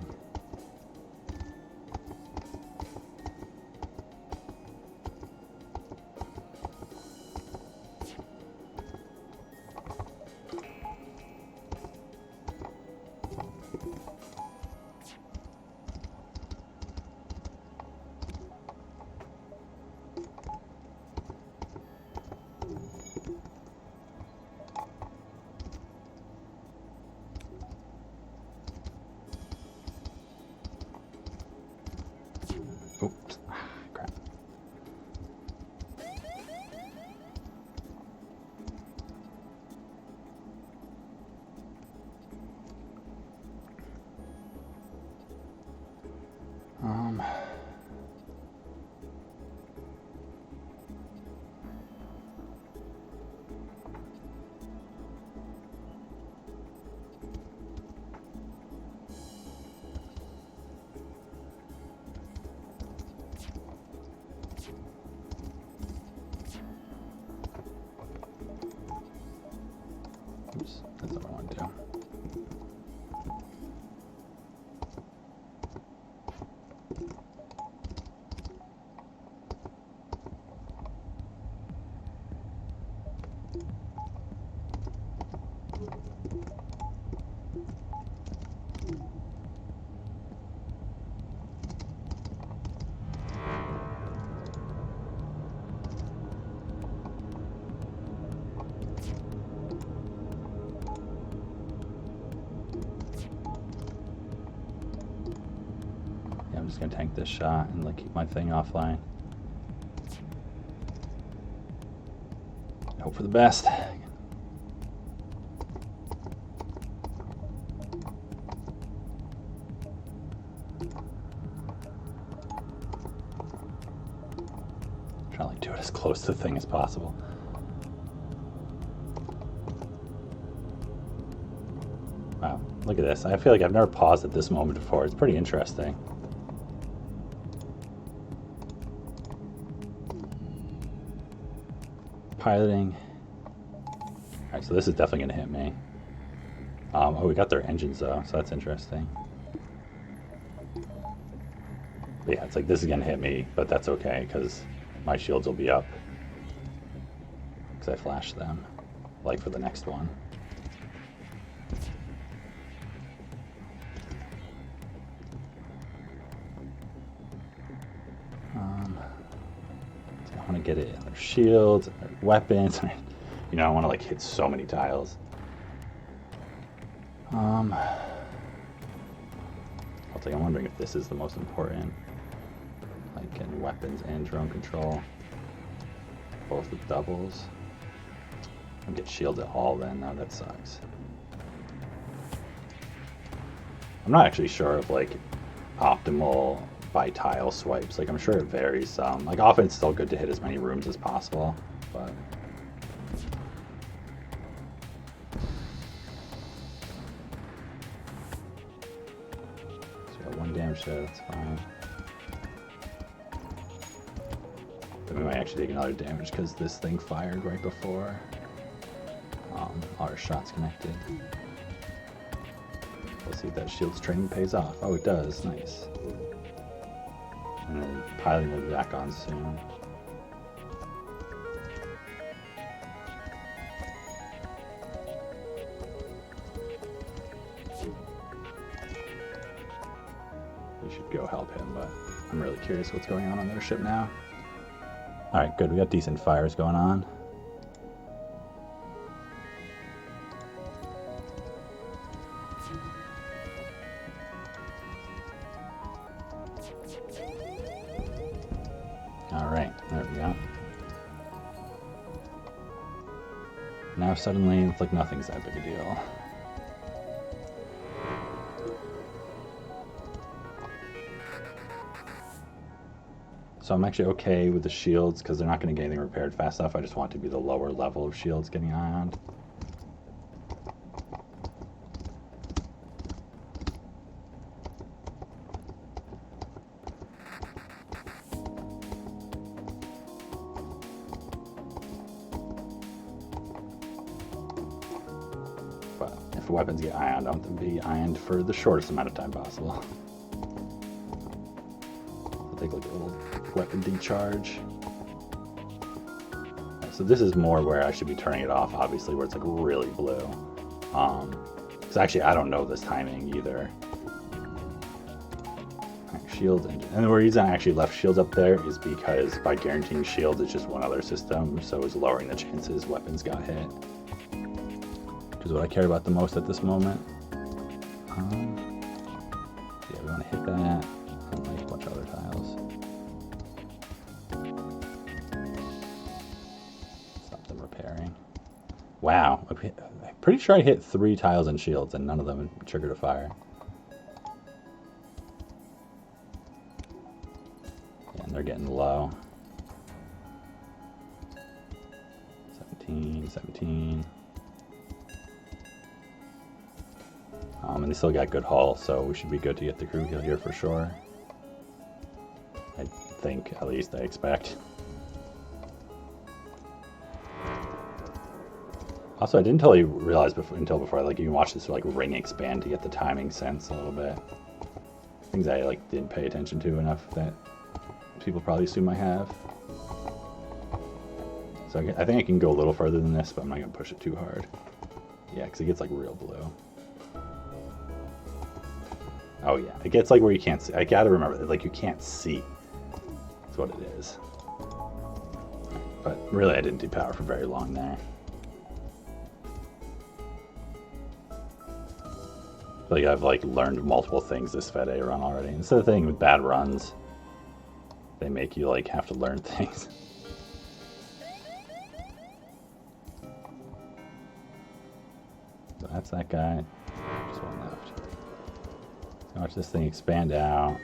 Oops. Crap. Oops, that's what I want to do. I'm just gonna tank this shot and like keep my thing offline. Hope for the best. Try to like do it as close to the thing as possible. Wow, look at this. I feel like I've never paused at this moment before. It's pretty interesting. Piloting. Alright, so this is definitely gonna hit me. Oh, we got their engines though, so that's interesting. But yeah, it's like this is gonna hit me, but that's okay because my shields will be up because I flashed them, like for the next one. I want to get it in their shields, their weapons. You know, I want to like hit so many tiles. I'm wondering if this is the most important. Like in weapons and drone control. Both with doubles. I'll get shields at all then, now that sucks. I'm not actually sure of like optimal by tile swipes. Like I'm sure it varies some. Like often it's still good to hit as many rooms as possible, but any damage to it, that's fine. But we might actually take another damage because this thing fired right before our shots connected. We'll see if that shield's training pays off. Oh, it does. Nice. And then piling will be back on soon. We should go help him, but I'm really curious what's going on their ship now. Alright, good. We got decent fires going on. Alright, there we go. Now suddenly it's like nothing's that big a deal. So I'm actually okay with the shields because they're not going to get anything repaired fast enough. I just want it to be the lower level of shields getting ioned. But if weapons get ioned, I want them to be ioned for the shortest amount of time possible. I'll take like a little weapon decharge. So this is more where I should be turning it off, obviously, where it's like really blue. Because actually I don't know this timing either. Shields, and the reason I actually left shields up there is because by guaranteeing shields, it's just one other system, so it's lowering the chances weapons got hit. Which is what I care about the most at this moment. Yeah, we want to hit that, and like a bunch of other tiles. Stop them repairing. Wow, I'm pretty sure I hit 3 tiles and shields, and none of them triggered a fire. Yeah, and they're getting low. 17, 17. And they still got good hull, so we should be good to get the crew heal here for sure. I think, at least, I expect. Also, I didn't totally realize until before, like, you can watch this like ring expand to get the timing sense a little bit. Things I like didn't pay attention to enough that people probably assume I have. So I think I can go a little further than this, but I'm not gonna push it too hard. Yeah, because it gets like real blue. Oh yeah, it gets like where you can't see. I gotta remember, like you can't see. That's what it is. But really, I didn't depower for very long there. I feel like I've like learned multiple things this FTL run already. And it's the thing with bad runs, they make you like have to learn things. So that's that guy. Just one left. Watch this thing expand out.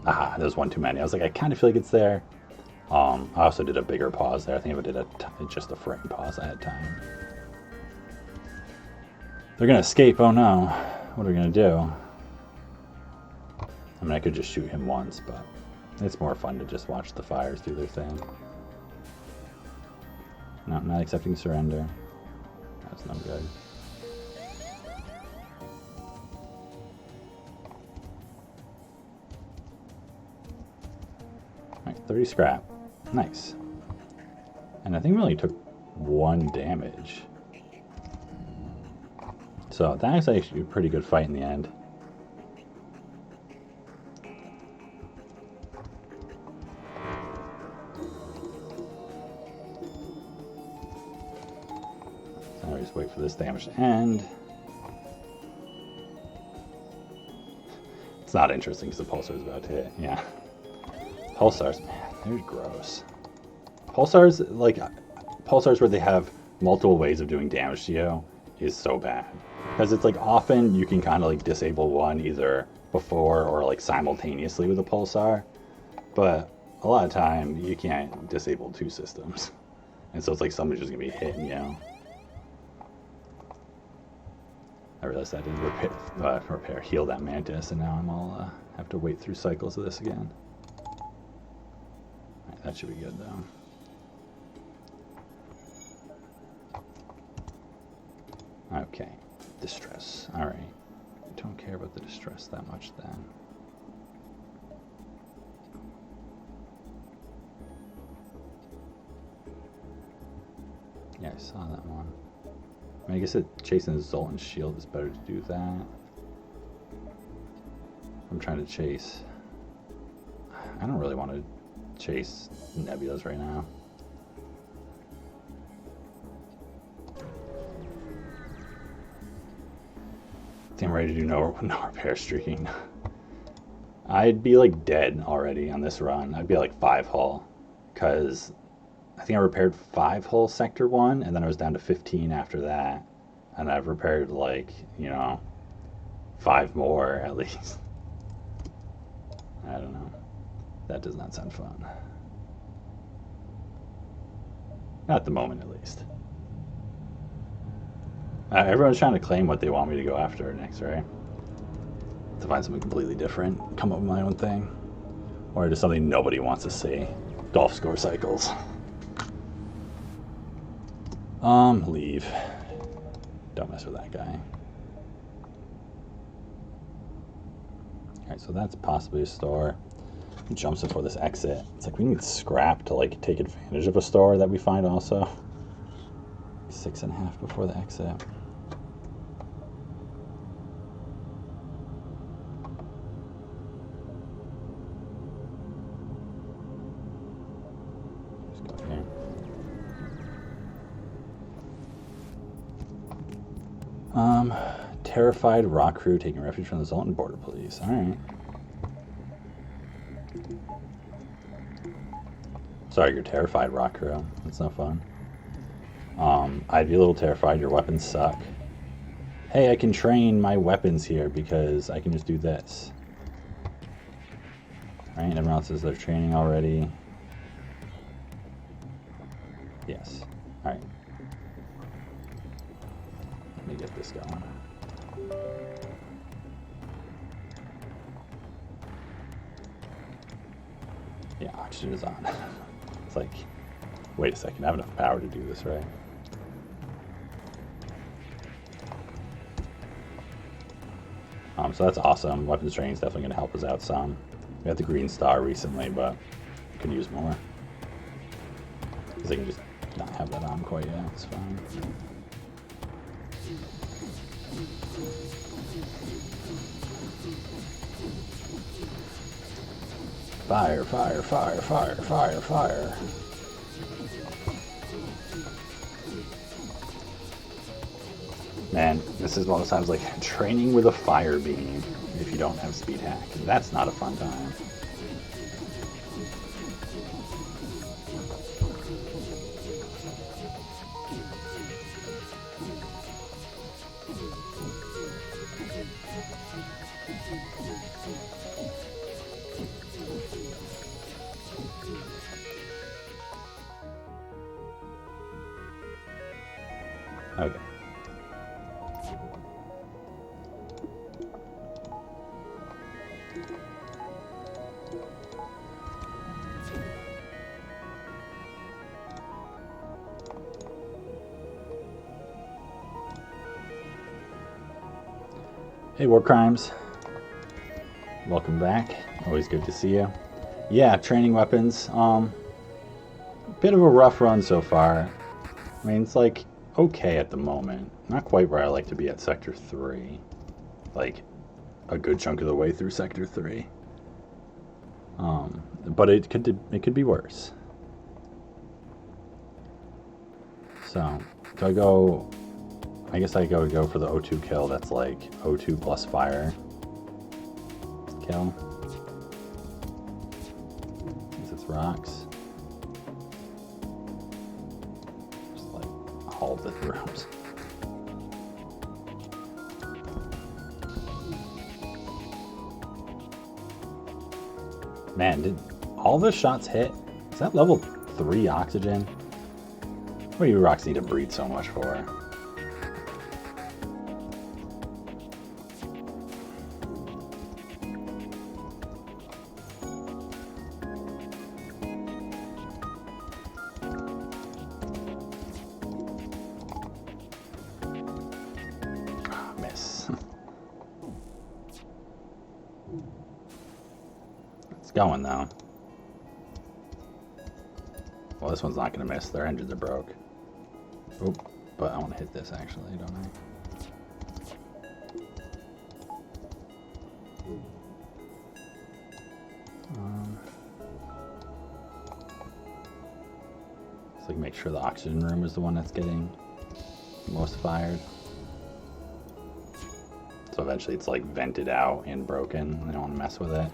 Ah, there's one too many. I was like, I kind of feel like it's there. I also did a bigger pause there. I think if I did just a frame pause, I had time. They're gonna escape. Oh no. What are we gonna do? I mean, I could just shoot him once, but it's more fun to just watch the fires do their thing. No, not accepting surrender. That's no good. Alright, 30 scrap. Nice. And I think we only took 1 damage. So that was actually a pretty good fight in the end. So now we just wait for this damage to end. It's not interesting because the pulsar is about to hit. Yeah. Pulsars, man, they're gross. Pulsars, like, pulsars where they have multiple ways of doing damage to you is so bad. Because it's like often you can kind of like disable one either before or like simultaneously with a pulsar. But a lot of time you can't disable 2 systems. And so it's like somebody's just going to be hitting you. I realized I didn't heal that mantis, and now I'm all have to wait through cycles of this again. Right, that should be good though. Okay, distress. All right, don't care about the distress that much then. Yeah, I saw that one. I mean, I guess chasing the Zoltan's shield is better to do that. I'm trying to chase. I don't really want to chase nebulas right now. I think I'm ready to do no repair streaking. I'd be like dead already on this run. I'd be like 5 hull, because I think I repaired 5 hull sector 1, and then I was down to 15 after that. And I've repaired like, you know, 5 more at least. I don't know. That does not sound fun. Not at the moment, at least. Everyone's trying to claim what they want me to go after next, right? To find something completely different, come up with my own thing. Or just something nobody wants to see. Golf score cycles. Leave. Don't mess with that guy. Alright, so that's possibly a store. Jumps before this exit. It's like we need scrap to like take advantage of a store that we find also. 6.5 before the exit. Just go here. Terrified rock crew taking refuge from the Zoltan border police. Alright. Sorry, you're terrified, rock crew. That's no fun. I'd be a little terrified. Your weapons suck. Hey, I can train my weapons here because I can just do this. Right? Everyone else says they're training already. Yes. Alright. Let me get this going. Yeah, oxygen is on. It's like, wait a second, I have enough power to do this, right? So that's awesome. Weapons training is definitely going to help us out some. We got the green star recently, but we could use more. Because I can just not have that on quite yet. It's fine. Fire, fire, fire, fire, fire, fire. Man, this is one of those times like training with a fire beam if you don't have speed hack. That's not a fun time. Okay. Hey, War Crimes. Welcome back. Always good to see you. Yeah, training weapons. Bit of a rough run so far. I mean, it's like okay at the moment. Not quite where I like to be at Sector 3. Like, a good chunk of the way through Sector 3. But it could be worse. So, do I go... I guess I go for the O2 kill. That's like O2 plus fire kill. Because it's rocks. Just like all the rooms. Man, did all the shots hit? Is that level 3 oxygen? What do you rocks need to breathe so much for? going though. Well, this one's not going to miss. Their engines are broke. Oop, but I want to hit this actually, don't I? Let's like make sure the oxygen room is the one that's getting most fired. So eventually it's like vented out and broken. I don't want to mess with it.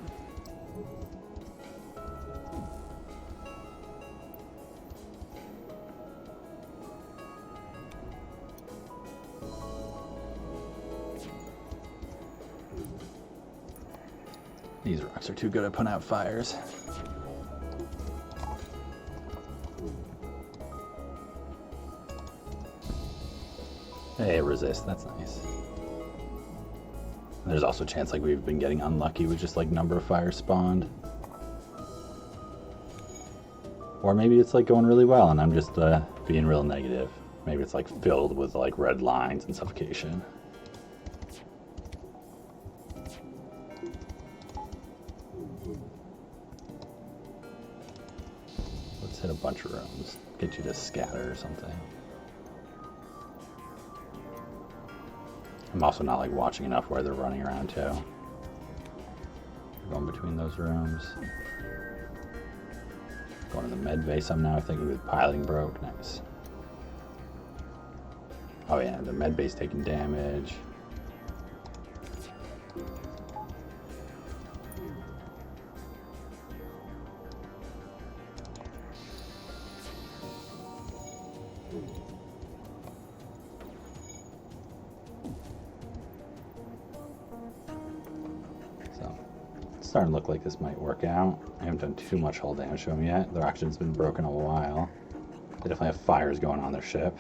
These rocks are too good at putting out fires. Hey, resist, that's nice. There's also a chance like we've been getting unlucky with just like number of fires spawned. Or maybe it's like going really well and I'm just being real negative. Maybe it's like filled with like red lines and suffocation. Let's hit a bunch of rooms. Get you to scatter or something. I'm also not like watching enough where they're running around too. Going between those rooms. Going to the med bay some now, I think with piling broke. Nice. Oh yeah, the med bay's taking damage. Starting to look like this might work out. I haven't done too much hull damage to them yet. Their oxygen's been broken a while. They definitely have fires going on their ship.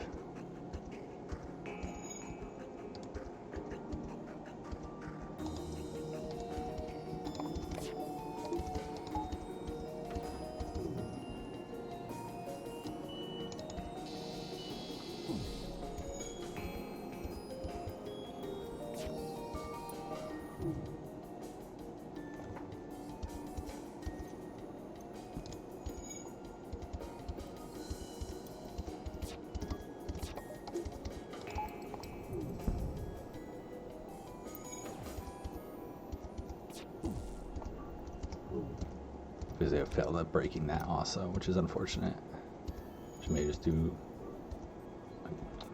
Because they have failed at breaking that also, which is unfortunate. Which may just do...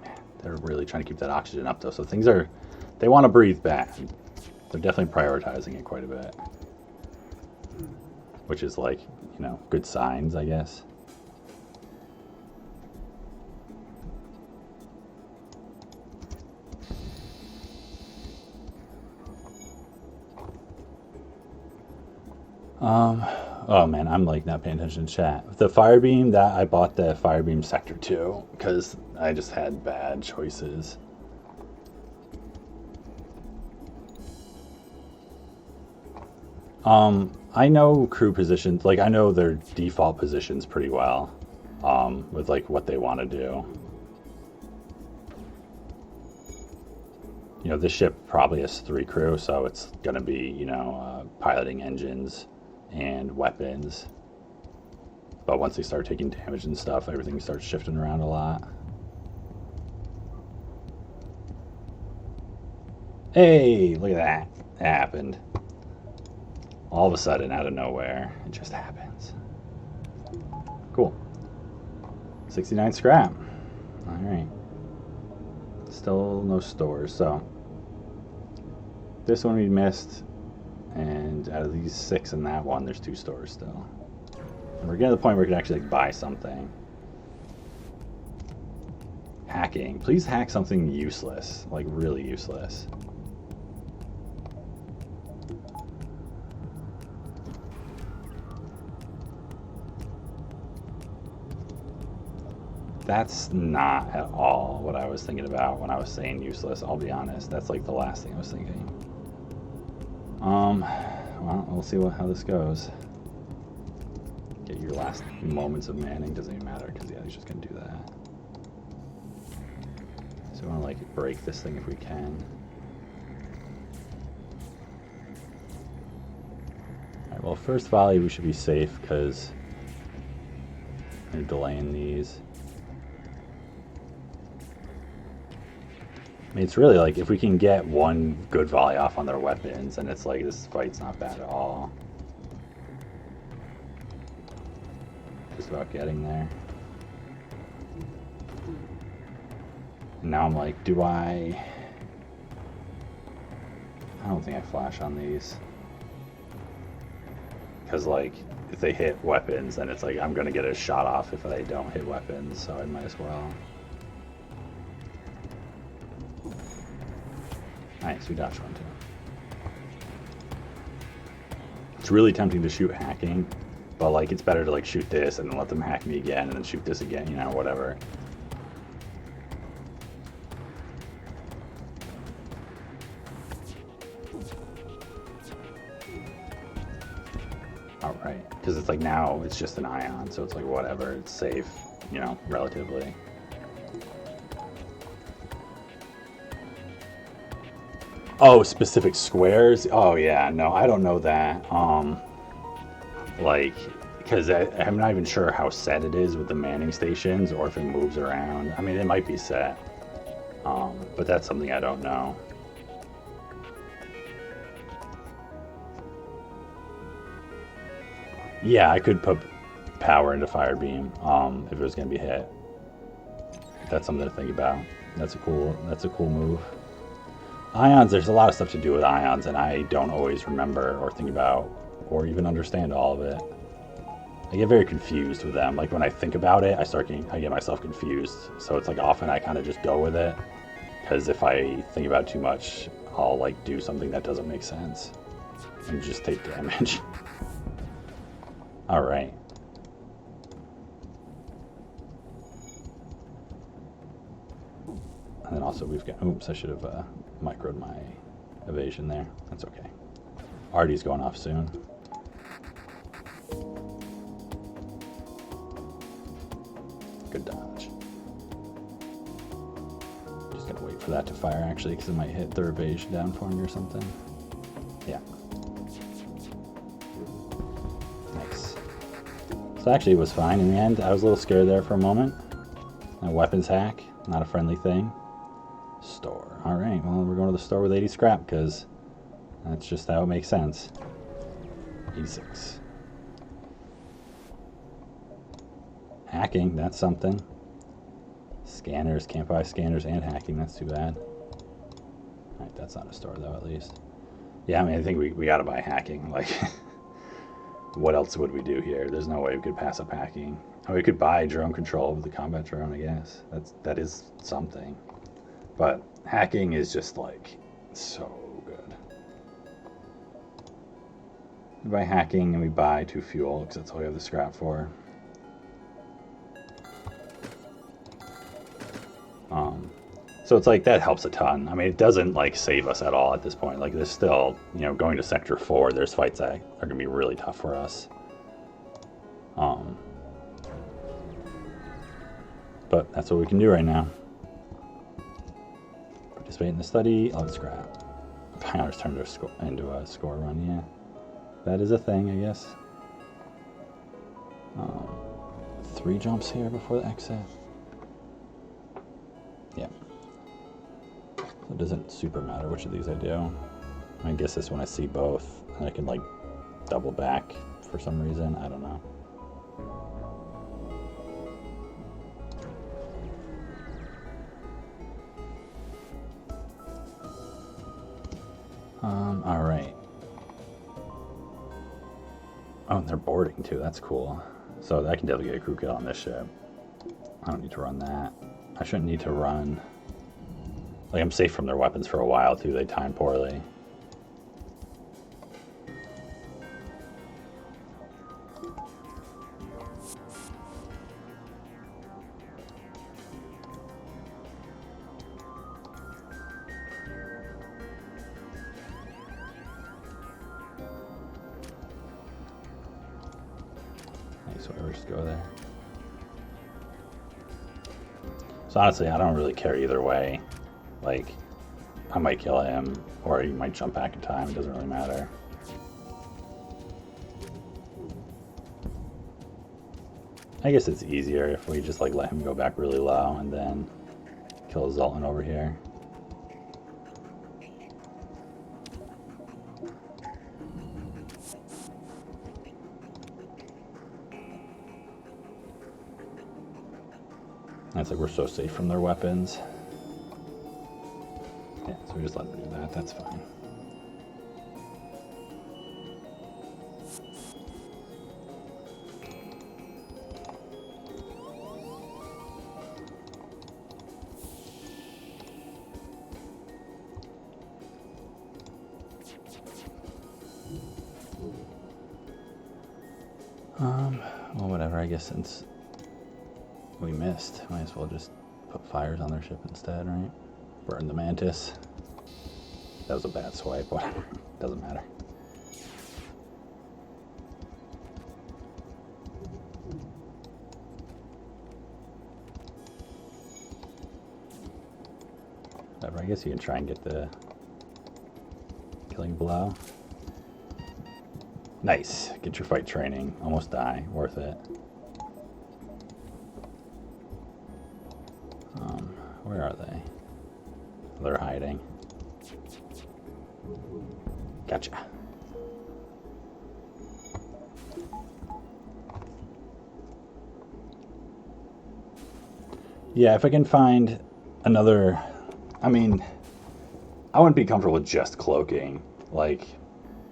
Man, they're really trying to keep that oxygen up though, so things are... They want to breathe bad. They're definitely prioritizing it quite a bit. Which is like, you know, good signs, I guess. Oh man, I'm like not paying attention to chat. The fire beam, that I bought the fire beam sector 2 because I just had bad choices. I know crew positions, like I know their default positions pretty well, with like what they want to do. You know, this ship probably has 3 crew, so it's gonna be, you know, piloting engines and weapons. But once they start taking damage and stuff, everything starts shifting around a lot. Hey, look at that. It happened. All of a sudden, out of nowhere, it just happens. Cool. 69 scrap. Alright. Still no stores, so this one we missed. And out of these 6 in that one, there's 2 stores still. And we're getting to the point where we can actually like, buy something. Hacking. Please hack something useless. Like, really useless. That's not at all what I was thinking about when I was saying useless, I'll be honest. That's like the last thing I was thinking. Well, we'll see how this goes. Get your last moments of manning, doesn't even matter, because yeah, he's just gonna do that. So we wanna like break this thing if we can. Alright, well Well, first volley we should be safe because they're delaying these. I mean, it's really like if we can get one good volley off on their weapons, and it's like this fight's not bad at all. Just about getting there. And now I'm like, do I don't think I flash on these. Because, like, if they hit weapons, then it's like I'm going to get a shot off if they don't hit weapons, so I might as well. Nice, we dodged one too. It's really tempting to shoot hacking, but, like, it's better to, like, shoot this and then let them hack me again and then shoot this again, you know, whatever. Alright, because it's like now it's just an ion, so it's like whatever, it's safe, you know, relatively. Oh, specific squares? Oh yeah, no, I don't know that. Like, because I'm not even sure how set it is with the manning stations or if it moves around. I mean, it might be set, but that's something I don't know. Yeah, I could put power into fire beam if it was going to be hit. That's something to think about. That's a cool move. Ions, there's a lot of stuff to do with ions, and I don't always remember or think about or even understand all of it. I get very confused with them. Like when I think about it, I get myself confused. So it's like often I kind of just go with it, because if I think about it too much, I'll like do something that doesn't make sense and just take damage. All right. And then also we've got, oops, I should have microed my evasion there. That's okay. Artie's going off soon. Good dodge. Just gotta wait for that to fire actually, because it might hit their evasion down for me or something. Yeah. Nice. So actually it was fine in the end. I was a little scared there for a moment. A weapons hack, not a friendly thing. Store. Alright, well, we're going to the store with 80 scrap because that's just how it makes sense. 86. Hacking, that's something. Scanners, can't buy scanners and hacking, that's too bad. Alright, that's not a store though, at least. Yeah, I mean, I think we gotta buy hacking. Like, what else would we do here? There's no way we could pass up hacking. Oh, we could buy drone control with the combat drone, I guess. That is something. But hacking is just like so good. We buy hacking and we buy 2 fuel because that's all we have the scrap for. So it's like that helps a ton. I mean, it doesn't like save us at all at this point. Like there's still, you know, going to Sector 4, there's fights that are gonna be really tough for us. But that's what we can do right now. Participate in the study. Oh, scrap. Pioneers turned into a score run. Yeah, that is a thing, I guess. 3 jumps here before the exit. Yeah. So it doesn't super matter which of these I do. I guess this one I see both, and I can like double back for some reason. I don't know. All right. Oh, and they're boarding too. That's cool. So I can definitely get a crew kill on this ship. I don't need to run that. I shouldn't need to run. Like, I'm safe from their weapons for a while too. They time poorly. Nice, whatever, just go there. So honestly, I don't really care either way. Like, I might kill him, or he might jump back in time. It doesn't really matter. I guess it's easier if we just like let him go back really low and then kill Zoltan over here. It's like we're so safe from their weapons. Yeah, so we just let them do that. That's fine. Well, whatever. I guess since we missed, might as well just put fires on their ship instead, right? Burn the Mantis. That was a bad swipe. Whatever. Doesn't matter. Whatever. I guess you can try and get the killing blow. Nice. Get your fight training. Almost die. Worth it. Where are they? They're hiding. Gotcha. Yeah, if I can find another... I mean, I wouldn't be comfortable with just cloaking. Like,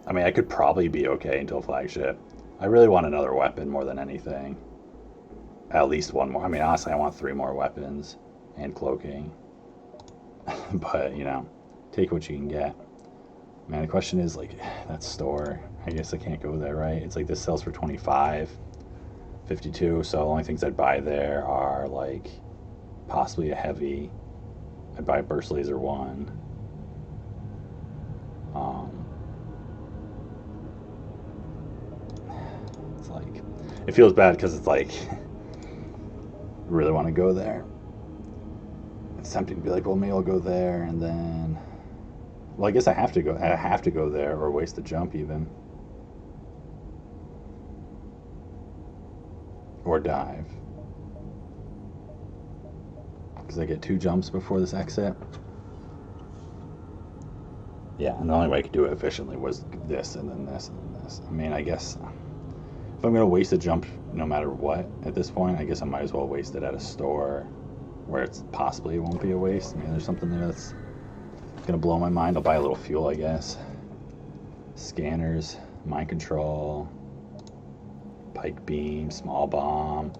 I mean, I could probably be okay until flagship. I really want another weapon more than anything. At least one more. I mean, honestly, I want 3 more weapons and cloaking. But, you know, take what you can get. Man, the question is, like, that store. I guess I can't go there, right? It's like this sells for 25, 52. So the only things I'd buy there are, like, possibly a heavy. I'd buy a burst laser 1. It's like, it feels bad because it's like, I really want to go there. It's tempting to be like, well, maybe I'll go there, and then, well, I guess I have to go. I have to go there, or waste the jump even, or dive, because I get 2 jumps before this exit. Yeah, and the only way I could do it efficiently was this, and then this, and then this. I mean, I guess if I'm gonna waste a jump, no matter what, at this point, I guess I might as well waste it at a store where it's possibly it won't be a waste. I mean, there's something there that's gonna blow my mind. I'll buy a little fuel, I guess. Scanners, mind control, pike beam, small bomb.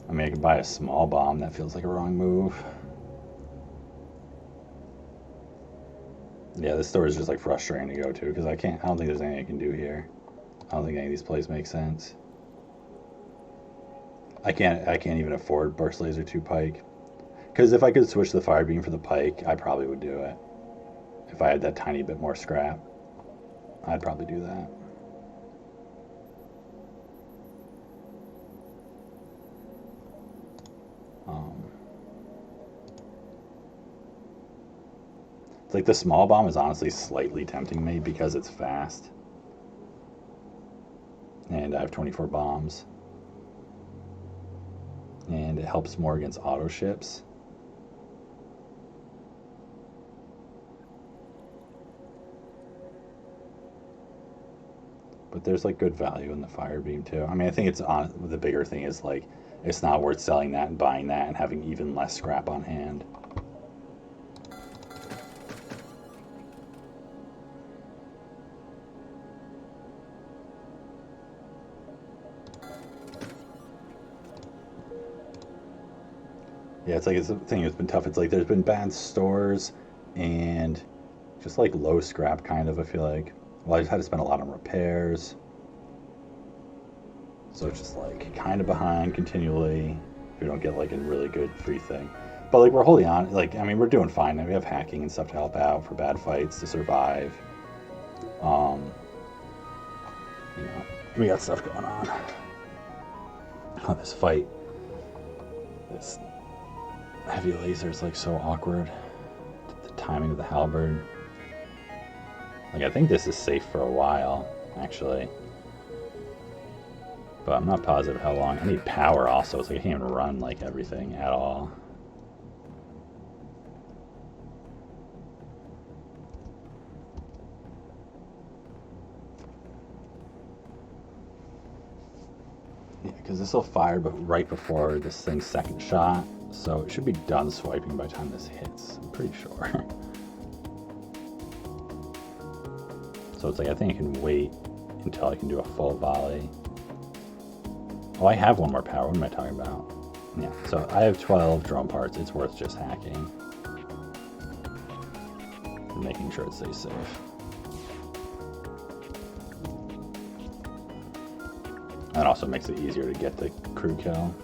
I mean, I could buy a small bomb. That feels like a wrong move. Yeah, this store is just like frustrating to go to because I don't think there's anything I can do here. I don't think any of these plays make sense. I can't even afford burst laser 2 pike. Because if I could switch the fire beam for the pike, I probably would do it. If I had that tiny bit more scrap, I'd probably do that. It's like the small bomb is honestly slightly tempting me because it's fast. And I have 24 bombs. And it helps more against auto ships. But there's like good value in the fire beam too. I mean, I think it's on the bigger thing is like it's not worth selling that and buying that and having even less scrap on hand. Yeah, it's like it's a thing that's been tough. It's like there's been bad stores and just like low scrap kind of, I feel like. Well, I just had to spend a lot on repairs. So it's just like kind of behind continually if we don't get like a really good free thing. But like we're holding on. Like, I mean, we're doing fine now. We have hacking and stuff to help out for bad fights to survive. You know, we got stuff going on. Oh, this fight. This heavy laser is like so awkward. The timing of the halberd. Like, I think this is safe for a while, actually. But I'm not positive how long. I need power also. It's like I can't even run, like, everything at all. Yeah, because this will fire but right before this thing's second shot. So it should be done swiping by the time this hits. I'm pretty sure. So it's like, I think I can wait until I can do a full volley. Oh, I have one more power. What am I talking about? Yeah, so I have 12 drone parts. It's worth just hacking. And making sure it stays safe. That also makes it easier to get the crew kill.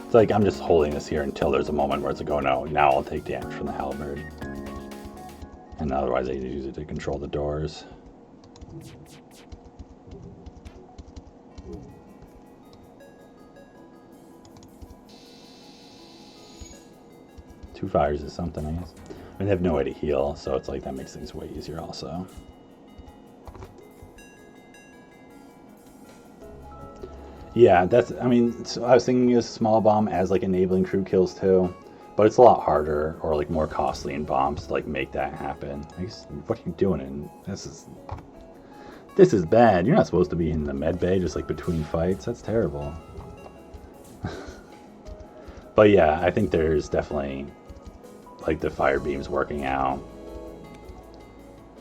It's like I'm just holding this here until there's a moment where it's like, oh no, now I'll take damage from the halberd. And otherwise I use it to control the doors. Two fires is something, I guess. I mean, they have no way to heal, so it's like that makes things way easier also. Yeah, that's, I mean, so I was thinking of small bomb as like enabling crew kills too, but it's a lot harder or like more costly in bombs to like make that happen. I guess, what are you doing? And this is bad. You're not supposed to be in the med bay just like between fights. That's terrible. But yeah, I think there's definitely like the fire beams working out.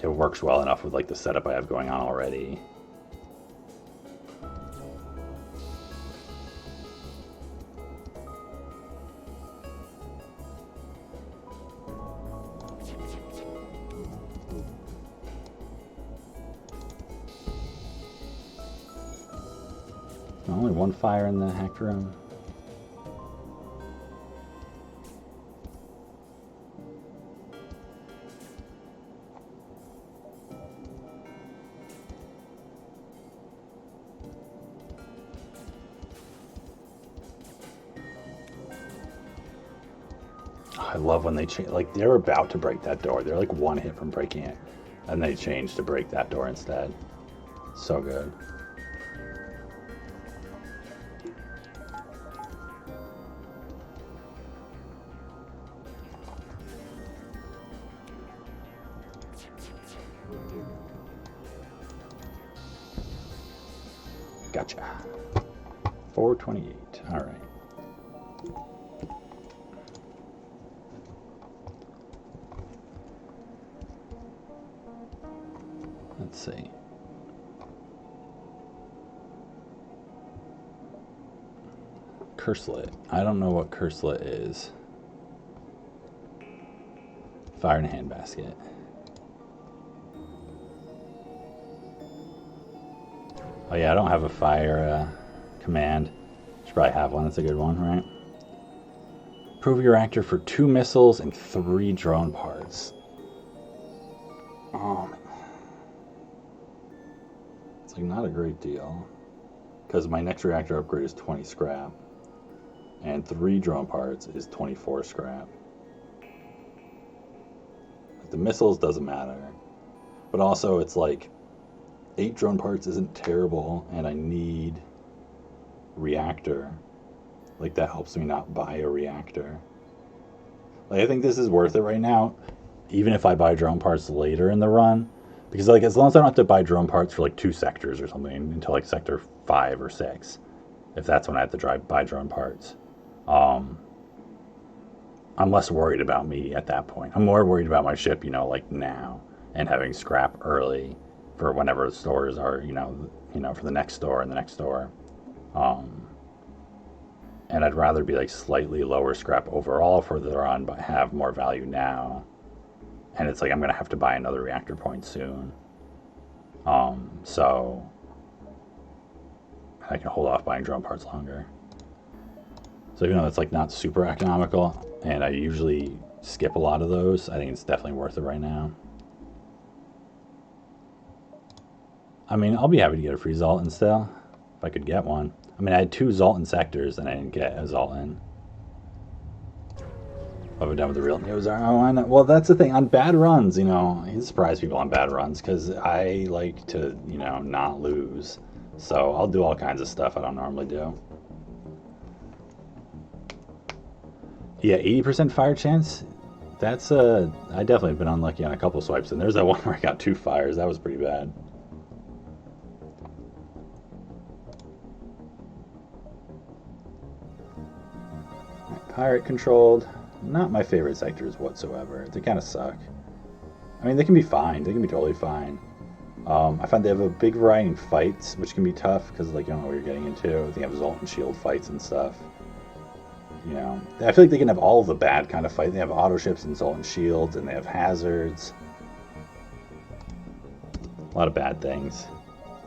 It works well enough with like the setup I have going on already. Only one fire in the hacked room. I love when they change, like they're about to break that door. They're like one hit from breaking it. And they change to break that door instead. So good. Gotcha. 428. All right. Let's see. Curselet. I don't know what Curselet is. Fire in a handbasket. Oh yeah, I don't have a fire command. Should probably have one. That's a good one, right? Improve your reactor for 2 missiles and 3 drone parts. It's like not a great deal. Because my next reactor upgrade is 20 scrap. And 3 drone parts is 24 scrap. The missiles doesn't matter. But also it's like 8 drone parts isn't terrible, and I need reactor. Like that helps me not buy a reactor. Like I think this is worth it right now, even if I buy drone parts later in the run, because like as long as I don't have to buy drone parts for like 2 sectors or something until like sector 5 or 6, if that's when I have to buy drone parts, I'm less worried about me at that point. I'm more worried about my ship, you know, like now, and having scrap early for whenever the stores are, you know, for the next store and the next store. And I'd rather be like slightly lower scrap overall further on, but have more value now. And it's like I'm gonna have to buy another reactor point soon. So I can hold off buying drone parts longer. So even though it's like not super economical, and I usually skip a lot of those, I think it's definitely worth it right now. I mean, I'll be happy to get a free Zoltan still, if I could get one. I mean, I had 2 Zoltan sectors and I didn't get a Zoltan. What have we done with the real news? Oh, I know. Well, that's the thing. On bad runs, you know, you surprise people on bad runs because I like to, you know, not lose. So I'll do all kinds of stuff I don't normally do. Yeah, 80% fire chance. That's I definitely have been unlucky on a couple swipes, and there's that one where I got 2 fires. That was pretty bad. Pirate controlled. Not my favorite sectors whatsoever. They kind of suck. I mean, they can be fine. They can be totally fine. I find they have a big variety in fights, which can be tough because like you don't know what you're getting into. They have Zoltan shield fights and stuff. You know, I feel like they can have all the bad kind of fight. They have auto ships and Zoltan shields, and they have hazards. A lot of bad things.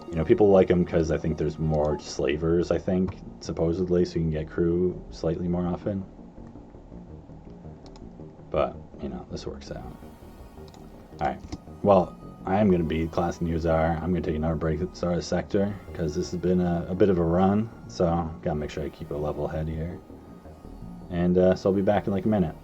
You know, people like them because I think there's more slavers, I think, supposedly, so you can get crew slightly more often. But, you know, this works out. Alright, well, I am going to be class Newsar. I'm going to take another break at Star Sector, because this has been a bit of a run, so got to make sure I keep a level head here. And so I'll be back in like a minute.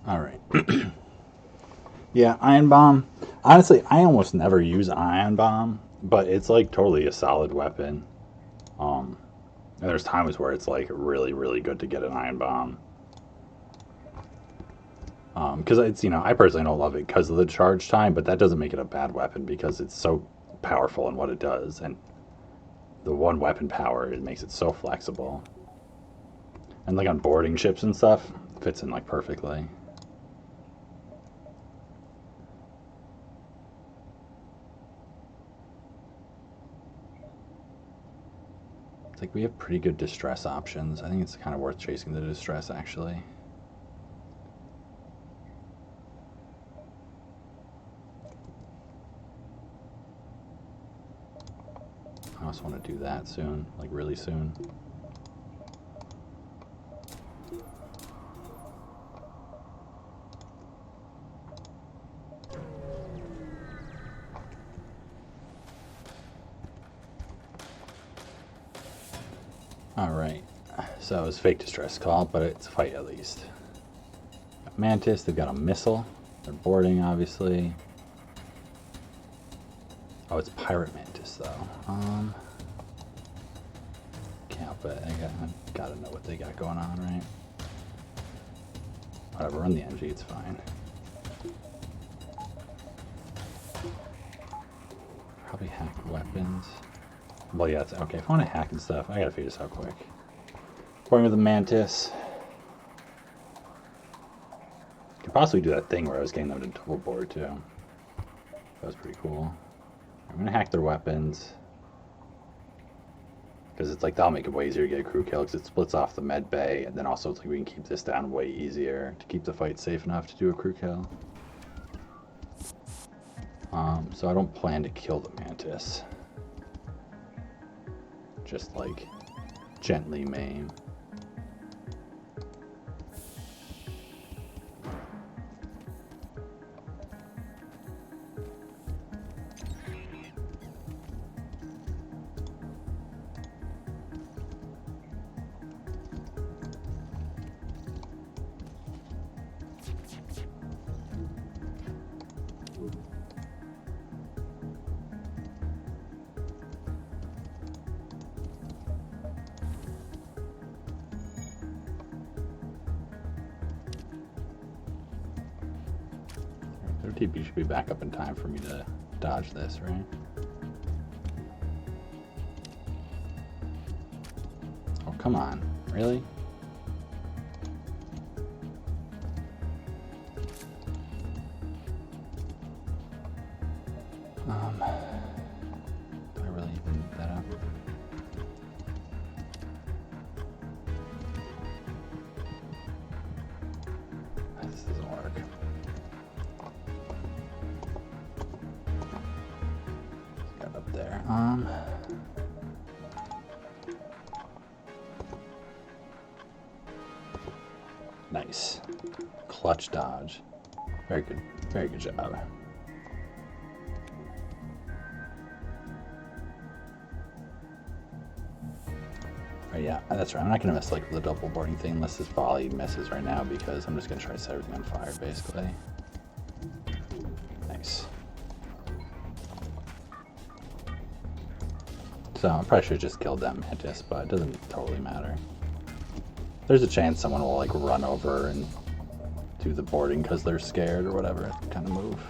Alright. Yeah, Iron Bomb. Honestly, I almost never use Iron Bomb, but it's like totally a solid weapon. And there's times where it's like really, really good to get an Iron Bomb. Because it's, you know, I personally don't love it because of the charge time, but that doesn't make it a bad weapon because it's so powerful in what it does, and the one weapon power, it makes it so flexible. And like on boarding ships and stuff, fits in like perfectly. like we have pretty good distress options. I think it's kind of worth chasing the distress, actually. I also want to do that soon, like really soon. Alright, so it's fake distress call, but it's a fight at least. Got Mantis, they've got a missile. They're boarding, obviously. Oh, it's Pirate Mantis, though. Can't help it. I gotta know what they got going on, right? Whatever, run the NG, it's fine. Probably hack weapons. Well, yeah, it's okay. If I want to hack and stuff, I gotta figure this out quick. Going with the Mantis. Could possibly do that thing where I was getting them to double board too. That was pretty cool. I'm gonna hack their weapons. Because it's like that'll make it way easier to get a crew kill because it splits off the med bay, and then also it's like we can keep this down way easier to keep the fight safe enough to do a crew kill. So I don't plan to kill the Mantis. Just like gently maim. Their TP should be back up in time for me to dodge this, right? Oh, come on. Really? Do I really even need that up? This doesn't work. Got up there. Nice. Clutch dodge. Very good job. Oh, yeah, that's right. I'm not gonna mess like the double boarding thing unless this volley misses right now because I'm just gonna try to set everything on fire basically. Nice. So I probably should have just killed that Mantis, but it doesn't totally matter. There's a chance someone will like run over and do the boarding because they're scared or whatever kind of move.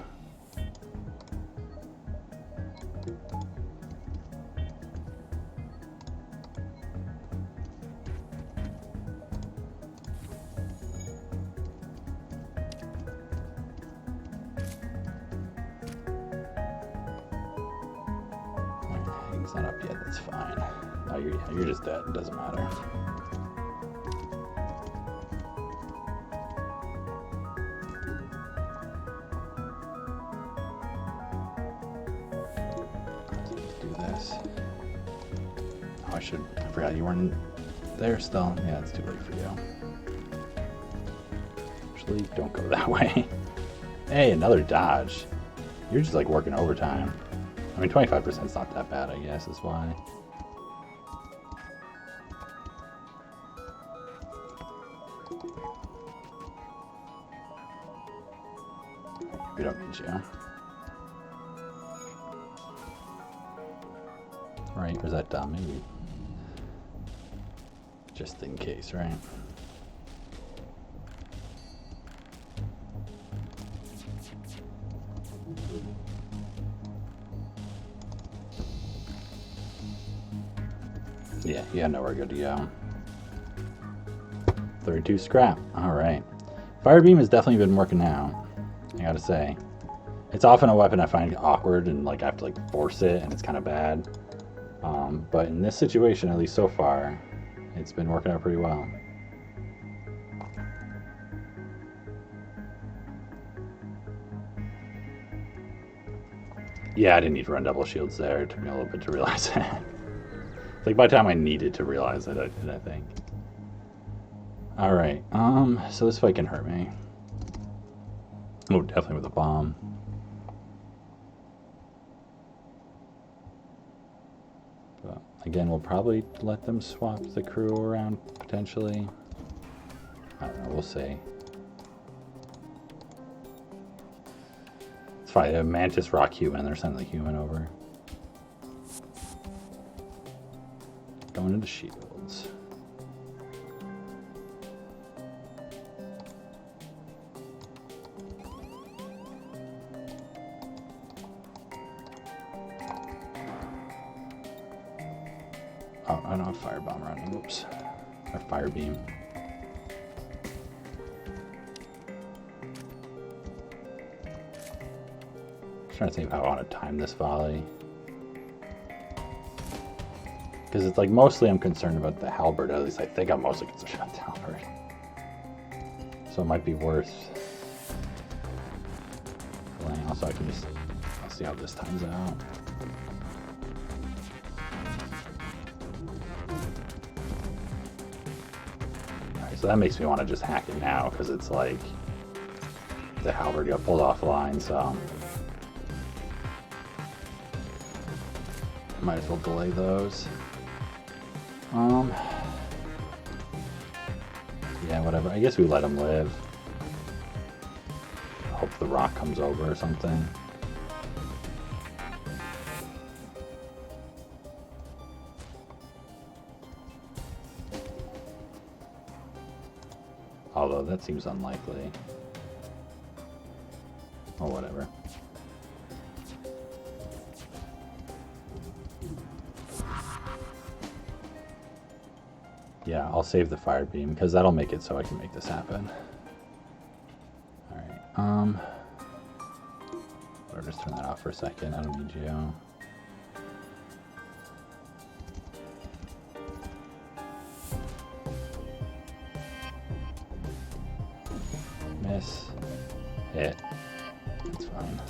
He's not up yet, that's fine. Oh, you're just dead, it doesn't matter. Let's do this. Oh, I forgot you weren't there still. Yeah, it's too late for you. Actually, don't go that way. Hey, another dodge. You're just like working overtime. I mean, 25% is not that bad, I guess, is why. We don't need you. Right, or is that dumb? Maybe. Just in case, right? Yeah, you got nowhere good to go. 32 scrap. Alright. Fire beam has definitely been working out, I gotta say. It's often a weapon I find awkward and like I have to like force it and it's kind of bad. But in this situation, at least so far, it's been working out pretty well. Yeah, I didn't need to run double shields there. It took me a little bit to realize that. Like by the time I needed to realize it, I did, I think. Alright, so this fight can hurt me. Oh, definitely with a bomb. But again, we'll probably let them swap the crew around, potentially. I don't know, we'll see. It's fine, a Mantis Rock Human, they're sending the human over. Going into shields. Oh, I don't have firebomb running. Whoops. Or fire beam. I'm trying to think of how I want to time this volley. Because it's like mostly I'm concerned about the halberd. At least I think I'm mostly concerned about the halberd. So it might be worth playing. Also, I can just, I'll see how this times out. Alright, so that makes me want to just hack it now because it's like the halberd got pulled off the line, so might as well delay those. Yeah, whatever. I guess we let him live. Hope the rock comes over or something. Although that seems unlikely. Or whatever. Yeah, I'll save the fire beam because that'll make it so I can make this happen. Alright, I'll just turn that off for a second. I don't need you. Miss. Hit. That's fine.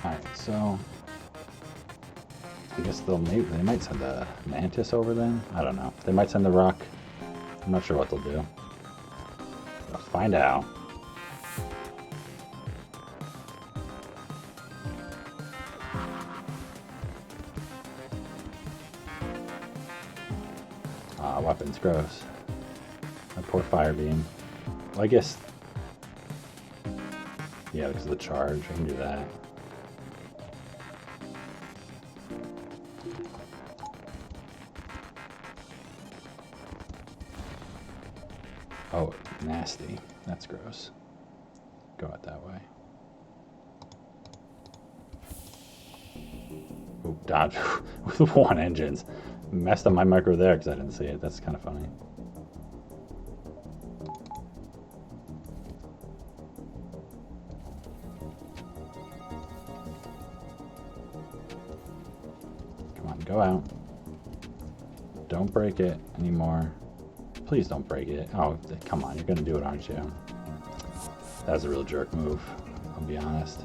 Alright, so I guess they might send the Mantis over then. I don't know. They might send the rock. I'm not sure what they'll do. We'll find out. Weapons, gross. A poor fire beam. Well, I guess. Yeah, because of the charge, I can do that. Oh, nasty. That's gross. Go out that way. Ooh, dodge with one engines. Messed up my micro there because I didn't see it. That's kind of funny. Come on, go out. Don't break it anymore. Please don't break it. Oh, come on. You're going to do it, aren't you? That was a real jerk move, I'll be honest.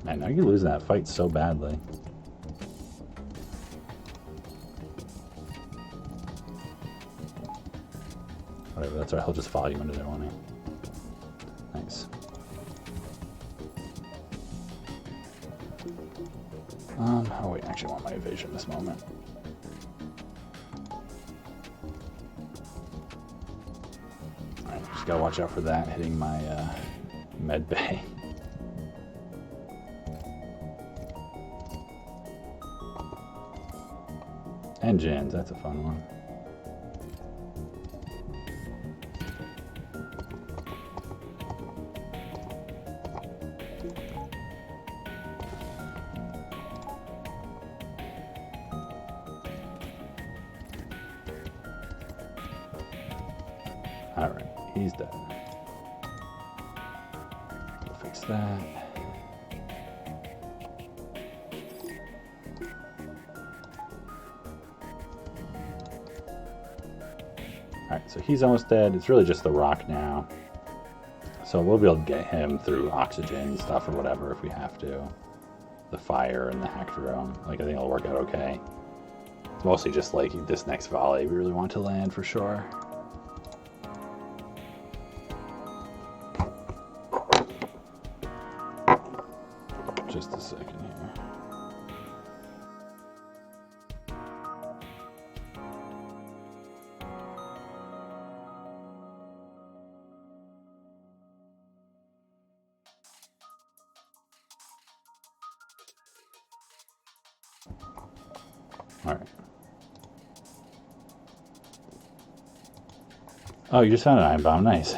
Man, now you're losing that fight so badly. Whatever, that's right. He'll just follow you into there, won't he? Nice. Oh wait, I actually want my evasion this moment. gotta watch out for that hitting my med bay. Engines, that's a fun one. Alright, he's dead. We'll fix that. Alright, so he's almost dead. It's really just the rock now. So we'll be able to get him through oxygen stuff or whatever if we have to. The fire and the hack drone. Like, I think it'll work out okay. It's mostly just like this next volley we really want to land for sure. Just a second here. All right. Oh, you just found an iron bomb. Nice.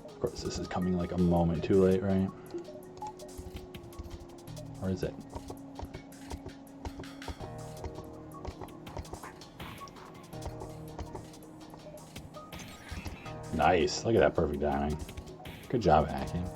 Of course, this is coming like a moment too late, right? Or is it? Nice. Look at that perfect timing. Good job, hacking.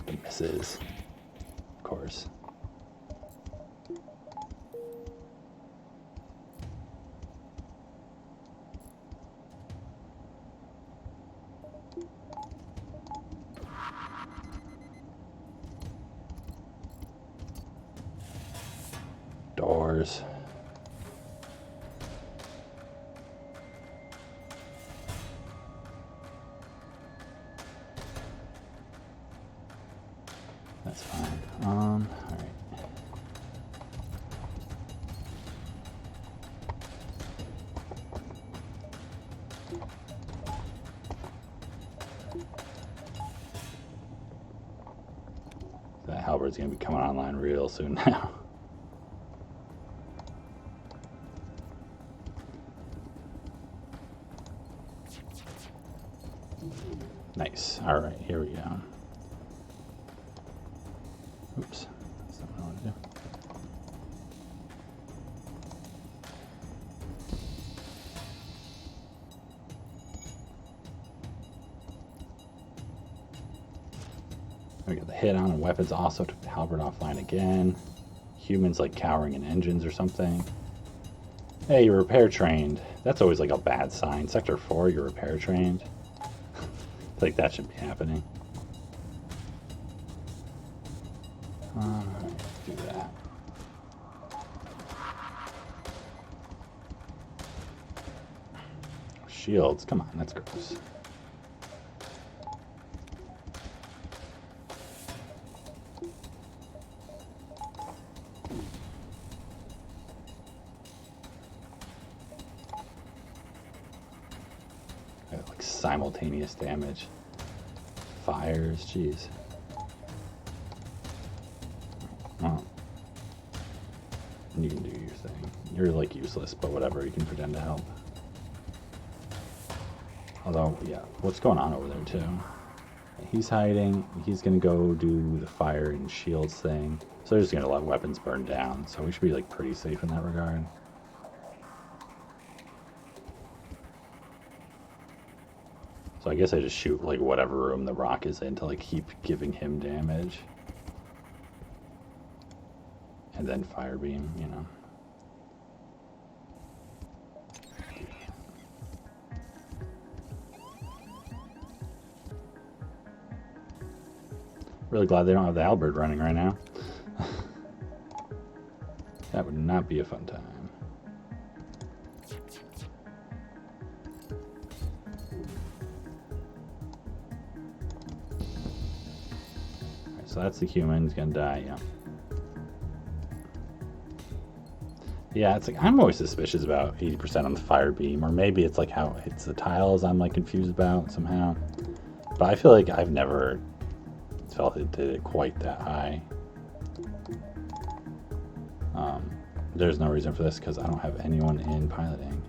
It misses. Of course. Doors. That's fine. All right. That halberd's gonna be coming online real soon now. Nice. All right, here we go. Oops, that's not what I want to do. We got the hit on, and weapons also took the halberd offline again. Humans like cowering in engines or something. Hey, you're repair trained. That's always like a bad sign. Sector 4, you're repair trained. Like that should be happening. Alright, do that. Shields, come on, that's gross. Like simultaneous damage. Fires, jeez. Well, you can do your thing. You're like useless, but whatever, you can pretend to help. Although, yeah, what's going on over there too? He's hiding. He's gonna go do the fire and shields thing. So they're just gonna let weapons burn down. So we should be like pretty safe in that regard. So I guess I just shoot like whatever room the rock is in to like keep giving him damage. And then fire beam, you know. Really glad they don't have the Halberd running right now. That would not be a fun time. Alright, so that's the human. He's gonna die, yeah. Yeah, it's like I'm always suspicious about 80% on the fire beam, or maybe it's like how it hits the tiles I'm like confused about somehow. But I feel like I've never felt it did it quite that high. There's no reason for this because I don't have anyone in piloting.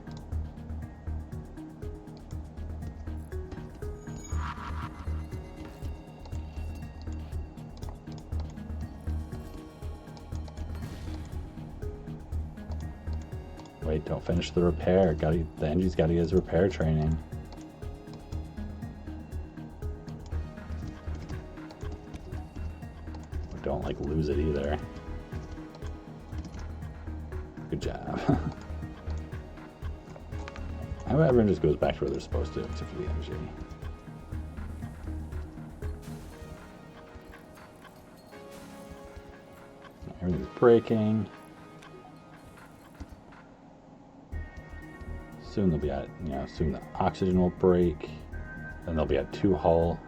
Wait, don't finish the repair. The engine's got to get his repair training. Don't like lose it either. Good job. I hope everyone just goes back to where they're supposed to, except for the energy. Everything's breaking. Soon they'll be at, soon the oxygen will break. Then they'll be at 2 hull.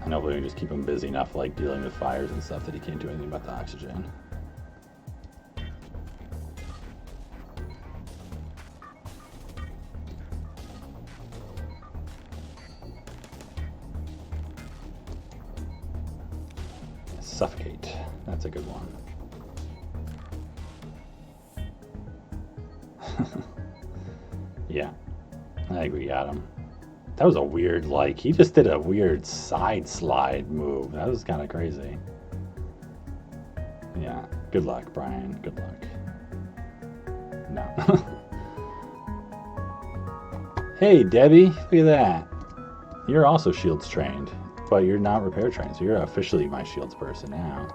And hopefully we can just keep him busy enough, like dealing with fires and stuff, that he can't do anything about the oxygen. Suffocate. That's a good one. Yeah, I think we got him. That was a weird, like, he just did a weird side slide move. That was kind of crazy. Yeah, good luck, Brian. Good luck. No. Hey, Debbie, look at that. You're also shields trained, but you're not repair trained, so you're officially my shields person now.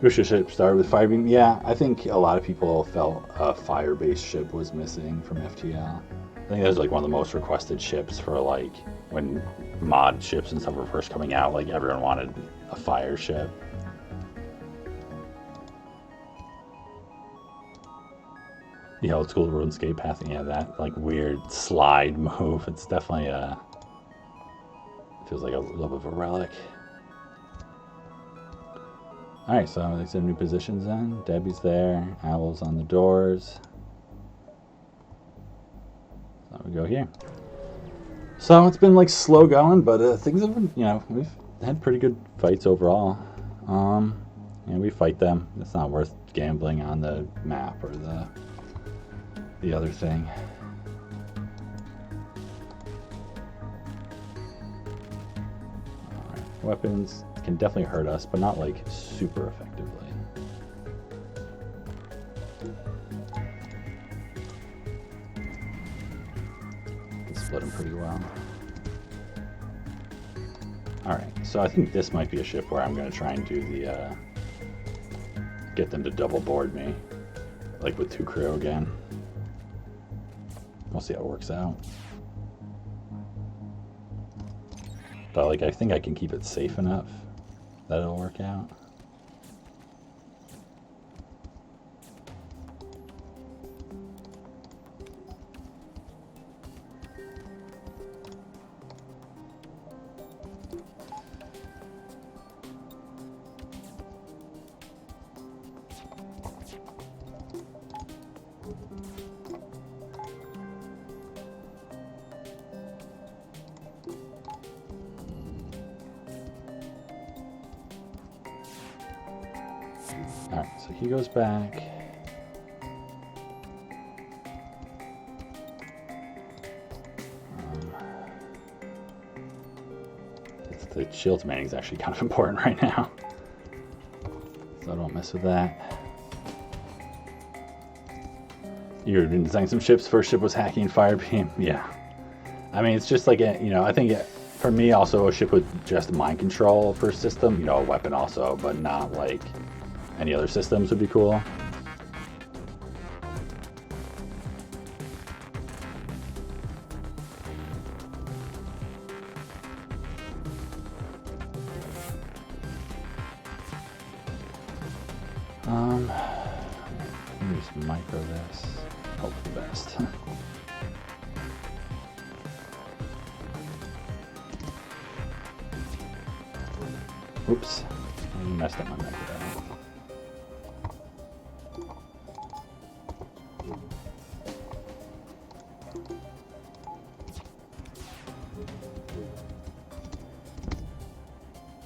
Wish a ship started with fire beam. Yeah, I think a lot of people felt a fire-based ship was missing from FTL. I think that was like one of the most requested ships for like when mod ships and stuff were first coming out. Like everyone wanted a fire ship. The old school RuneScape pathing, yeah, that like weird slide move. It's definitely feels like a little bit of a relic. Alright, so there's some new positions then. Debbie's there. Owl's on the doors. So we go here. So it's been like slow going, but things have been, we've had pretty good fights overall. We fight them. It's not worth gambling on the map or the other thing. Alright, weapons can definitely hurt us, but not like super effectively. Can split them pretty well. Alright, so I think this might be a ship where I'm going to try and do the get them to double board me, like with 2 crew again. We'll see how it works out. But like I think I can keep it safe enough that it'll work out. Alright, so he goes back. The shields manning is actually kind of important right now. So I don't mess with that. You're designing some ships. First ship was hacking Firebeam. Yeah. I mean, it's just like, I think for me also a ship with just mind control per system, a weapon also, but not like any other systems would be cool. Let me just micro this. Hope for the best. Oops. I messed up my micro.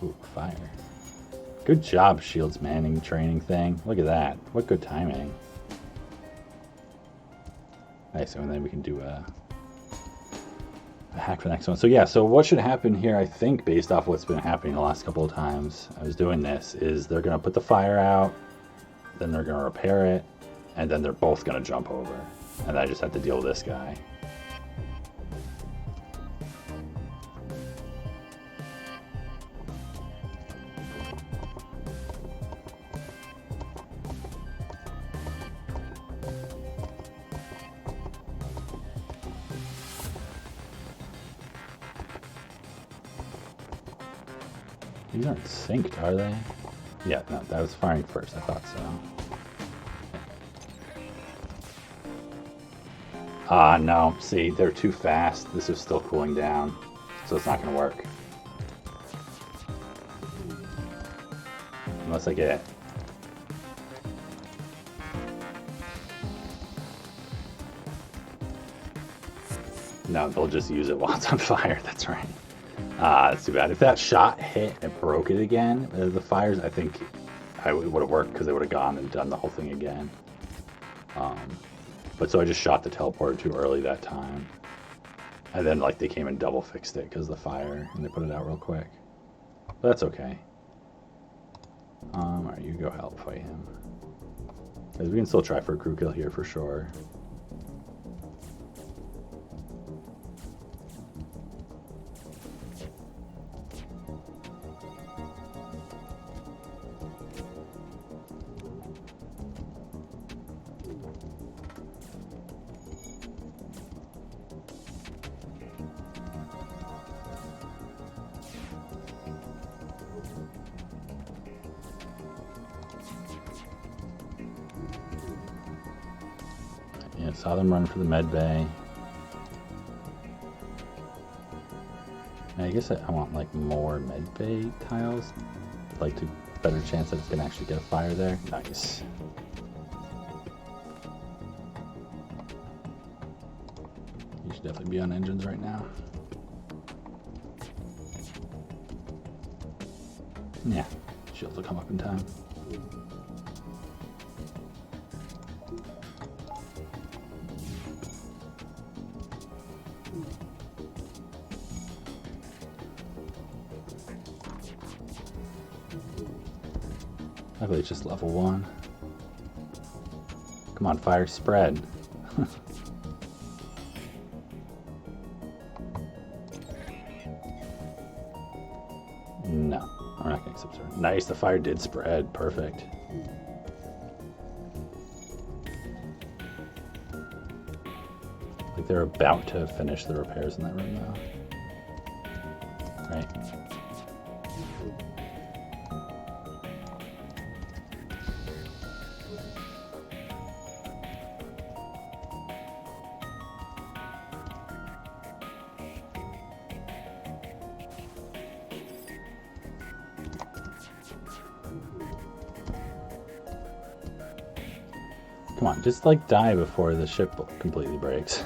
Ooh, fire. Good job, Shields Manning training thing. Look at that. What good timing. Nice, and then we can do a hack for the next one. So yeah, so what should happen here, I think, based off what's been happening the last couple of times I was doing this, is they're going to put the fire out, then they're going to repair it, and then they're both going to jump over. And I just have to deal with this guy. These aren't synced, are they? Yeah, no, that was firing first. I thought so. Ah, no. See, they're too fast. This is still cooling down, so it's not going to work. Unless I get... No, they'll just use it while it's on fire. That's right. That's too bad. If that shot hit and broke it again, the fires, I think it would have worked because they would have gone and done the whole thing again. But so I just shot the teleporter too early that time. And then like they came and double fixed it because of the fire and they put it out real quick. But that's okay. Alright, you go help fight him. Because we can still try for a crew kill here for sure. Yeah, saw them run for the med bay. I guess I want like more med bay tiles. Like to better chance that it's gonna actually get a fire there. Nice. You should definitely be on engines right now. Yeah, shields will come up in time. Luckily it's just level 1. Come on, fire spread. No, we're not gonna accept her. Nice, the fire did spread. Perfect. Like they're about to finish the repairs in that room now. Right. Come on, just like die before the ship completely breaks.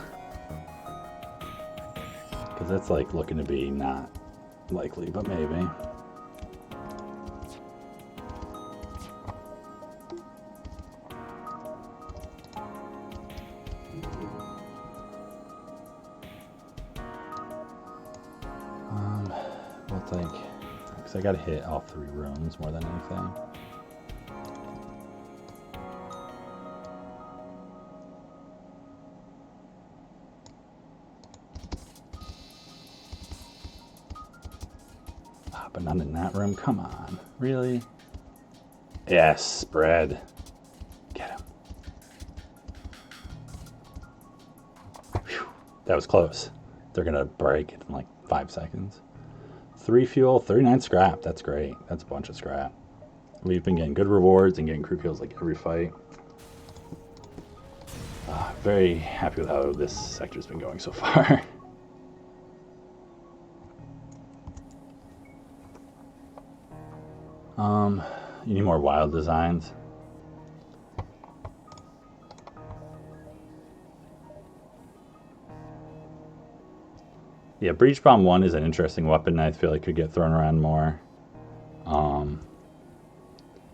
Because that's like looking to be not likely, but maybe. We'll take, because I gotta hit all 3 rooms more than anything. But not in that room. Come on. Really? Yes, spread. Get him. Whew. That was close. They're going to break it in like 5 seconds. 3 fuel, 39 scrap. That's great. That's a bunch of scrap. We've been getting good rewards and getting crew kills like every fight. Very happy with how this sector's been going so far. You need more wild designs. Yeah, Breach Bomb 1 is an interesting weapon. I feel like could get thrown around more.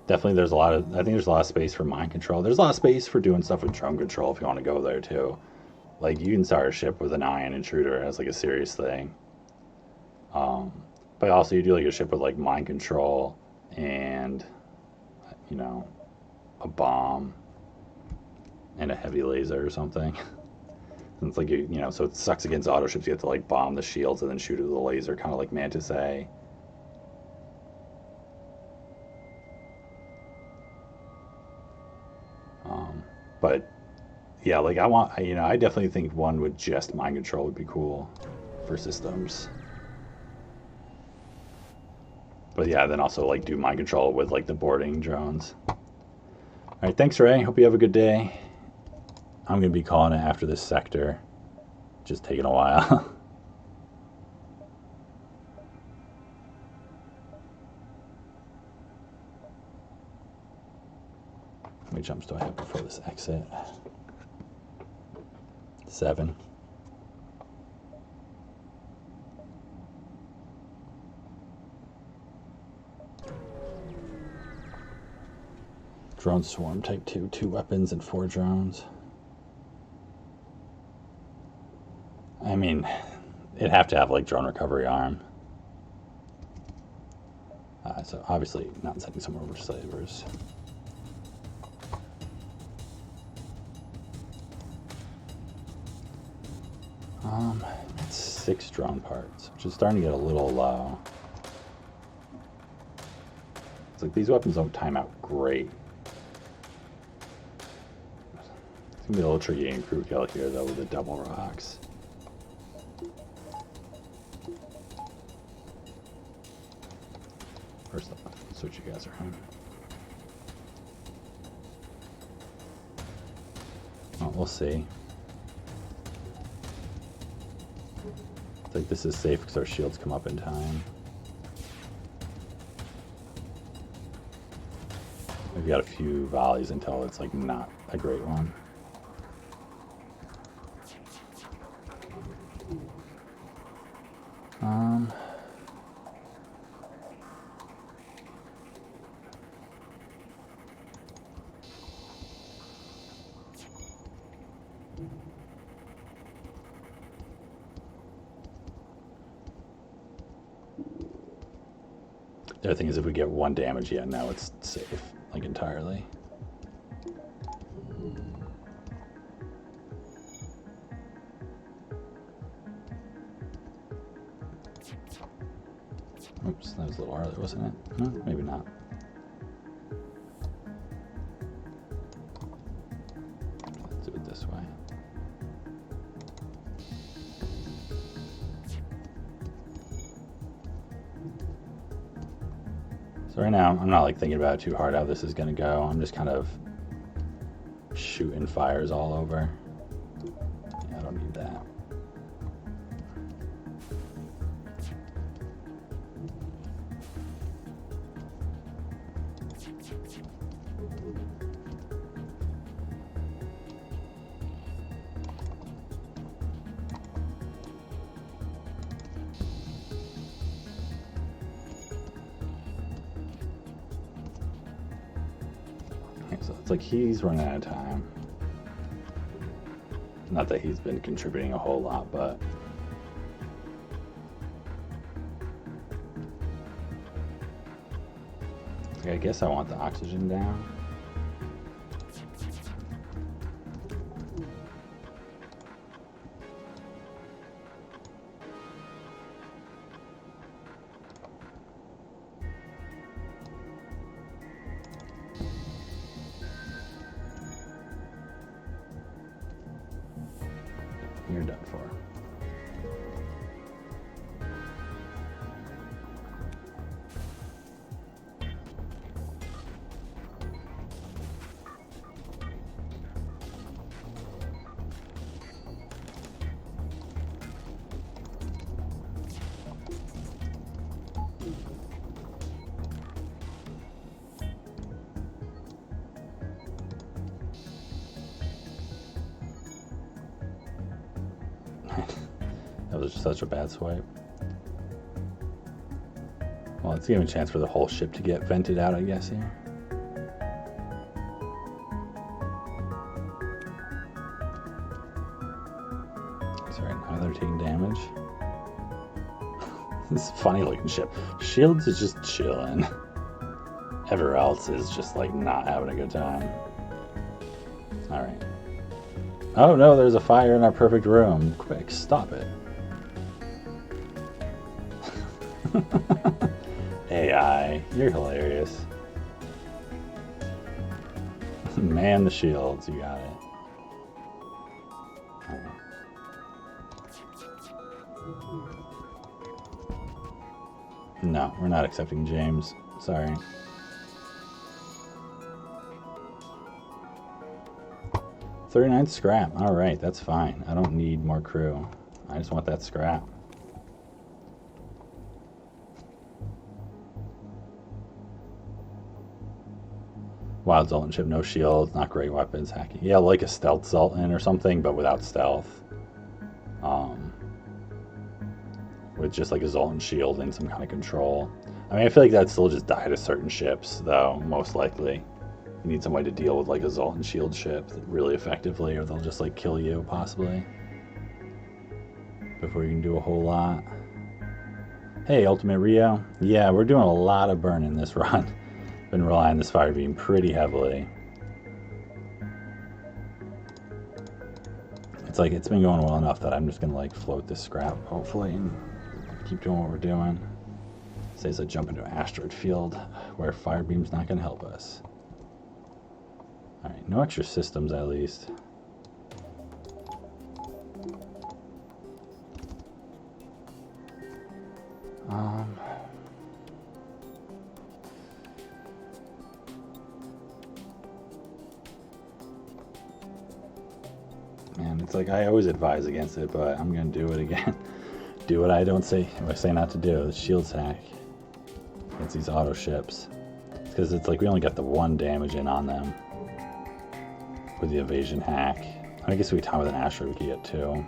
Definitely I think there's a lot of space for mind control. There's a lot of space for doing stuff with drone control if you want to go there too. Like you can start a ship with an ion intruder as like a serious thing. But also you do like a ship with like mind control and, you know, a bomb and a heavy laser or something. And it's like, you know, so it sucks against auto ships. You have to like bomb the shields and then shoot it with a laser, kind of like Mantis A. But yeah, like I definitely think one with just mind control would be cool for systems. But yeah, then also like do mind control with like the boarding drones. All right, thanks, Ray. Hope you have a good day. I'm gonna be calling it after this sector. Just taking a while. How many jumps do I have before this exit? 7. Drone swarm type 2, 2 weapons and 4 drones. I mean, it'd have to have like drone recovery arm. So obviously not sending some over slavers. That's 6 drone parts, which is starting to get a little low. It's like these weapons don't time out great. It's gonna be a little tricky in crew kill here though with the double rocks. First up, switch you guys around. Well, we'll see. It's like this is safe because our shields come up in time. We've got a few volleys until it's like not a great one. The other thing is if we get 1 damage, yeah, now it's safe, like entirely. Oops, that was a little early, wasn't it? No, maybe not. Let's do it this way. So right now, I'm not like thinking about it too hard how this is gonna go. I'm just kind of shooting fires all over. Yeah, I don't need that. So it's like he's running out of time. Not that he's been contributing a whole lot, but I guess I want the oxygen down. You're done for. That was such a bad swipe. Well, it's giving a chance for the whole ship to get vented out, I guess, here. Sorry, now they're taking damage. This funny looking ship. Shields is just chilling. Everywhere else is just like not having a good time. Alright. Oh no, there's a fire in our perfect room. Quick, stop it. AI, you're hilarious. Man the shields, you got it. No, we're not accepting James. Sorry. $39 scrap. Alright, that's fine. I don't need more crew. I just want that scrap. Wild Zoltan ship, no shields, not great weapons, hacking. Yeah, like a stealth Zoltan or something, but without stealth. With just like a Zoltan shield and some kind of control. I mean, I feel like that'd still just die to certain ships, though, most likely. You need some way to deal with like a Zoltan shield ship really effectively, or they'll just like kill you, possibly. Before you can do a whole lot. Hey, Ultimate Rio. Yeah, we're doing a lot of burn in this run. Been relying on this fire beam pretty heavily. It's like, it's been going well enough that I'm just gonna like float this scrap, hopefully, and keep doing what we're doing. Says I jump into an asteroid field where fire beam's not gonna help us. Alright, no extra systems at least. Man, it's like I always advise against it, but I'm gonna do it again. Do what I don't say, what I say not to do. The shields hack. It's these auto ships. It's because it's like we only got the 1 damage in on them with the evasion hack. I guess if we time with an asteroid, we could get 2.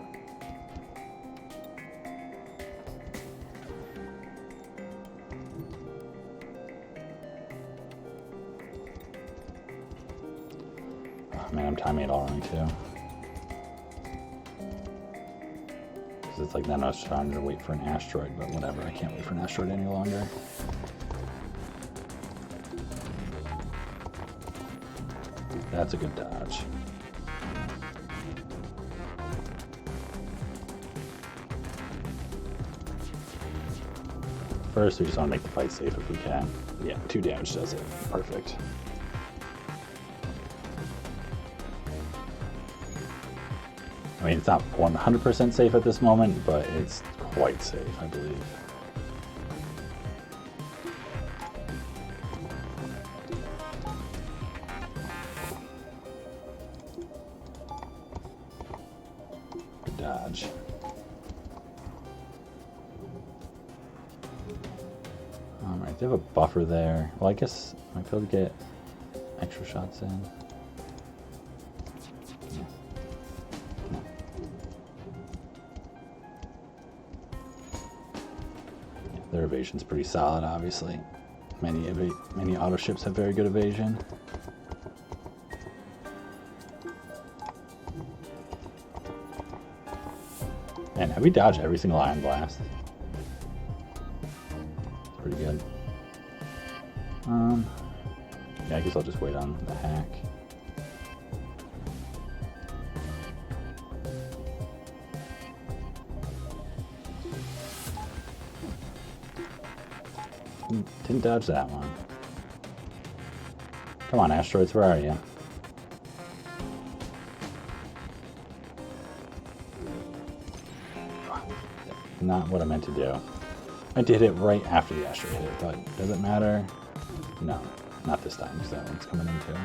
Oh man, I'm timing it all wrong too. It's like then I was trying to wait for an asteroid, but whatever, I can't wait for an asteroid any longer. That's a good dodge. First, we just want to make the fight safe if we can. Yeah, 2 damage does it. Perfect. I mean, it's not 100% safe at this moment, but it's quite safe, I believe. Good dodge. Alright, they have a buffer there. Well, I guess I might be able to get extra shots in. Their evasion's pretty solid, obviously. Many auto ships have very good evasion. Man, have we dodged every single ion blast? Pretty good. Yeah, I guess I'll just wait on the hack. Didn't dodge that one. Come on, asteroids, where are you? Not what I meant to do. I meant to hit it right after the asteroid hit it, but does it matter? No, not this time, because that one's coming in too.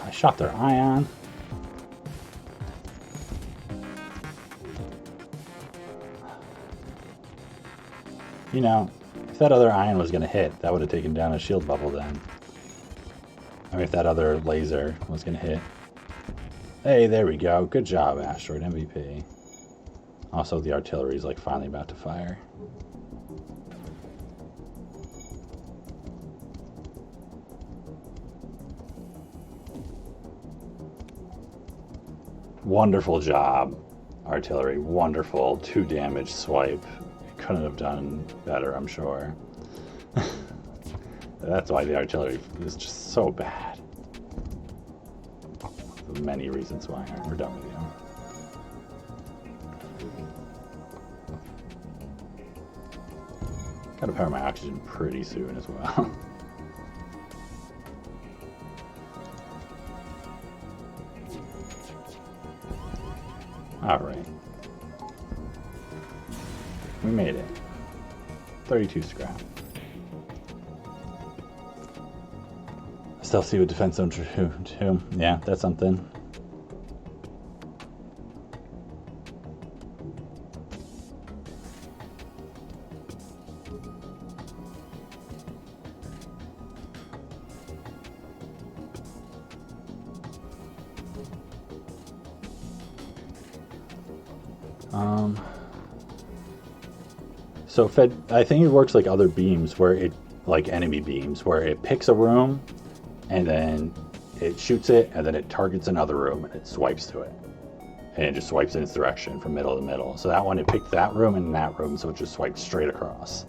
I shot their ion. You know, if that other ion was going to hit, that would have taken down a shield bubble then. Or if that other laser was going to hit. Hey, there we go. Good job, Asteroid MVP. Also, the artillery is like finally about to fire. Wonderful job, artillery. Wonderful 2 damage swipe. Couldn't have done better, I'm sure. That's why the artillery is just so bad. Many reasons why. We're done with you. Gotta power my oxygen pretty soon as well. Alright. We made it. 32 scrap. Stealth C with defense zone 2. Yeah, that's something. So I think it works like other beams where it, like enemy beams, where it picks a room and then it shoots it and then it targets another room and it swipes to it. And it just swipes in its direction from middle to middle. So that one, it picked that room and that room, so it just swipes straight across.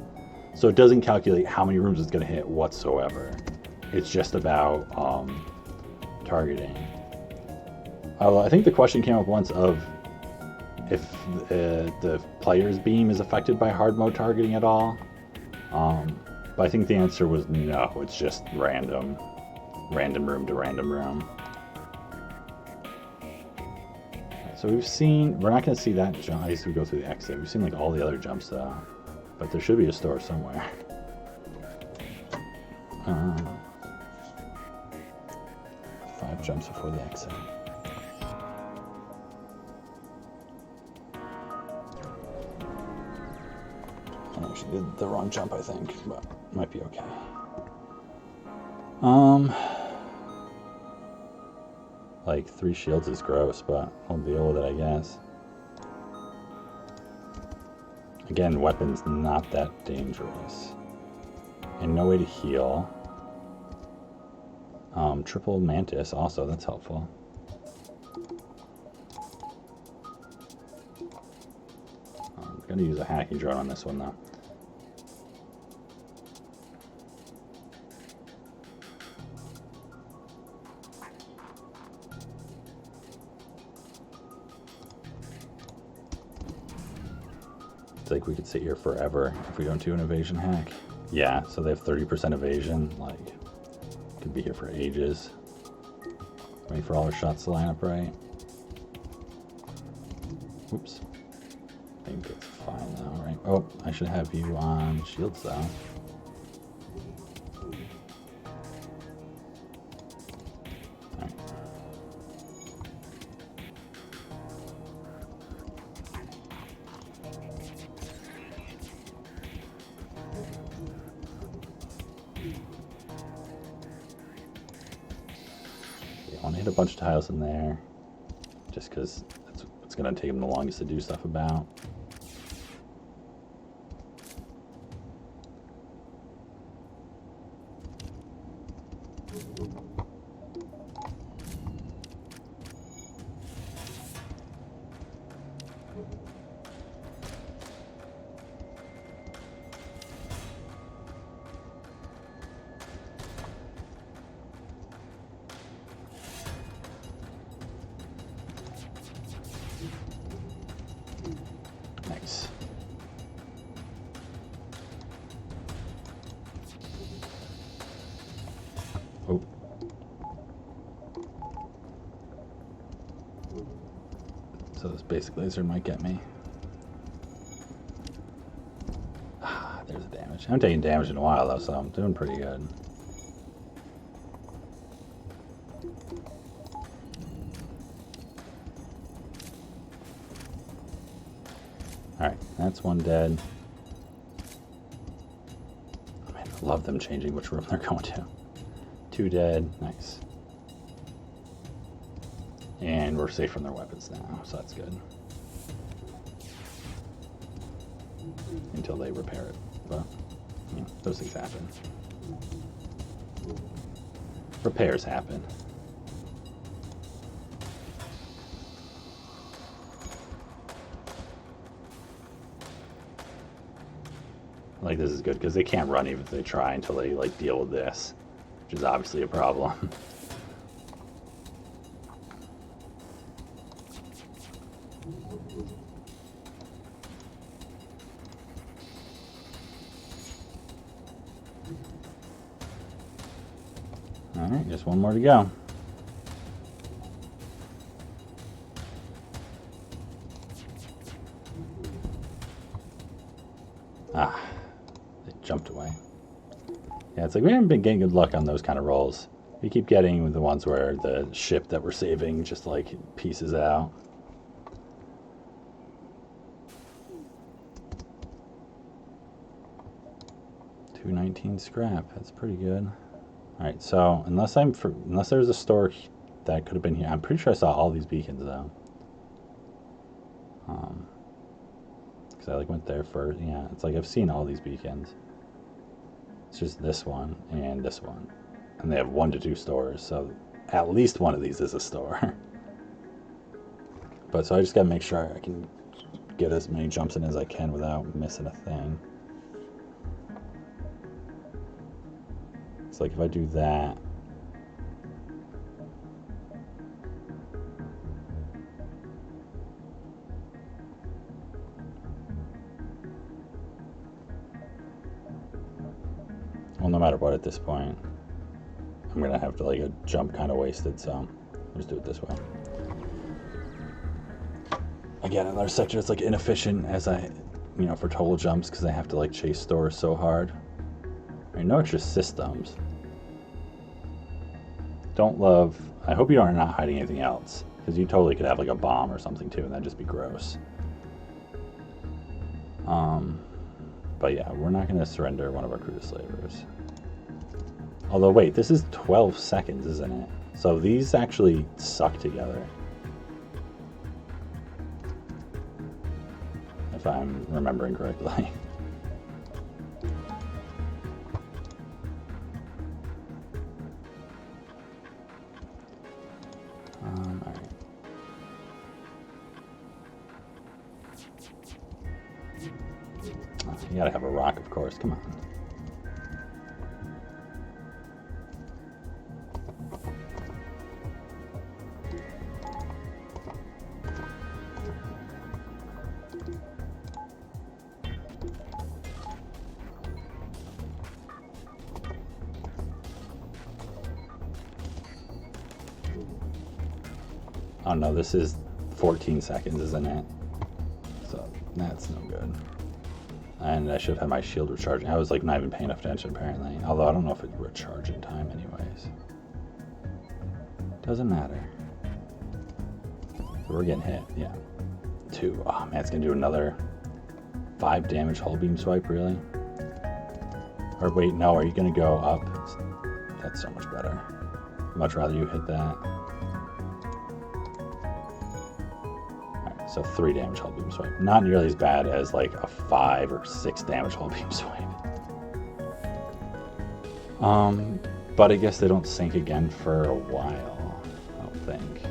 So it doesn't calculate how many rooms it's going to hit whatsoever. It's just about targeting. I think the question came up once of if the player's beam is affected by hard mode targeting at all. But I think the answer was no, it's just random room to random room. So we've seen, we're not going to see that jump, I guess we go through the exit. We've seen like all the other jumps though, but there should be a store somewhere. 5 jumps before the exit. I actually did the wrong jump, I think, but it might be okay. Like 3 shields is gross, but I'll deal with it, I guess. Again, weapons not that dangerous. And no way to heal. Triple mantis also, that's helpful. I'm gonna use a hacking drone on this one though. It's like we could sit here forever if we don't do an evasion hack. Yeah, so they have 30% evasion, like, could be here for ages. Waiting for all our shots to line up right. Oops. I think it's fine now, right? Oh, I should have you on shields though. Alright. I want to hit a bunch of tiles in there, just because that's what's going to take them the longest to do stuff about. Nice. Oh. So this basic laser might get me. Ah, there's the damage. I haven't taken damage in a while though, so I'm doing pretty good. Alright, that's one dead. Man, I love them changing which room they're going to. 2 dead. Nice. And we're safe from their weapons now, so that's good. Until they repair it. But, you know, those things happen. Repairs happen. Like, this is good because they can't run even if they try until they like deal with this, which is obviously a problem. Alright, just one more to go. Ah, they jumped away. Yeah, it's like we haven't been getting good luck on those kind of rolls. We keep getting the ones where the ship that we're saving just like pieces out. $219 scrap. That's pretty good. All right, so unless there's a store that could have been here, I'm pretty sure I saw all these beacons though. Because I like went there first. Yeah, it's like I've seen all these beacons. It's just this one and this one, and they have 1 to 2 stores, so at least one of these is a store. But so I just gotta make sure I can get as many jumps in as I can without missing a thing. It's like if I do that, well, no matter what at this point, I'm gonna have to like a jump kind of wasted, so I'll just do it this way. Again, another sector that's like inefficient as for total jumps because I have to like chase stores so hard. I know it's just systems. I hope you are not hiding anything else, because you totally could have like a bomb or something too, and that'd just be gross. But yeah, we're not going to surrender one of our crew to slavers. Although wait, this is 12 seconds, isn't it? So these actually suck together, if I'm remembering correctly. All right. You gotta have a rock, of course. Come on. Oh no, this is 14 seconds, isn't it? So that's no good. And I should have had my shield recharging. I was like not even paying enough attention apparently. Although I don't know if it recharged in time anyways. Doesn't matter. We're getting hit, yeah. 2. Oh man, it's gonna do another 5 damage hull beam swipe, really? Or wait, no, are you gonna go up? That's so much better. Much rather you hit that. So 3 damage hull beam swipe. Not nearly as bad as like a 5 or 6 damage hull beam swipe. But I guess they don't sink again for a while, I don't think.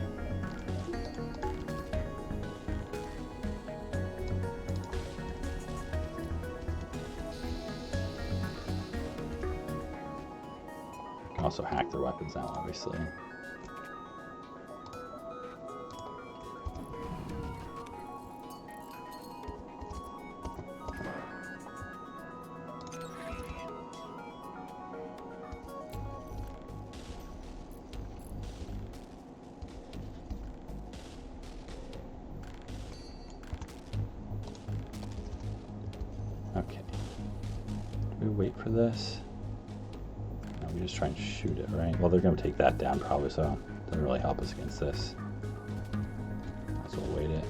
You can also hack their weapons now, obviously. Okay. Do we wait for this? No, we just try and shoot it, right? Well, they're going to take that down probably, so it doesn't really help us against this. So we'll wait it.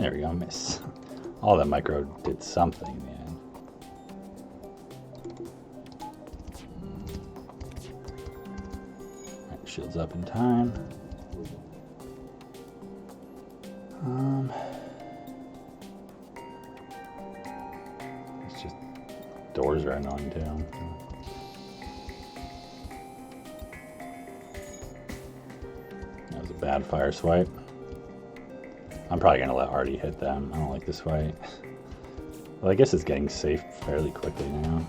There we go, miss. All that micro did something in the end. Right, shields up in time. It's just doors are annoying too. That was a bad fire swipe. I'm probably gonna let Artie hit them. I don't like this fight. Well, I guess it's getting safe fairly quickly now.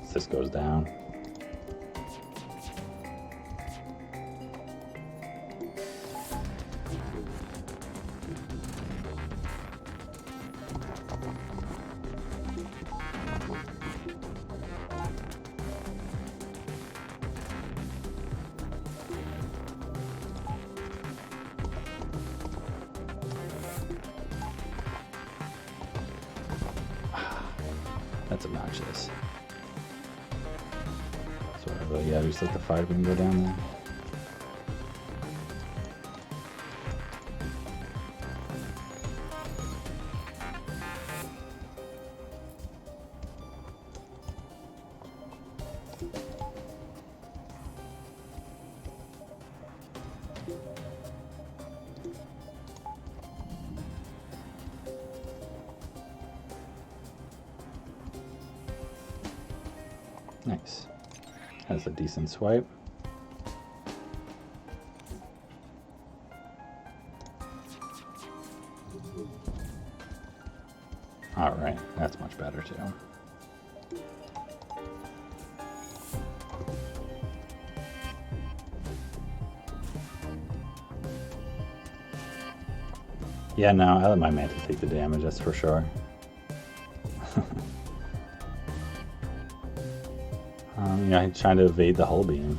As this goes down. That's obnoxious. So whatever, yeah, just let the fire beam go down there. Nice. Has a decent swipe. All right, that's much better too. Yeah, no, I let my Manta take the damage, that's for sure. You know, he's trying to evade the hull beam.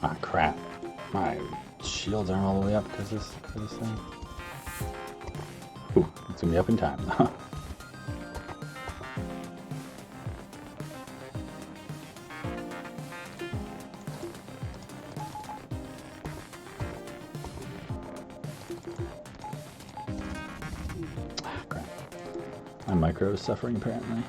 Ah, crap. My shields aren't all the way up because of this thing. Ooh, it's gonna be up in time though. My micro is suffering apparently.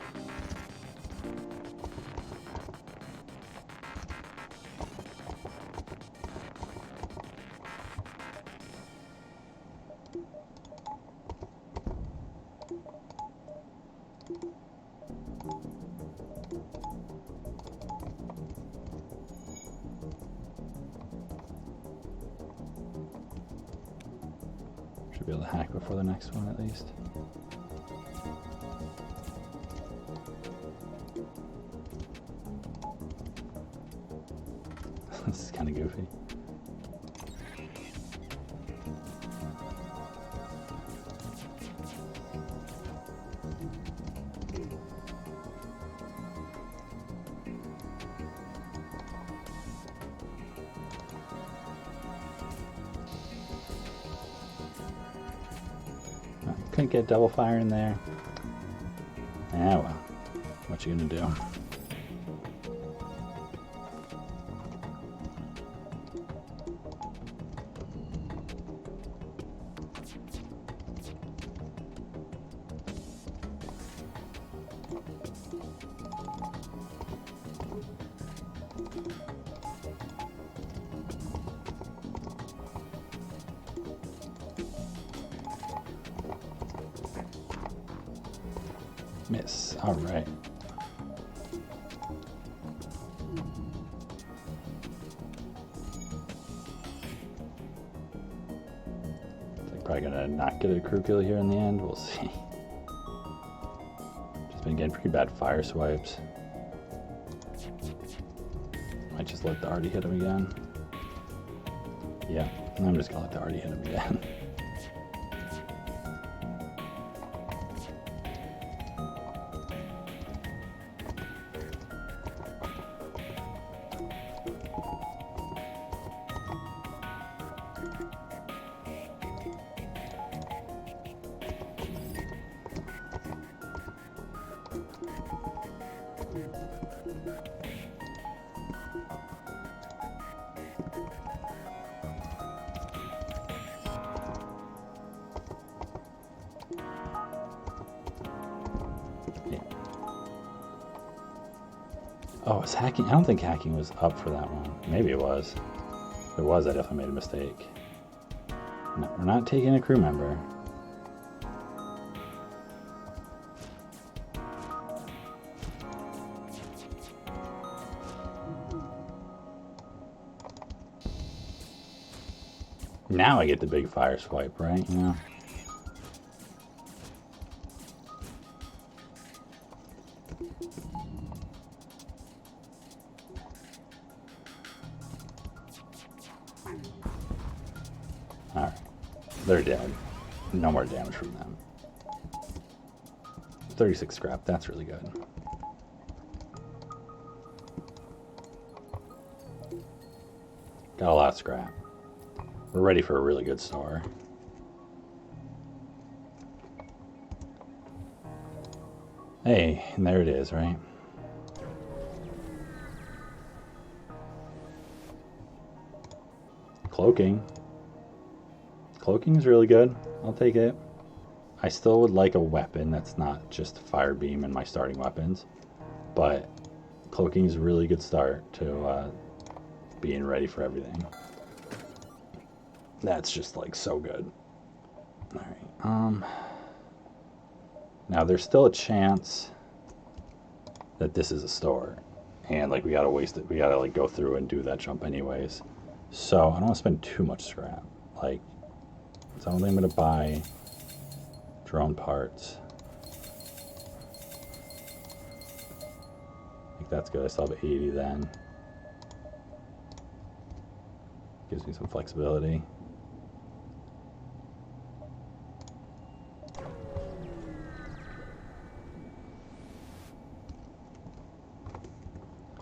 Should be able to hack before the next one at least. This is kind of goofy. Couldn't get double fire in there. Yeah, well, what you gonna do? Miss. All right. It's probably gonna not get a crew kill here in the end. We'll see. Just been getting pretty bad fire swipes. Might just let the Artie hit him again. Yeah, I'm just gonna let the Artie hit him again. Oh, it's hacking. I don't think hacking was up for that one. Maybe it was. If it was, I definitely made a mistake. No, we're not taking a crew member. Now I get the big fire swipe, right? Yeah. Alright. They're dead. No more damage from them. 36 scrap. That's really good. Got a lot of scrap. We're ready for a really good store. Hey, and there it is, right? Cloaking. Cloaking is really good. I'll take it. I still would like a weapon that's not just fire beam and my starting weapons, but cloaking is a really good start to being ready for everything. That's just like so good. Alright, now there's still a chance that this is a store, and like we gotta waste it, we gotta like go through and do that jump anyways, so I don't want to spend too much scrap. Like, so I don't think I'm gonna buy drone parts. I think that's good. I still have 80 then. Gives me some flexibility.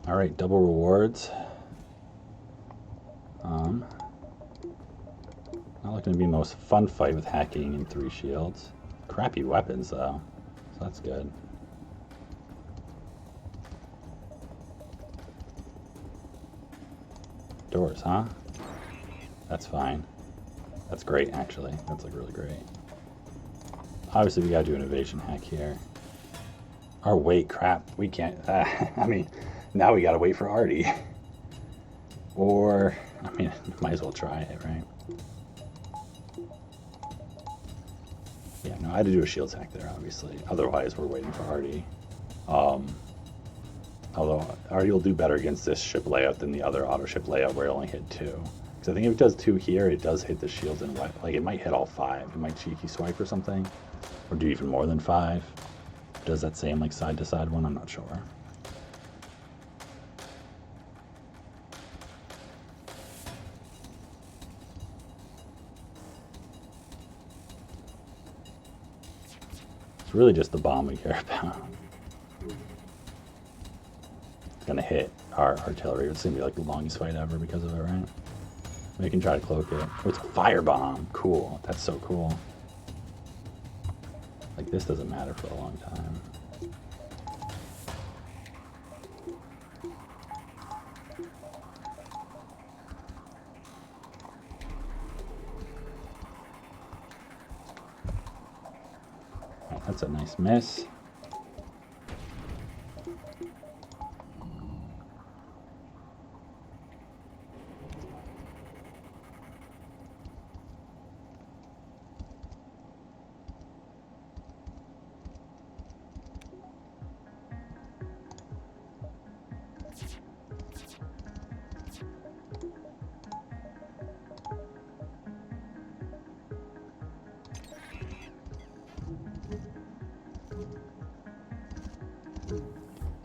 All right, double rewards. Not looking to be the most fun fight with hacking and 3 shields. Crappy weapons though, so that's good. Doors, huh? That's fine. That's great, actually. That's like really great. Obviously, we gotta do an evasion hack here. Oh wait, crap. We can't. I mean, now we gotta wait for Artie. Or, I mean, might as well try it, right? Yeah, no, I had to do a shields hack there, obviously. Otherwise, we're waiting for Artie. Although, Artie will do better against this ship layout than the other auto ship layout where it only hit 2. Because I think if it does 2 here, it does hit the shields and what? Like, it might hit all 5. It might cheeky swipe or something. Or do even more than 5. Does that same, like, side-to-side one? I'm not sure. It's really just the bomb we care about. It's gonna hit our artillery. It's gonna be like the longest fight ever because of it, right? We can try to cloak it. Oh, it's a firebomb. Cool. That's so cool. Like, this doesn't matter for a long time. Right, that's a nice miss.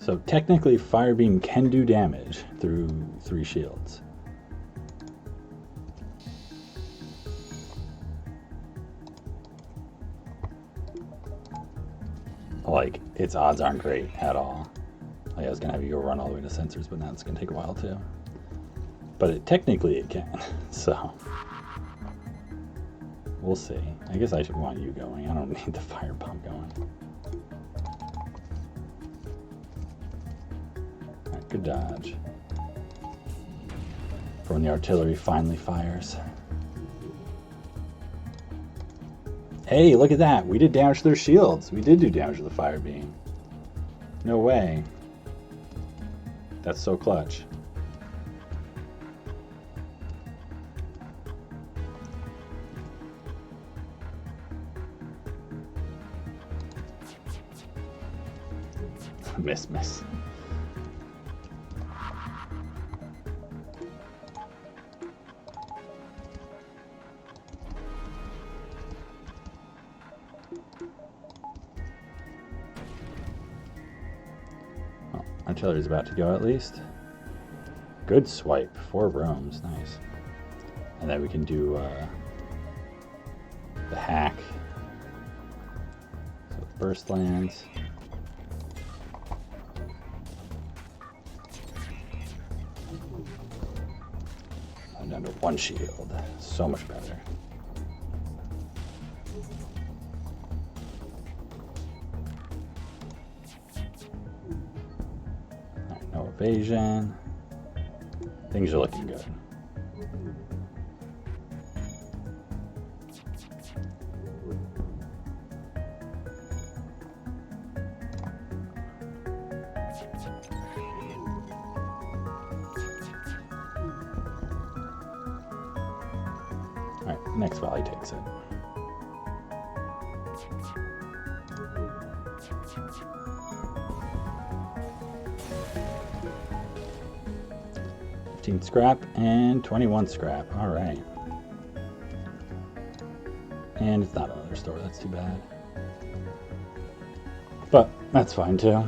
So technically, fire beam can do damage through 3 shields. Like, its odds aren't great at all. Like, I was gonna have you go run all the way to sensors, but now it's gonna take a while too. But technically it can, so we'll see. I guess I should want you going. I don't need the firebomb going. Alright, good dodge. For when the artillery finally fires. Hey, look at that! We did damage to their shields! We did do damage to the fire beam. No way. That's so clutch. Miss. Well, artillery's about to go at least. Good swipe. 4 rooms. Nice. And then we can do the hack. So burst lands. And under 1 shield. So much better. Alright, no evasion. Things are looking good. Alright, next volley takes it. Scrap and 21 scrap. All right. And it's not another store. That's too bad. But that's fine too.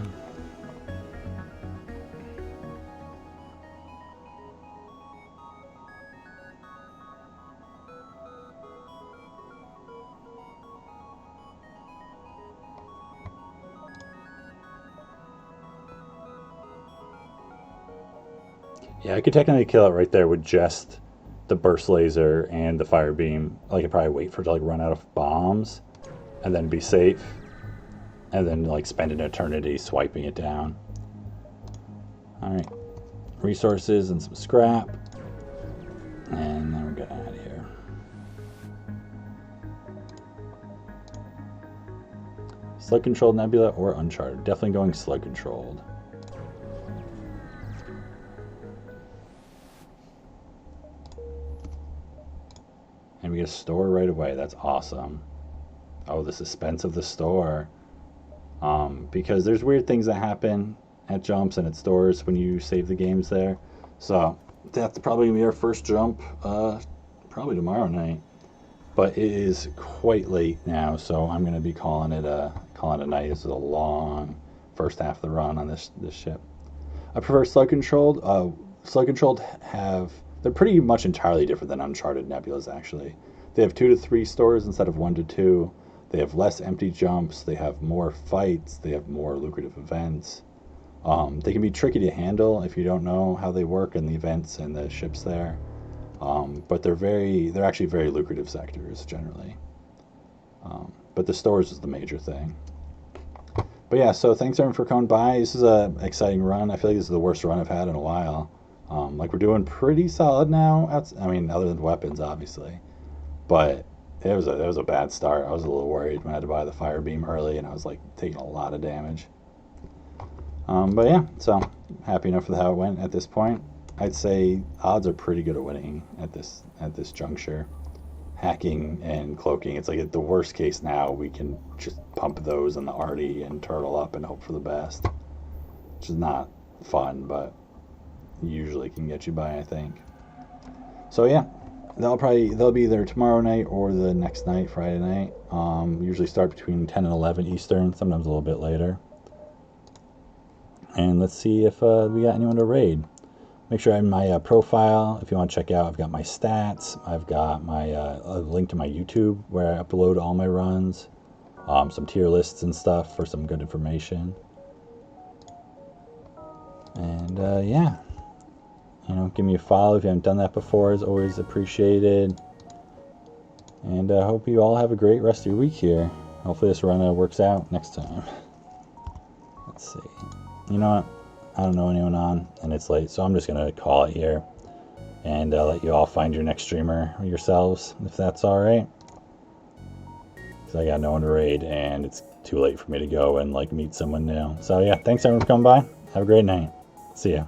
Yeah, I could technically kill it right there with just the burst laser and the fire beam. Like, I'd probably wait for it to like run out of bombs and then be safe. And then like spend an eternity swiping it down. Alright. Resources and some scrap. And then we're getting out of here. Slug controlled nebula or uncharted? Definitely going slug controlled. And we get a store right away. That's awesome. Oh, the suspense of the store. Because there's weird things that happen at jumps and at stores when you save the games there. So that's probably gonna be our first jump, probably tomorrow night. But it is quite late now, so I'm gonna be calling it a night. This is a long first half of the run on this ship. I prefer slug controlled. Slug controlled they're pretty much entirely different than Uncharted Nebulas, actually. They have 2 to 3 stores instead of 1 to 2. They have less empty jumps. They have more fights. They have more lucrative events. They can be tricky to handle if you don't know how they work and the events and the ships there. But they're actually very lucrative sectors, generally. But the stores is the major thing. But yeah, so thanks everyone for coming by. This is an exciting run. I feel like this is the worst run I've had in a while. Like, we're doing pretty solid now. I mean, other than weapons, obviously. But it was a bad start. I was a little worried when I had to buy the fire beam early, and I was like taking a lot of damage. But yeah, so happy enough with how it went at this point. I'd say odds are pretty good at winning at this juncture. Hacking and cloaking, it's like at the worst case now we can just pump those in the arty and turtle up and hope for the best, which is not fun, but usually can get you by, I think. So yeah, they'll be either tomorrow night or the next night, Friday night. Usually start between 10 and 11 Eastern, sometimes a little bit later. And let's see if we got anyone to raid. Make sure I'm in my profile. If you want to check out, I've got my stats. I've got my a link to my YouTube where I upload all my runs. Some tier lists and stuff for some good information. And yeah, give me a follow if you haven't done that before. It's always appreciated. And I hope you all have a great rest of your week here. Hopefully this run works out next time. Let's see. You know what? I don't know anyone on, and it's late, so I'm just going to call it here. And let you all find your next streamer yourselves, if that's alright. Because I got no one to raid, and it's too late for me to go and meet someone new. So yeah, thanks everyone for coming by. Have a great night. See ya.